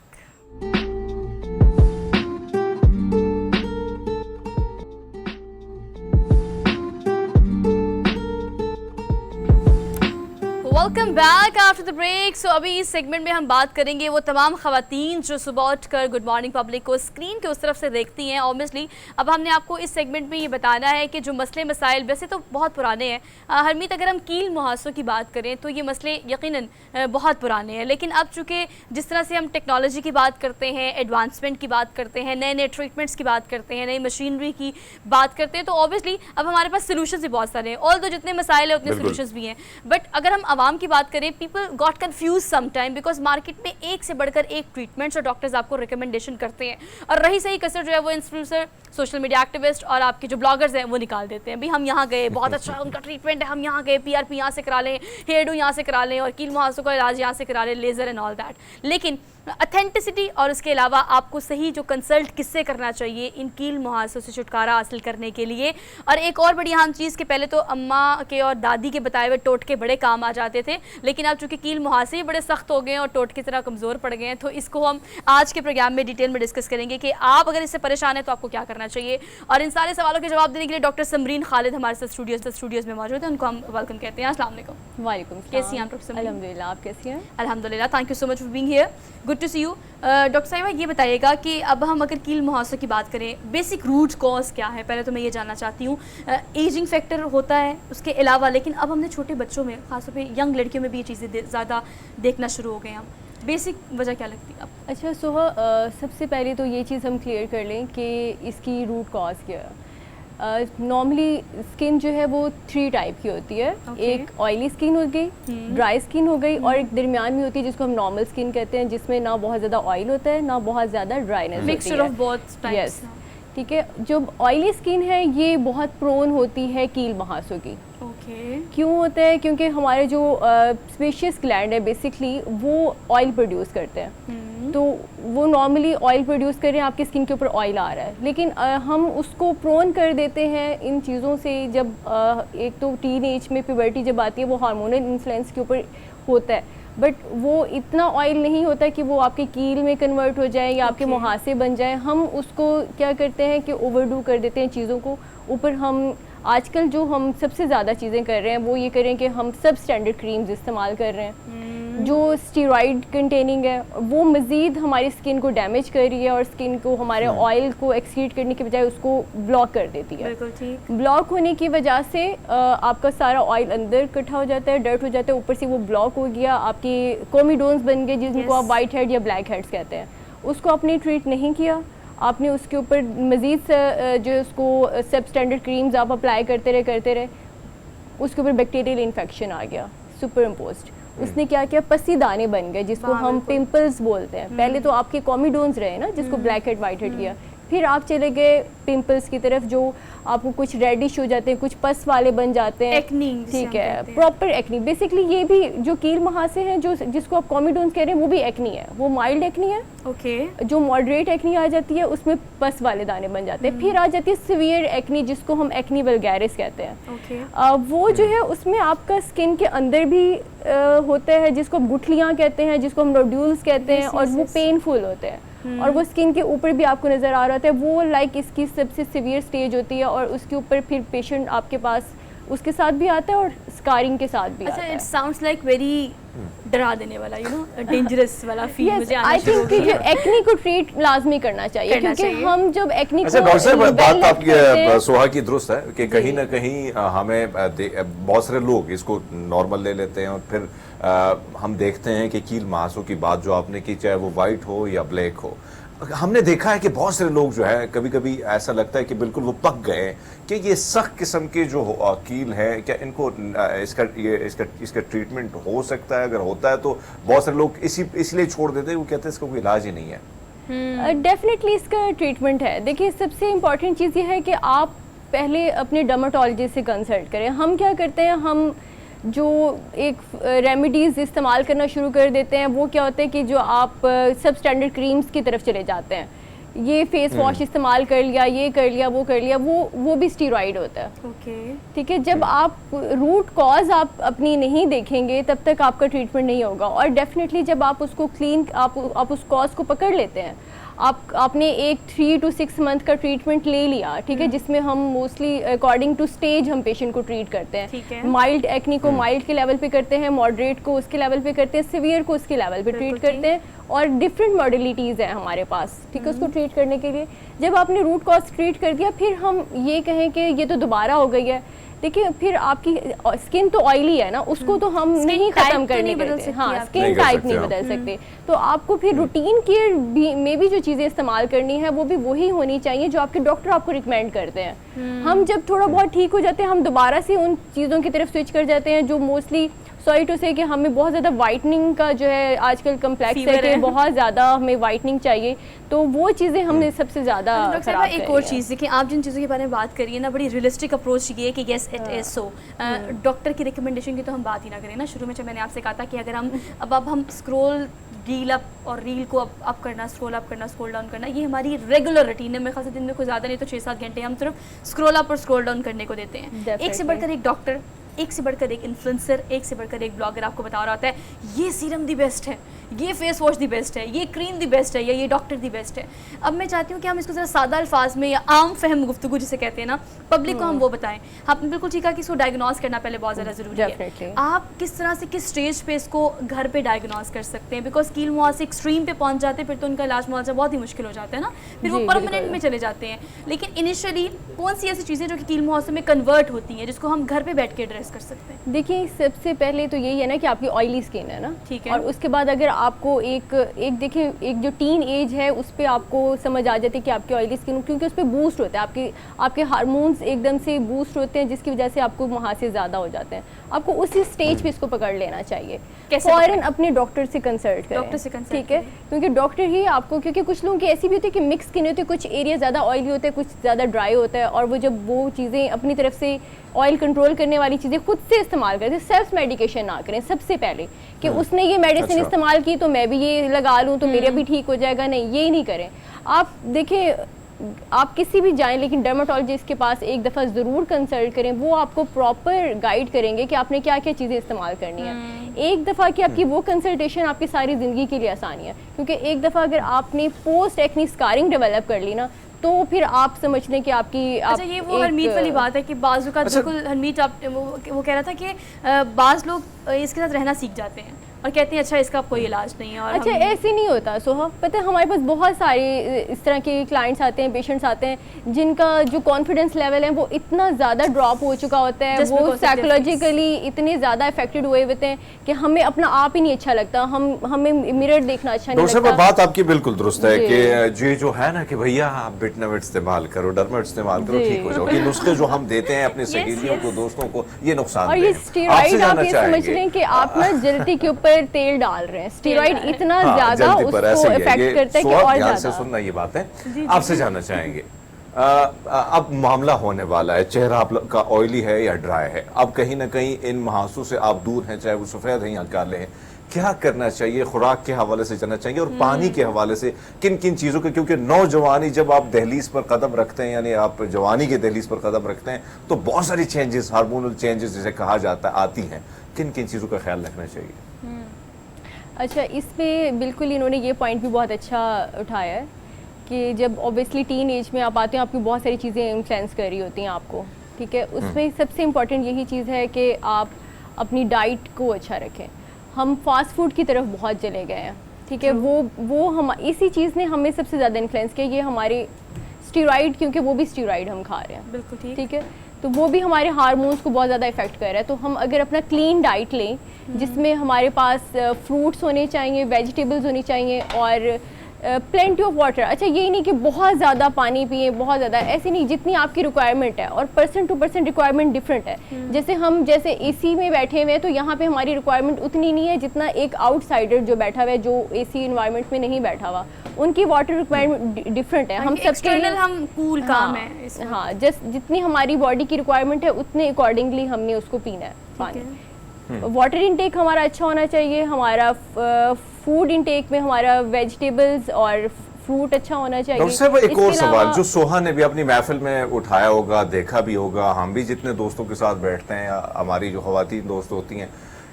Welcome back after the break. So अभी इस सेगमेंट में हम बात करेंगे वो तमाम ख़वातीन जो सुबह उठकर गुड मॉर्निंग पब्लिक को स्क्रीन के उस तरफ से देखती हैं। ऑब्वियसली अब हमने आपको इस सेगमेंट में ये बताना है कि जो मसले मसाइल वैसे तो बहुत पुराने हैं। हरमीत, अगर हम कील मुहासों की बात करें तो ये मसले यकीनन बहुत पुराने हैं, लेकिन अब चूँकि जिस तरह से हम टेक्नोलॉजी की बात करते हैं, एडवांसमेंट की बात करते हैं, नए नए ट्रीटमेंट्स की बात करते हैं, नई मशीनरी की बात करते हैं, तो ऑब्वियसली अब हमारे पास सोल्यूशन भी बहुत सारे हैं। ऑल दो जितने मसाइल हैं उतने सोल्यूशन भी हैं, बट अगर हम आवाम की बात करें, people got confuse some time, because market में एक से बढ़कर एक ट्रीटमेंट्स और डॉक्टर्स आपको रिकमेंडेशन करते हैं, और रही सही कसर जो है वो इन्फ्लुएंसर, सोशल मीडिया एक्टिविस्ट और आपके जो ब्लॉगर्स हैं वो निकाल देते हैं। भी हम यहाँ गए, बहुत अच्छा उनका ट्रीटमेंट है, हम यहाँ गए, पीआरपी यहाँ से करा लें, हेयर डू यहाँ से करा लें, और कील मुहासों का इलाज यहाँ से करा लें, लेज़र एंड ऑल दैट। लेकिन अथेंटिसिटी और उसके अलावा आपको सही जो कंसल्ट किससे करना चाहिए इन कील मुहासों से छुटकारा हासिल करने के लिए। और एक और बड़ी अहम चीज़ कि पहले तो अम्मा के और दादी के बताए हुए टोटके बड़े काम आ जाते थे, लेकिन अब चूँकि कील मुहासे ही बड़े सख्त हो गए हैं और टोटके की तरह कमज़ोर पड़ गए हैं, तो इसको हम आज के प्रोग्राम में डिटेल में डिस्कस करेंगे कि आप अगर इससे परेशान हैं तो आपको क्या करना चाहिए। और इन सारे सवालों के जवाब देने के लिए डॉक्टर समरीन खालिद हमारे साथ स्टूडियोज़ में मौजूद हैं, उनको हम वेलकम कहते हैं। अस्सलाम वालेकुम। वालेकुम। कैसी हैं आप डॉक्टर? अल्हम्दुलिल्लाह, आप कैसी हैं? अल्हम्दुलिल्लाह, thank you so much for being here, good to see you. Doctor साहिबा, ये बताइएगा कि अब हम अगर कील मुहासों की बात करें, बेसिक रूट कॉज क्या है? पहले तो मैं ये जानना चाहती हूँ। एजिंग फैक्टर होता है उसके अलावा, लेकिन अब हमने छोटे बच्चों में, खासतौर पे यंग लड़कियों में भी ये चीज़ें ज़्यादा देखना शुरू हो गए हैं। हम बेसिक वजह क्या लगती है अब? अच्छा सोहा, सबसे पहले तो ये चीज़ हम क्लियर कर लें कि इसकी रूट कॉज क्या है। नॉर्मली स्किन जो है वो 3 टाइप की होती है। एक ऑयली स्किन हो गई, ड्राई स्किन हो गई, और एक दरमियान में होती है जिसको हम नॉर्मल स्किन कहते हैं, जिसमें ना बहुत ज़्यादा ऑयल होता है ना बहुत ज़्यादा ड्राइनेस होती है। Mixture of both types. ठीक है। जो ऑयली स्किन है ये बहुत प्रोन होती है कील मुहासों की। क्यों होता है? क्योंकि हमारे जो स्पेशियस ग्लैंड है बेसिकली वो ऑयल प्रोड्यूस करते हैं, तो वो नॉर्मली ऑयल प्रोड्यूस कर रहे हैं, आपकी स्किन के ऊपर ऑयल आ रहा है, लेकिन हम उसको प्रोन कर देते हैं इन चीज़ों से। जब एक तो टीन एज में प्यूबर्टी जब आती है वो हार्मोनल इन्फ्लुएंस के ऊपर होता है, बट वो इतना ऑयल नहीं होता कि वो आपके कील में कन्वर्ट हो जाए या आपके मुहासे बन जाए। हम उसको क्या करते हैं कि ओवरडू कर देते हैं चीज़ों को। ऊपर हम आजकल जो हम सबसे ज़्यादा चीज़ें कर रहे हैं वो ये करें कि हम सब स्टैंडर्ड क्रीम्स इस्तेमाल कर रहे हैं जो स्टीरॉइड कंटेनिंग है, वो मज़ीद हमारी स्किन को डैमेज कर रही है और स्किन को हमारे ऑयल को एक्सक्रीट करने के बजाय उसको ब्लॉक कर देती है। बिल्कुल ठीक। ब्लॉक होने की वजह से आपका सारा ऑयल अंदर इकट्ठा हो जाता है, डर्ट हो जाता है, ऊपर से वो ब्लॉक हो गया, आपके कोमिडोन्स बन गए जिनको आप वाइट हेड या ब्लैक हेड्स कहते हैं। उसको आपने ट्रीट नहीं किया, आपने उसके ऊपर मज़ीद जो उसको सब स्टैंडर्ड क्रीम्स आप अप्लाई करते रहे, उसके ऊपर बैक्टीरियल इन्फेक्शन आ गया सुपर इम्पोज्ड। उसने क्या किया, पसी दाने बन गए जिसको हम पिंपल्स बोलते हैं। पहले तो आपके कॉमिडोन्स रहे ना जिसको ब्लैक हेड वाइट हेड किया, फिर आप चले गए पिंपल्स की तरफ जो आपको कुछ रेडिश हो जाते हैं, कुछ पस वाले बन जाते हैं, एक्नी, ठीक है, प्रॉपर एक्नी। बेसिकली ये भी जो कील मुहासे हैं जो जिसको आप कॉमिडोन्स कह रहे हैं वो भी एक्नी है, वो माइल्ड एक्नी है। ओके। जो मॉडरेट एक्नी आ जाती है उसमें पस वाले दाने बन जाते हैं। फिर आ जाती है सीवियर एक्नी जिसको हम एक्नी वल्गैरिस कहते हैं। ओके। वो जो है उसमें आपका स्किन के अंदर भी होता है जिसको हम गुठलियाँ कहते हैं, जिसको हम नोड्यूल्स कहते हैं, और वो पेनफुल होते हैं और वो स्किन के ऊपर भी आपको नज़र आ रहा होता है। वो लाइक इसकी सबसे सीवियर स्टेज होती है और उसके ऊपर फिर पेशेंट आपके पास उसके साथ भी आता है और स्कारिंग के साथ भी आता है। इट साउंड्स लाइक वेरी डरा देने वाला, यू नो, डेंजरस वाला फील मुझे आना आई शुरू हो थिंक गया। जो एक्नी को ट्रीट लाजमी करना चाहिए क्योंकि हम जब एक्नी को अच्छा डॉक्टर साहब, बात develop आपकी करते हैं- सोहा की दुरुस्त है कि कहीं ना कहीं हमें बहुत सारे लोग इसको नॉर्मल ले लेते हैं और फिर हम देखते हैं कि कील मुहासों की बात जो आपने की, चाहे वो वाइट हो या ब्लैक हो, हमने देखा है कि बहुत सारे लोग जो है कभी कभी ऐसा लगता है कि बिल्कुल वो पक गए कि ये सख्त किस्म के जो कील है, क्या इनको इसका ट्रीटमेंट हो सकता है? अगर होता है तो बहुत सारे लोग इसलिए छोड़ देते हैं, वो कहते हैं इसका कोई इलाज ही नहीं है। डेफिनेटली इसका ट्रीटमेंट है। देखिए सबसे इम्पॉर्टेंट चीज़ ये है कि आप पहले अपने डर्माटोलॉजिस्ट से कंसल्ट करें। हम क्या करते हैं, हम जो एक रेमेडीज़ इस्तेमाल करना शुरू कर देते हैं वो क्या होता है कि जो आप सब स्टैंडर्ड क्रीम्स की तरफ चले जाते हैं, ये फेस वॉश इस्तेमाल कर लिया, ये कर लिया, वो कर लिया, वो भी स्टीरॉइड होता है। ओके। ठीक है, जब आप रूट कॉज आप अपनी नहीं देखेंगे तब तक आपका ट्रीटमेंट नहीं होगा। और डेफिनेटली जब आप उसको क्लीन आप उस कॉज को पकड़ लेते हैं, आपने एक 3 to 6 मंथ का ट्रीटमेंट ले लिया, ठीक है, जिसमें हम मोस्टली अकॉर्डिंग टू स्टेज हम पेशेंट को ट्रीट करते हैं। माइल्ड एक्नी को माइल्ड के लेवल पे करते हैं, मॉडरेट को उसके लेवल पे करते हैं, सीवियर को उसके लेवल पे ट्रीट करते हैं, और डिफरेंट मॉडलिटीज़ हैं हमारे पास, ठीक है, उसको ट्रीट करने के लिए। जब आपने रूट कॉज ट्रीट कर दिया, फिर हम ये कहें कि ये तो दोबारा हो गई है, देखिए फिर आपकी स्किन तो ऑयली है ना, उसको तो हम नहीं खत्म करने के, हाँ स्किन टाइप नहीं बदल सकते। तो आपको फिर रूटीन केयर में भी जो चीज़ें इस्तेमाल करनी है वो भी वही होनी चाहिए जो आपके डॉक्टर आपको रिकमेंड करते हैं। हम जब थोड़ा बहुत ठीक हो जाते हैं, हम दोबारा से उन चीज़ों की तरफ स्विच कर जाते हैं जो मोस्टली सॉरी टू से कि हमें बहुत ज़्यादा वाइटनिंग का जो है आजकल कम्प्लेक्स है कि बहुत ज़्यादा हमें वाइटनिंग चाहिए, तो वो चीज़ें हमने सबसे ज़्यादा खराब करी। एक और चीज़ देखिए, आप जिन चीज़ों के बारे में बात करिए ना, बड़ी रियलिस्टिक अप्रोच ये है कि yes it is so. Doctor की रिकमेंडेशन की तो हम बात ही ना करें ना। शुरू में जब मैंने आपसे कहा था कि अगर हम अब हम स्क्रॉल रील अप और रील को अप करना, स्क्रॉल अप करना, स्क्रॉल डाउन करना, ये हमारी रेगुलर रूटीन है। मेरे ख्याल से दिन में कोई ज़्यादा नहीं तो 6-7 घंटे हम सिर्फ स्क्रॉल अप और स्क्रॉल डाउन करने को देते हैं। एक से बढ़कर एक डॉक्टर, एक से बढ़कर एक इन्फ्लुएंसर, एक से बढ़कर एक ब्लॉगर आपको बता रहा होता है ये सीरम दी बेस्ट है, ये फेस वॉश दी बेस्ट है, ये क्रीम दी बेस्ट है, या ये डॉक्टर दी बेस्ट है। अब मैं चाहती हूँ कि हम इसको ज़रा सादा अल्फाज में या आम फहम गुफ्तगू जिसे कहते हैं ना, पब्लिक को हम वो बताएं। आपने बिल्कुल ठीक कहा कि इसको डायग्नोज करना पहले बहुत ज़्यादा ज़रूरी है। आप किस तरह से किस स्टेज पे इसको घर पे डायग्नोज कर सकते हैं? बिकॉज कील मुहासे एक्सट्रीम पे पहुँच जाते हैं, फिर तो उनका इलाज मुआवजा बहुत ही मुश्किल हो जाता है ना, फिर वो परमानेंट में चले जाते हैं। लेकिन इनिशियली कौन सी ऐसी चीज़ें जो कि कील मुहासे में कन्वर्ट होती हैं जिसको हम घर पे बैठ के एड्रेस कर सकते हैं? देखिए सबसे पहले तो यही है ना कि आपकी ऑयली स्किन है ना, ठीक है, और उसके बाद अगर आपको एक देखिए एक जो टीन एज है उस पर आपको समझ आ जाती है कि आपकी ऑयली स्किन, क्योंकि उस पर बूस्ट होता है, आपके हार्मोन्स एकदम से बूस्ट होते हैं जिसकी वजह से आपको मुहासे ज़्यादा हो जाते हैं। आपको उसी स्टेज पे इसको पकड़ लेना चाहिए, फौरन अपने डॉक्टर से कंसल्ट करें, डॉक्टर से कंसल्ट, ठीक है, क्योंकि डॉक्टर ही आपको, क्योंकि कुछ लोगों की ऐसी भी होती है कि मिक्स स्किन होती है, कुछ एरिया ज़्यादा ऑयली होता है, कुछ ज़्यादा ड्राई होता है, और वो जब वो चीज़ें अपनी तरफ से ऑयल कंट्रोल करने वाली चीज़ें खुद से इस्तेमाल करते हैं, सेल्फ मेडिकेशन ना करें सबसे पहले कि उसने ये मेडिसिन इस्तेमाल की तो मैं भी ये लगा लूँ तो मेरा भी ठीक हो जाएगा, नहीं, ये नहीं करें आप। देखिए आप किसी भी जाएं, लेकिन डर्माटोलॉजिस्ट के पास एक दफ़ा ज़रूर कंसल्ट करें, वो आपको प्रॉपर गाइड करेंगे कि आपने क्या क्या चीज़ें इस्तेमाल करनी है। एक दफ़ा की आपकी वो कंसल्टेशन आपकी सारी ज़िंदगी के लिए आसानी है, क्योंकि एक दफ़ा अगर आपने पोस्ट एक्ने स्कारिंग डेवलप कर ली ना, तो फिर आप समझ लें कि आपकी अच्छा ये वो हरमीत वाली बात है कि बाज़ का बिल्कुल हरमीत आप वो कह रहा था कि बाज़ लोग इसके साथ रहना सीख जाते हैं और कहते हैं अच्छा इसका कोई इलाज नहीं है। और अच्छा ऐसे नहीं होता सोहा, पता है हमारे पास बहुत सारे इस तरह के क्लाइंट्स आते हैं, पेशेंट्स आते हैं जिनका जो कॉन्फिडेंस लेवल है वो इतना ज़्यादा ड्रॉप हो चुका होता है, वो साइकोलॉजिकली इतने ज़्यादा अफेक्टेड हुए होते हैं कि हमें अपना आप ही नहीं अच्छा लगता, हमें मिरर देखना अच्छा नहीं लगता। बात आपकी बिल्कुल दुरुस्त है कि ये जो है ना कि भैया आप बिटनवेट इस्तेमाल करो, डर्मेट इस्तेमाल करो, ठीक हो जाओ। ये नुस्खे जो हम देते हैं अपने सहेलियों को, दोस्तों को, ये नुकसान और ये स्टेरॉइड आप ये समझ लें कि आप ना जल्दी के ऊपर तेल डाल रहे हैं, स्टेरॉइड इतना ज्यादा उसको इफेक्ट करता है कि और ज्यादा। से सुनना ये बात है, आपसे जानना चाहेंगे अब मामला होने वाला है, चेहरा आपका ऑयली है या ड्राई है, अब कहीं ना कहीं इन मुहासों से आप दूर हैं, चाहे वो सफेद हैं या काले हैं, क्या करना चाहिए? खुराक के हवाले से जानना चाहिए और पानी के हवाले से किन किन चीज़ों के, क्योंकि नौजवानी जब आप दहलीज पर कदम रखते हैं, यानी आप जवानी के दहलीज पर कदम रखते हैं, तो बहुत सारी चेंजेस, हार्मोनल चेंजेस जिसे कहा जाता है, आती हैं। किन किन चीज़ों का ख्याल रखना चाहिए? अच्छा, इस पे बिल्कुल इन्होंने ये पॉइंट भी बहुत अच्छा उठाया है कि जब ऑब्वियसली टीन एज में आप आते हैं, आपकी बहुत सारी चीज़ें इन्फ्लुएंस कर रही होती हैं आपको, ठीक है। उसमें सबसे इम्पॉर्टेंट यही चीज़ है कि आप अपनी डाइट को अच्छा रखें। हम फास्ट फूड की तरफ बहुत चले गए हैं, ठीक है। वो हम इसी चीज़ ने हमें सबसे ज़्यादा इन्फ्लुएंस किया, ये हमारे स्टीरॉइड, क्योंकि वो भी स्टीरॉइड हम खा रहे हैं, बिल्कुल ठीक है, तो वो भी हमारे हार्मोन्स को बहुत ज़्यादा इफेक्ट कर रहा है। तो हम अगर अपना क्लीन डाइट लें, जिसमें हमारे पास फ्रूट्स होने चाहिए, वेजिटेबल्स होनी चाहिए और प्लेंटी ऑफ वाटर। अच्छा यही नहीं कि बहुत ज़्यादा पानी पिए, बहुत ज़्यादा, ऐसे नहीं, जितनी आपकी रिक्वायरमेंट है, और person to person requirement different है। जैसे हम जैसे एसी में बैठे हुए हैं तो यहाँ पे हमारी रिक्वायरमेंट उतनी नहीं है जितना एक आउटसाइडर जो बैठा हुआ है, जो एसी इन्वायरमेंट में नहीं बैठा हुआ, उनकी वाटर रिक्वायरमेंट डिफरेंट है। हम सबके लिए हम कूल काम है, हाँ, जस्ट जितनी हमारी बॉडी की रिक्वायरमेंट है उतने अकॉर्डिंगली हमने उसको पीना है पानी। वाटर इनटेक हमारा अच्छा होना चाहिए, हमारा फूड इनटेक में हमारा वेजिटेबल्स और फ्रूट अच्छा होना चाहिए। डॉक्टर साहब एक और सवाल जो सोहा ने भी अपनी महफिल में उठाया होगा, देखा भी होगा, हम भी जितने दोस्तों के साथ बैठते हैं, हमारी जो ख्वातीन दोस्त होती हैं,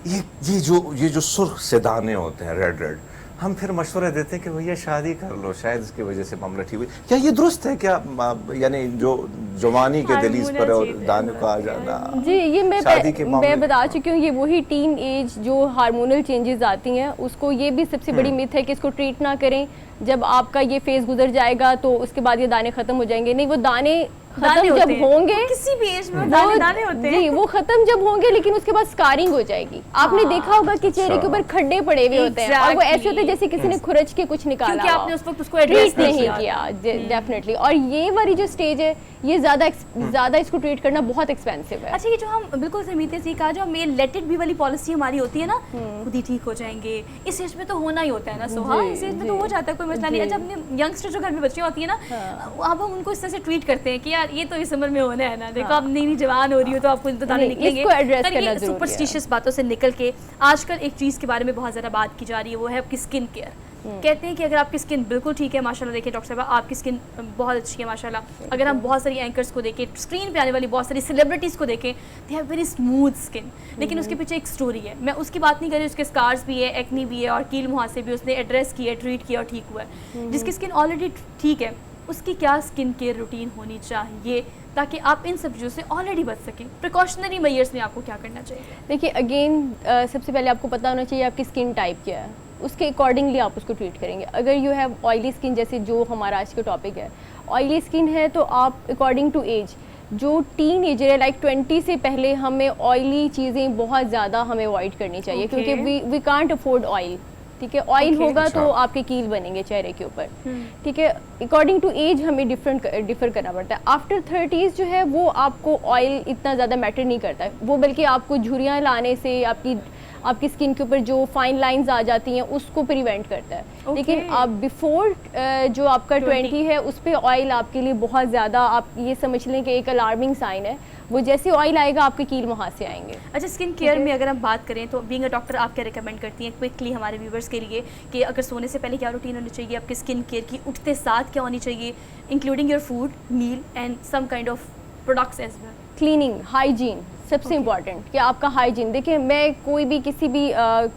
ये जो सुर्ख से दाने होते हैं, रेड, हम फिर मशवरे देते हैं कि भैया शादी कर लो, शायद इसकी वजह से मामला ठीक हुई। क्या ये दुरुस्त है क्या? यानी जो जवानी के दलीज पर और दाने को आ जाना, जी ये मैं बता चुकी हूँ, ये वही टीन एज जो हार्मोनल चेंजेस आती हैं, उसको ये भी सबसे बड़ी मिथ है कि इसको ट्रीट ना करें। जब आपका ये फेज गुजर जाएगा तो उसके बाद ये दाने खत्म हो जाएंगे। नहीं, वो दाने खत्म जब होंगे, किसी भी एज में दाने होते हैं, जी वो खत्म जब होंगे, लेकिन उसके बाद स्कारिंग हो जाएगी। आपने देखा होगा कि चेहरे के ऊपर खड्डे पड़े हुए होते हैं और वो ऐसे होते हैं जैसे किसी ने खुरच के कुछ निकाला, क्योंकि आपने उस वक्त उसको एड्रेस नहीं किया। डेफिनेटली, और ये वाली जो स्टेज है, ये ज्यादा इसको ट्रीट करना बहुत एक्सपेंसिव है। अच्छा, ये जो हम बिल्कुल समीते से कहा, जो मेल लेट इट बी वाली पॉलिसी हमारी होती है ना, खुद ही ठीक हो जाएंगे, इस एज में तो होना ही होता है ना सोहा, इस एज में तो हो जाता है, कोई मसला नहीं। अच्छा, अपने यंगस्टर जो घर में बच्चियां होती है ना, अब हम उनको इस तरह से ट्रीट करते हैं कि यार ये तो इस उम्र में होना है ना, देखो अब नई जवान हो रही हो तो आपको तो दाने निकलेंगे। सुपरस्टिशियस बातों से निकल के आजकल एक चीज़ के बारे में बहुत ज़्यादा बात की जा रही है, वो है आपकी स्किन केयर। कहते हैं कि अगर आपकी स्किन बिल्कुल ठीक है, माशाल्लाह, देखिए डॉक्टर साहब आपकी स्किन बहुत अच्छी है माशाल्लाह। अगर हम बहुत सारी एंकर्स को देखें, स्क्रीन पे आने वाली बहुत सारी सेलिब्रिटीज़ को देखें, they have very smooth skin, लेकिन उसके पीछे एक स्टोरी है। मैं उसकी बात नहीं कर रही, उसके स्कार्स भी है, एक्नी भी है और कील मुहासे भी उसने एड्रेस किया, ट्रीट किया और ठीक हुआ है। जिसकी स्किन ऑलरेडी ठीक है, उसकी क्या स्किन केयर रूटीन होनी चाहिए ताकि आप इन सब चीज़ों से ऑलरेडी बच सकें? प्रिकॉशनरी मेजर्स में आपको क्या करना चाहिए? देखिए, अगेन सबसे पहले आपको पता होना चाहिए आपकी स्किन टाइप क्या है, उसके अकॉर्डिंगली आप उसको ट्रीट करेंगे। अगर यू हैव ऑयली स्किन, जैसे जो हमारा आज का टॉपिक है, ऑयली स्किन है, तो आप अकॉर्डिंग टू एज, जो टीन एजर है लाइक 20 से पहले, हमें ऑयली चीज़ें बहुत ज़्यादा हमें अवॉइड करनी चाहिए, क्योंकि वी कांट अफोर्ड ऑयल, ठीक है। ऑयल होगा तो आपके कील बनेंगे चेहरे के ऊपर, ठीक है। अकॉर्डिंग टू एज हमें डिफर करना पड़ता है। आफ्टर 30s जो है वो आपको ऑयल इतना ज़्यादा मैटर नहीं करता है, वो बल्कि आपको झुर्रियाँ लाने से, आपकी आपकी स्किन के ऊपर जो फाइन लाइंस आ जाती हैं उसको प्रिवेंट करता है। लेकिन आप बिफोर जो आपका 20 है उस पर ऑयल आपके लिए बहुत ज़्यादा, आप ये समझ लें कि एक अलार्मिंग साइन है। वो जैसे ऑयल आएगा आपके कील वहाँ से आएंगे। अच्छा, स्किन केयर में अगर हम बात करें तो बीइंग अ डॉक्टर आप क्या रिकमेंड करती हैं क्विकली हमारे व्यूवर्स के लिए कि अगर सोने से पहले क्या रूटीन होनी चाहिए आपके स्किन केयर की, उठते साथ क्या होनी चाहिए, including your food, meal and some kind of products as well? Cleaning, hygiene सबसे इम्पॉर्टेंट कि आपका हाइजीन। देखिए, मैं कोई भी किसी भी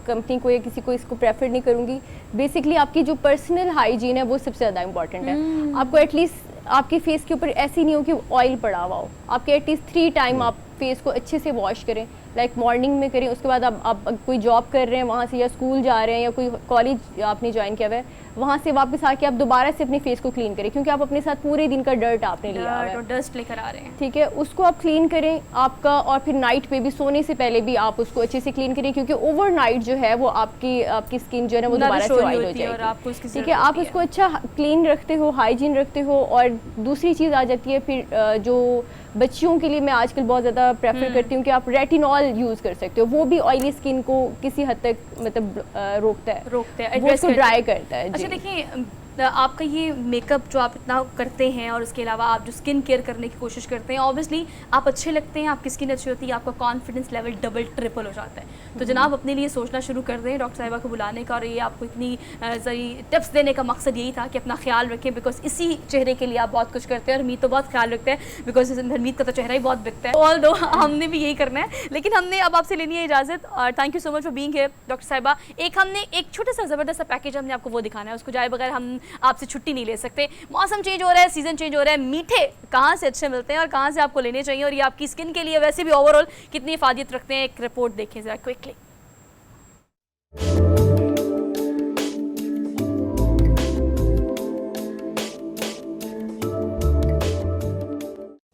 कंपनी को या किसी को इसको प्रेफर नहीं करूँगी। बेसिकली आपकी जो पर्सनल हाइजीन है वो सबसे ज़्यादा इंपॉर्टेंट है। आपको एटलीस्ट आपके फेस के ऊपर ऐसी नहीं हो कि ऑयल पड़ा हुआ हो, आपके एटलीस्ट 3 टाइम आप फेस को अच्छे से वॉश करें। लाइक मॉर्निंग में करें, उसके बाद आप कोई जॉब कर रहे हैं वहाँ से, या स्कूल जा रहे हैं, या कोई कॉलेज आपने ज्वाइन किया हुआ है, वहाँ से वापस आके आप दोबारा से अपने फेस को क्लीन करें, क्योंकि आप अपने साथ पूरे दिन का डर्ट आपने लिया हुआ है, डस्ट लेकर आ रहे हैं। ठीक है, उसको आप क्लीन करें आपका। और फिर नाइट पे भी, सोने से पहले भी आप उसको अच्छे से क्लीन करें, क्योंकि ओवरनाइट जो है वो आपकी स्किन जो है वो दोबारा से ऑयल हो जाएगी। ठीक है, आप उसको अच्छा क्लीन रखते हो, हाइजीन रखते हो। और दूसरी चीज़ आ जाती है फिर जो बच्चियों के लिए मैं आजकल बहुत ज़्यादा प्रेफर करती हूँ कि आप रेटिनॉल यूज़ कर सकते हो। वो भी ऑयली स्किन को किसी हद तक मतलब रोकता है, वो उसको ड्राई करता है। अच्छा, देखिए आपका ये मेकअप जो आप इतना करते हैं और उसके अलावा आप जो स्किन केयर करने की कोशिश करते हैं, ऑब्वियसली आप अच्छे लगते हैं, आपकी स्किन अच्छी होती है, आपका कॉन्फिडेंस लेवल डबल ट्रिपल हो जाता है। तो जनाब अपने लिए सोचना शुरू कर दें डॉक्टर साहिबा को बुलाने का, और ये आपको इतनी सारी टिप्स देने का मकसद यही था कि अपना ख्याल रखें, बिकॉज इसी चेहरे के लिए आप बहुत कुछ करते हैं। और हमीद तो बहुत ख्याल रखते हैं, बिकॉज हमीद का तो चेहरा ही बहुत बिकता है। ऑल दो हमने भी यही करना है, लेकिन हमने अब आपसे लेनी है इजाज़त। और thank you so much for being here doctor साहिबा। हमने एक छोटा सा ज़बरदस्त सा पैकेज हमने आपको वो दिखाना है, उसको जाए बगैर हम आपसे छुट्टी नहीं ले सकते। मौसम चेंज हो रहा है, सीजन चेंज हो रहा है, मीठे कहाँ से अच्छे मिलते हैं और कहाँ से आपको लेने चाहिए, और ये आपकी स्किन के लिए वैसे भी ओवरऑल कितनी इफादियत रखते हैं, एक रिपोर्ट देखें जरा क्विकली।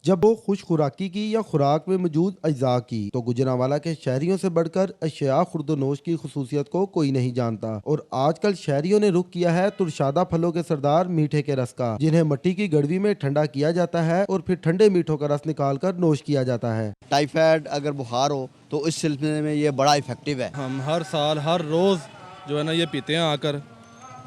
जब वो खुश खुराकी की या खुराक में मौजूद अज्जा की, तो गुजरांवाला के शहरियों से बढ़कर अशिया खुर्दनोश की खुसूसियत को कोई नहीं जानता। और आजकल शहरियों ने रुख किया है तुरशादा फलों के सरदार मीठे के रस का, जिन्हें मिट्टी की गड़वी में ठंडा किया जाता है और फिर ठंडे मीठों का रस निकाल कर नोश किया जाता है। टाइफाइड अगर बुखार हो तो इस सिलसिले में ये बड़ा इफेक्टिव है। हम हर साल हर रोज़ जो है ना ये पीते हैं आकर,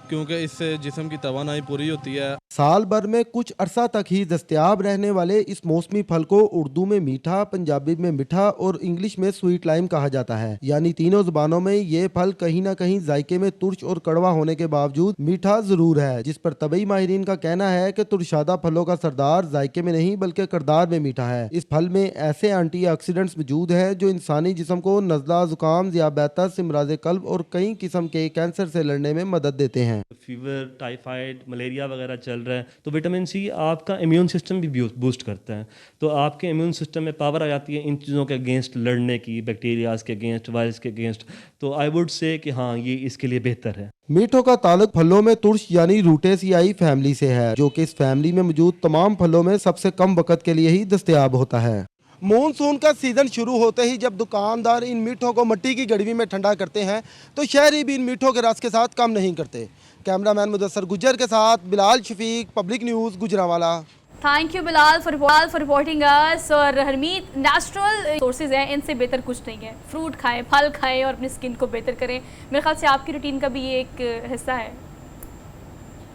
क्योंकि इससे जिस्म की तवानाई पूरी होती है। साल भर में कुछ अरसा तक ही दस्तयाब रहने वाले इस मौसमी फल को उर्दू में मीठा, पंजाबी में मिठा और इंग्लिश में स्वीट लाइम कहा जाता है। यानी तीनों जुबानों में ये फल कहीं ना कहीं जायके में तुर्च और कड़वा होने के बावजूद मीठा जरूर है, जिस पर तबई माहिरीन का कहना है कि तुरशादा फलों का सरदार जायके में नहीं बल्कि किरदार में मीठा है। इस फल में ऐसे एंटीऑक्सीडेंट्स मौजूद है जो इंसानी जिस्म को नज़ला, जुकाम, ज़ियाबैतस, इमराज़ कल्ब और कई किस्म के कैंसर से लड़ने में मदद देते हैं। फीवर, टाइफाइड, मलेरिया वगैरह चल रहा है, तो विटामिन सी आपका इम्यून सिस्टम भी बूस्ट करता है। तो आपके इम्यून सिस्टम में पावर आ जाती है इन चीज़ों के अगेंस्ट लड़ने की, बैक्टीरियाज के अगेंस्ट, वायरस के अगेंस्ट। तो आई वुड से कि हाँ, ये इसके लिए बेहतर है। मीठों का ताल्लुक फलों में तुर्श यानी रूटेसियाई फैमिली से है, जो कि इस फैमिली में मौजूद तमाम फलों में सबसे कम वक्त के लिए ही दस्तयाब होता है। मॉनसून का सीज़न शुरू होते ही जब दुकानदार इन मीठों को मिट्टी की गड़वी में ठंडा करते हैं, तो शहरी भी इन मीठों के रस के साथ कम नहीं करते। कैमरामैन मुदस्सर गुज्जर के साथ Bilal Shafiq, Public News, Gujranwala. Thank you Bilal for reporting us. और हरमीत, नेचुरल सोर्सेज हैं, इनसे बेहतर कुछ नहीं है। फ्रूट खाएं, फल खाएं और अपनी स्किन को बेहतर करें। मेरे ख्याल से आपकी रूटीन का भी ये एक हिस्सा है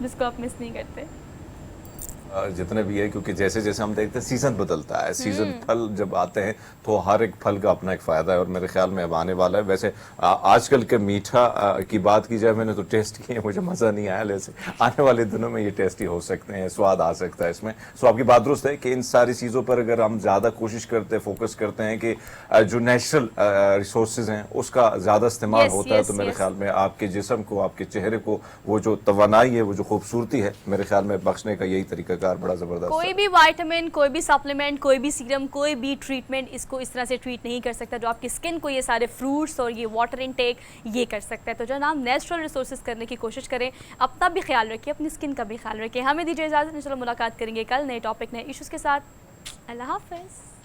जिसको आप मिस नहीं करते। जितने भी है, क्योंकि जैसे जैसे हम देखते हैं सीजन बदलता है, सीजन फल जब आते हैं तो हर एक फल का अपना एक फ़ायदा है, और मेरे ख्याल में अब आने वाला है। वैसे आजकल के मीठा की बात की जाए, मैंने तो टेस्ट किए, मुझे मज़ा नहीं आया, लेकिन आने वाले दिनों में ये टेस्टी हो सकते हैं, स्वाद आ सकता है इसमें। सो आपकी बात दुरुस्त है कि इन सारी चीज़ों पर अगर हम ज़्यादा कोशिश करते हैं, फोकस करते हैं कि जो नेचुरल रिसोर्सेज हैं उसका ज़्यादा इस्तेमाल होता है, तो मेरे ख्याल में आपके जिस्म को, आपके चेहरे को वो जो तवानाई है, वो जो खूबसूरती है, मेरे ख्याल में बख्शने का यही तरीका बड़ा जबरदस्त। कोई भी विटामिन, कोई भी सप्लीमेंट, कोई भी सीरम, कोई भी ट्रीटमेंट इसको इस तरह से ट्रीट नहीं कर सकता जो आपकी स्किन को ये सारे फ्रूट्स और ये वाटर इनटेक ये कर सकता है। तो जो ना हम नेचुरल रिसोर्सेज करने की कोशिश करें, अपना भी ख्याल रखिए, अपनी स्किन का भी ख्याल रखिए। हमें दीजिए इजाज़त, इंशाल्लाह मुलाकात करेंगे कल नए टॉपिक, नए इश्यूज़ के साथ। अल्लाह हाफ़िज़।